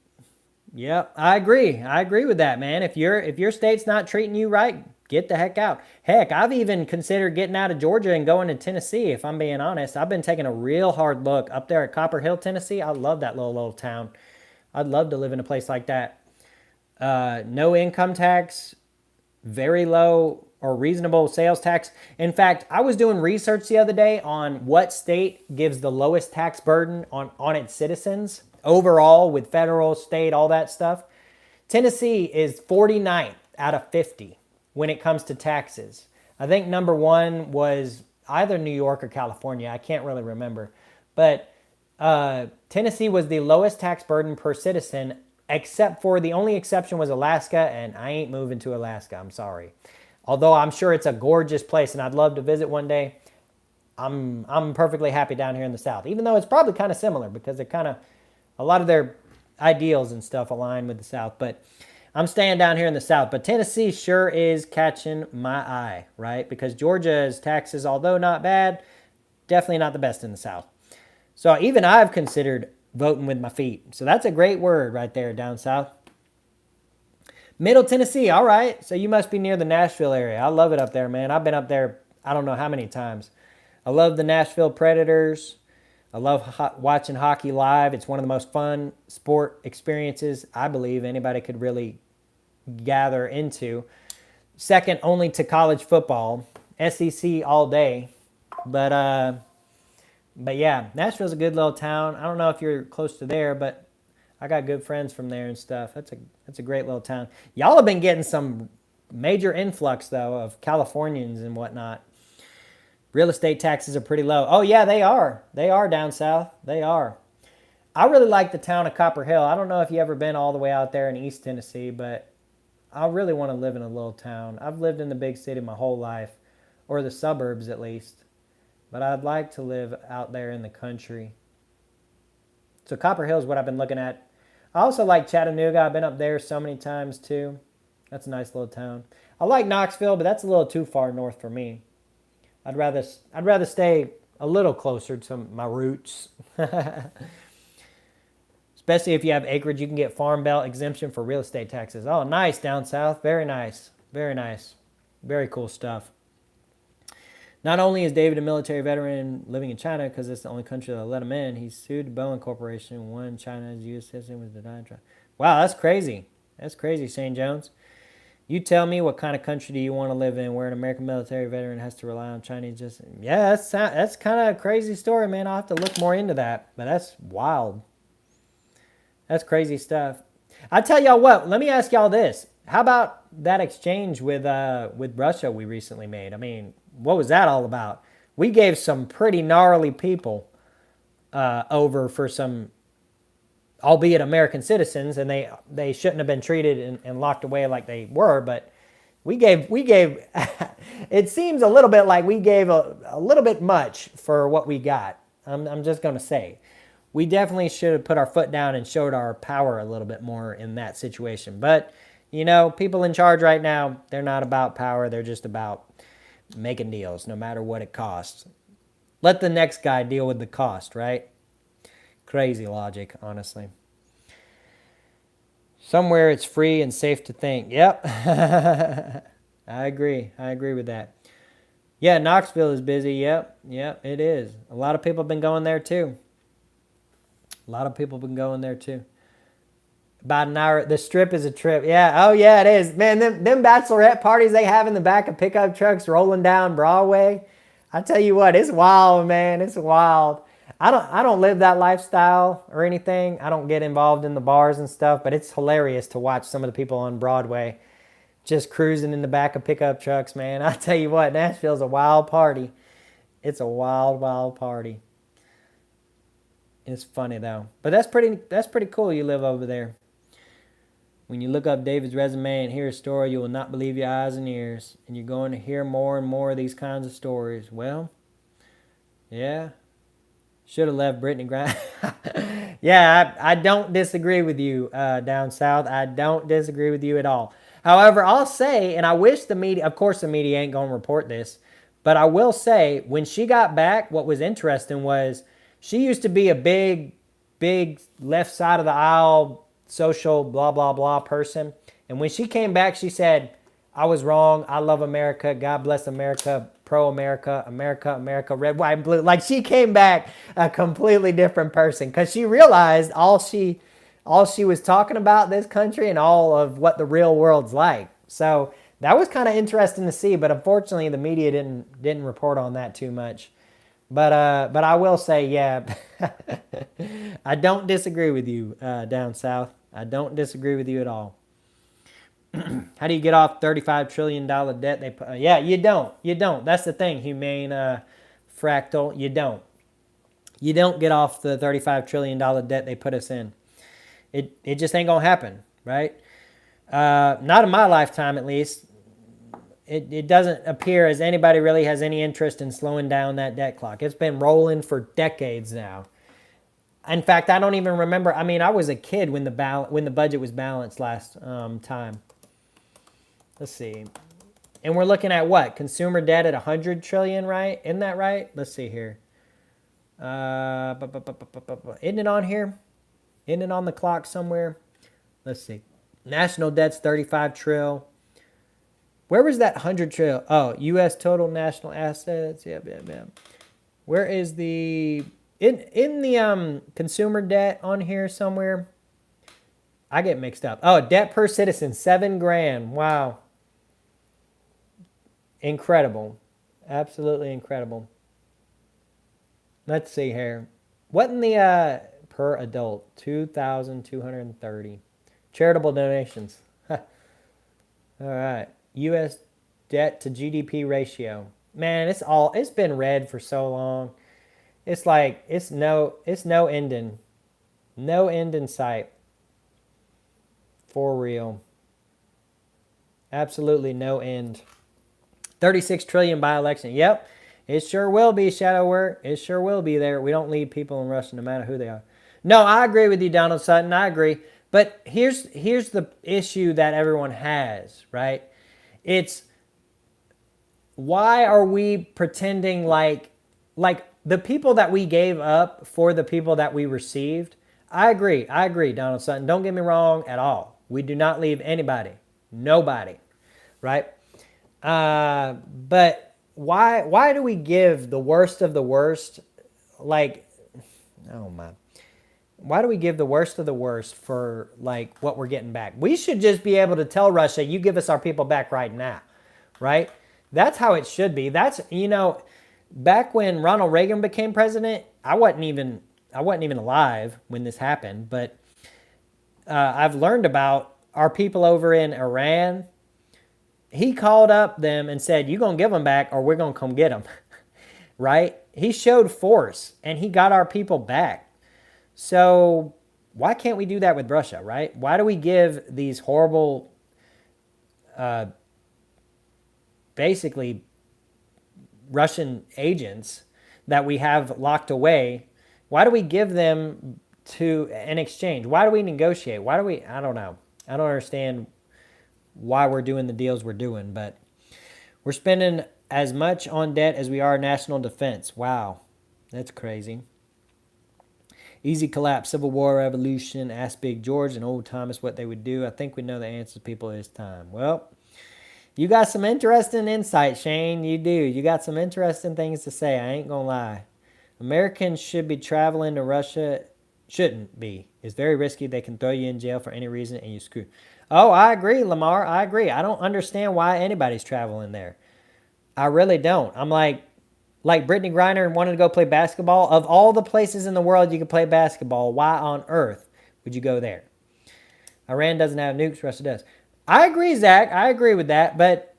Yep, I agree. I agree with that, man. If your state's not treating you right, get the heck out. Heck, I've even considered getting out of Georgia and going to Tennessee, if I'm being honest. I've been taking a real hard look up there at Copper Hill, Tennessee. I love that little town. I'd love to live in a place like that. No income tax, very low or reasonable sales tax. In fact, I was doing research the other day on what state gives the lowest tax burden on its citizens overall with federal, state, all that stuff. Tennessee is 49th out of 50 when it comes to taxes. I think number one was either New York or California. I can't really remember. But Tennessee was the lowest tax burden per citizen except for the only exception was Alaska, and I ain't moving to Alaska. I'm sorry. Although I'm sure it's a gorgeous place and I'd love to visit one day, I'm perfectly happy down here in the South, even though it's probably kind of similar because they're kind of, a lot of their ideals and stuff align with the South. But I'm staying down here in the South. But Tennessee sure is catching my eye, right? Because Georgia's taxes, although not bad, definitely not the best in the South. So even I've considered voting with my feet. So that's a great word right there, down south. Middle Tennessee, all right. So you must be near the Nashville area. I love it up there, man. I've been up there, I don't know how many times. I love the Nashville Predators. I love watching hockey live. It's one of the most fun sport experiences I believe anybody could really gather into. Second only to college football. SEC all day. But yeah, Nashville's a good little town. I don't know if you're close to there, but I got good friends from there and stuff. That's a great little town. Y'all have been getting some major influx, though, of Californians and whatnot. Real estate taxes are pretty low. Oh, yeah, they are. They are down south. They are. I really like the town of Copper Hill. I don't know if you've ever been all the way out there in East Tennessee, but I really want to live in a little town. I've lived in the big city my whole life, or the suburbs at least. But I'd like to live out there in the country. So Copper Hill is what I've been looking at. I also like Chattanooga. I've been up there so many times too. That's a nice little town. I like Knoxville, but that's a little too far north for me. I'd rather stay a little closer to my roots. Especially if you have acreage, you can get Farm Belt exemption for real estate taxes. Oh, nice down south. Very nice. Very nice. Very cool stuff. Not only is David a military veteran living in China because it's the only country that let him in, he sued Boeing Corporation, won China's U.S. citizen was denied trial. Wow, that's crazy. That's crazy, St. Jones. You tell me, what kind of country do you want to live in where an American military veteran has to rely on Chinese just... Yeah, that's kind of a crazy story, man. I'll have to look more into that, but that's wild. That's crazy stuff. I tell y'all what, let me ask y'all this. How about that exchange with Russia we recently made? I mean, what was that all about? We gave some pretty gnarly people over for some, albeit American citizens, and they shouldn't have been treated and locked away like they were, but we gave it seems a little bit like we gave a little bit much for what we got. I'm just going to say. We definitely should have put our foot down and showed our power a little bit more in that situation. But, you know, people in charge right now, they're not about power. They're just about making deals, no matter what it costs. Let the next guy deal with the cost, right? Crazy logic, honestly. Somewhere it's free and safe to think. Yep. I agree. I agree with that. Yeah, Knoxville is busy. Yep, it is. A lot of people have been going there too. About an hour. The Strip is a trip. Yeah. Oh, yeah, it is. Man, them bachelorette parties they have in the back of pickup trucks rolling down Broadway. I tell you what, it's wild, man. It's wild. I don't live that lifestyle or anything. I don't get involved in the bars and stuff, but it's hilarious to watch some of the people on Broadway just cruising in the back of pickup trucks, man. I tell you what, Nashville's a wild party. It's a wild, wild party. It's funny though, but that's pretty cool. You live over there. When you look up David's resume and hear a story, you will not believe your eyes and ears, and you're going to hear more and more of these kinds of stories. Well, yeah, should have left Brittany Griner. Yeah, I don't disagree with you down south. I don't disagree with you at all. However, I'll say, and I wish the media, of course the media ain't going to report this, but I will say, when she got back, what was interesting was, she used to be a big left side of the aisle, social, blah, blah, blah person. And when she came back, she said, I was wrong. I love America. God bless America. Pro-America. America, America, red, white, and blue. Like, she came back a completely different person because she realized all she was talking about this country and all of what the real world's like. So that was kind of interesting to see. But unfortunately, the media didn't report on that too much. But I will say, yeah, I don't disagree with you down south. I don't disagree with you at all. How do you get off $35 trillion debt? Yeah, you don't. You don't. That's the thing, Humane Fractal. You don't. You don't get off the $35 trillion debt they put us in. It just ain't going to happen, right? Not in my lifetime, at least. It doesn't appear as anybody really has any interest in slowing down that debt clock. It's been rolling for decades now. In fact, I don't even remember. I mean, I was a kid when the budget was balanced last time. Let's see. And we're looking at what? Consumer debt at 100 trillion, right? Isn't that right? Let's see here. Isn't it on here? Isn't it on the clock somewhere? Let's see. National debt's 35 trill. Where was that 100 trill? Oh, U.S. total national assets. Yeah. Where is the in the consumer debt on here somewhere? I get mixed up. Oh, debt per citizen, $7,000. Wow. Incredible. Absolutely incredible. Let's see here. What in the per adult? 2,230. Charitable donations. All right. U.S. debt to GDP ratio. Man, it's been red for so long. It's like it's no ending. No end in sight. For real. Absolutely no end. 36 trillion by election. Yep. It sure will be, shadow work. It sure will be there. We don't leave people in Russia no matter who they are. No, I agree with you, Donald Sutton. I agree. But here's the issue that everyone has, right? It's why are we pretending like the people that we gave up for the people that we received? I agree, Donald Sutton. Don't get me wrong at all. We do not leave anybody, nobody, right? But why do we give the worst of the worst? Like, oh my. Why do we give the worst of the worst for like what we're getting back? We should just be able to tell Russia, you give us our people back right now, right? That's how it should be. That's, back when Ronald Reagan became president, I wasn't even alive when this happened, but I've learned about our people over in Iran. He called up them and said, you're going to give them back or we're going to come get them, right? He showed force and he got our people back. So why can't we do that with Russia, right? Why do we give these horrible, basically Russian agents that we have locked away, why do we give them to an exchange? Why do we negotiate? I don't know. I don't understand why we're doing the deals we're doing, but we're spending as much on debt as we are national defense. Wow, that's crazy. Easy collapse, Civil War, Revolution, ask Big George and Old Thomas what they would do. I think we know the answers, people, this time. Well, you got some interesting insight, Shane. You do. You got some interesting things to say. I ain't going to lie. Americans should be traveling to Russia. Shouldn't be. It's very risky. They can throw you in jail for any reason and you screw. Oh, I agree, Lamar. I agree. I don't understand why anybody's traveling there. I really don't. I'm like Brittany Griner wanted to go play basketball. Of all the places in the world you could play basketball, why on earth would you go there? Iran doesn't have nukes, Russia does. I agree, Zach. I agree with that. But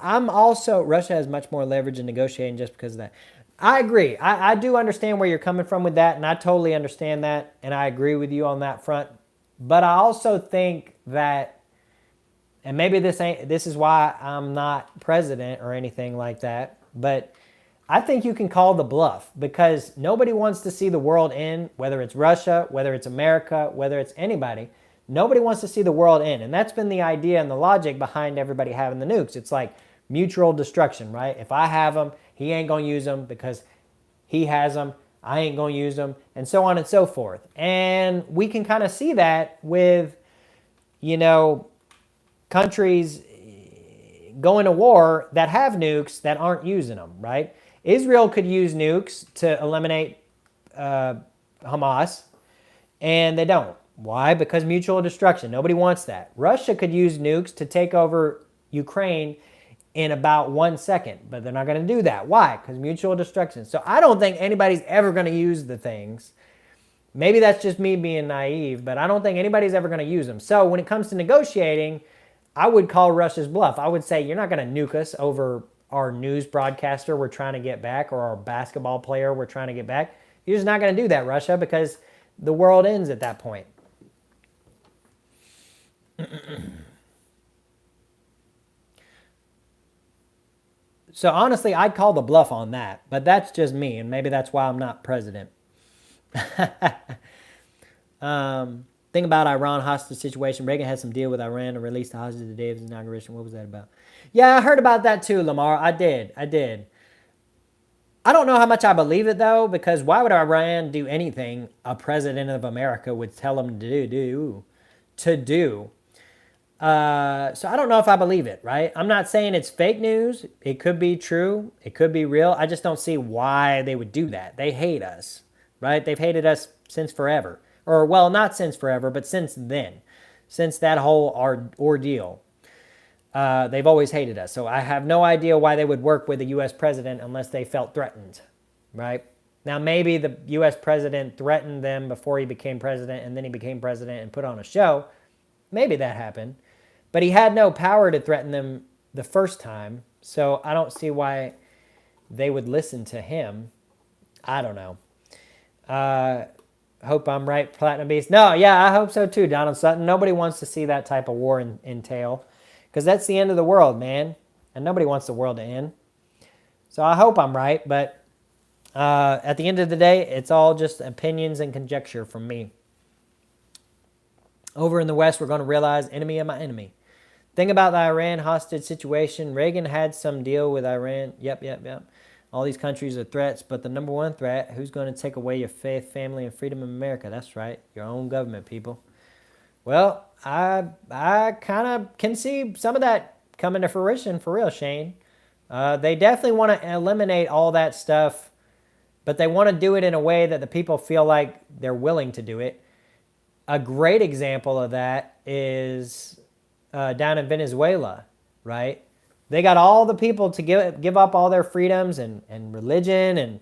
I'm also, Russia has much more leverage in negotiating just because of that. I agree. I do understand where you're coming from with that, and I totally understand that, and I agree with you on that front. But I also think that, and maybe this is why I'm not president or anything like that, but I think you can call the bluff because nobody wants to see the world end, whether it's Russia, whether it's America, whether it's anybody. Nobody wants to see the world end. And that's been the idea and the logic behind everybody having the nukes. It's like mutual destruction, right? If I have them, he ain't going to use them because he has them. I ain't going to use them, and so on and so forth. And we can kind of see that with, countries going to war that have nukes that aren't using them, right? Israel could use nukes to eliminate Hamas, and they don't. Why? Because mutual destruction. Nobody wants that. Russia could use nukes to take over Ukraine in about 1 second, but they're not going to do that. Why? Because mutual destruction. So I don't think anybody's ever going to use the things. Maybe that's just me being naive, but I don't think anybody's ever going to use them. So when it comes to negotiating, I would call Russia's bluff. I would say, you're not going to nuke us over our news broadcaster we're trying to get back or our basketball player we're trying to get back. You're just not going to do that, Russia, because the world ends at that point. So honestly, I'd call the bluff on that, but that's just me, and maybe that's why I'm not president. Thing about Iran hostage situation. Reagan had some deal with Iran to release the hostages the day of his inauguration. What was that about? Yeah, I heard about that too, Lamar. I did. I don't know how much I believe it though, because why would Iran do anything a president of America would tell them to do? So I don't know if I believe it, right? I'm not saying it's fake news. It could be true. It could be real. I just don't see why they would do that. They hate us, right? They've hated us since forever. Or, well, not since forever, but since then. Since that whole ordeal. They've always hated us. So I have no idea why they would work with the U.S. president unless they felt threatened, right? Now, maybe the U.S. president threatened them before he became president, and then he became president and put on a show. Maybe that happened. But he had no power to threaten them the first time, so I don't see why they would listen to him. I don't know. Hope I'm right, Platinum Beast. No, yeah, I hope so too, Donald Sutton. Nobody wants to see that type of war entail, because that's the end of the world, man, and nobody wants the world to end. So I hope I'm right, but at the end of the day, it's all just opinions and conjecture from me. Over in the West, we're going to realize enemy of my enemy. Thing about the Iran hostage situation, Reagan had some deal with Iran. Yep. All these countries are threats, but the number one threat, who's going to take away your faith, family, and freedom in America? That's right, your own government, people. Well, I kind of can see some of that coming to fruition for real, Shane. They definitely want to eliminate all that stuff, but they want to do it in a way that the people feel like they're willing to do it. A great example of that is down in Venezuela, right? They got all the people to give up all their freedoms and religion and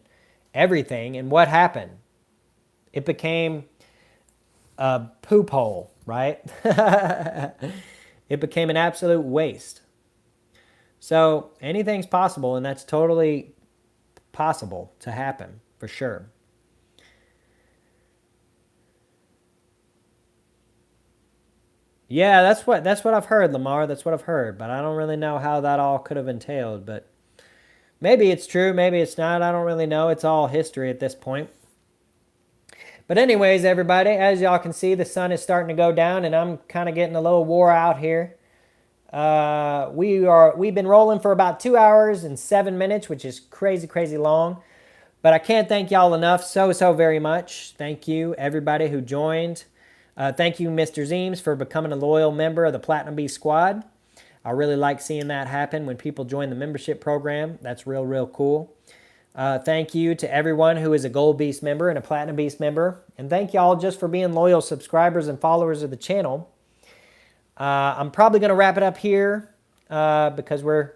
everything. And what happened? It became a poop hole, right? It became an absolute waste. So anything's possible, and that's totally possible to happen, for sure. Yeah, that's what I've heard, Lamar. That's what I've heard, but I don't really know how that all could have entailed. But maybe it's true, maybe it's not. I don't really know. It's all history at this point. But anyways, everybody, as y'all can see, the sun is starting to go down, and I'm kind of getting a little wore out here. We've been rolling for about 2 hours and 7 minutes, which is crazy long. But I can't thank y'all enough, so very much. Thank you, everybody who joined. Thank you, Mr. Zeems, for becoming a loyal member of the Platinum Beast Squad. I really like seeing that happen when people join the membership program. That's real cool. Thank you to everyone who is a Gold Beast member and a Platinum Beast member. And thank y'all just for being loyal subscribers and followers of the channel. I'm probably going to wrap it up here because we're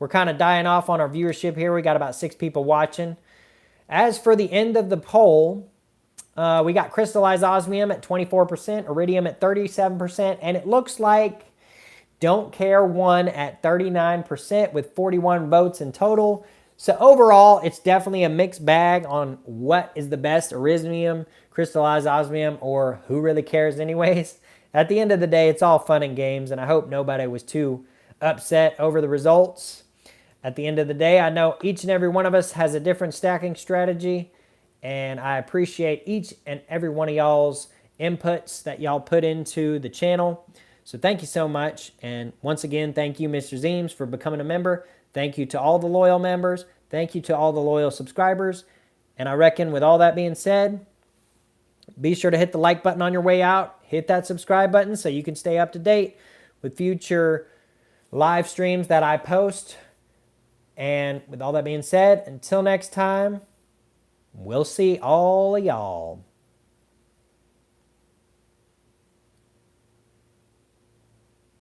kind of dying off on our viewership here. We got about 6 people watching. As for the end of the poll, we got crystallized osmium at 24%, iridium at 37%, and it looks like Don't Care won at 39% with 41 votes in total. So overall, it's definitely a mixed bag on what is the best, iridium, crystallized osmium, or who really cares anyways. At the end of the day, it's all fun and games, and I hope nobody was too upset over the results. At the end of the day, I know each and every one of us has a different stacking strategy, and I appreciate each and every one of y'all's inputs that y'all put into the channel. So thank you so much. And once again, thank you, Mr. Zeems, for becoming a member. Thank you to all the loyal members. Thank you to all the loyal subscribers. And I reckon with all that being said, be sure to hit the like button on your way out. Hit that subscribe button so you can stay up to date with future live streams that I post. And with all that being said, until next time, we'll see all of y'all.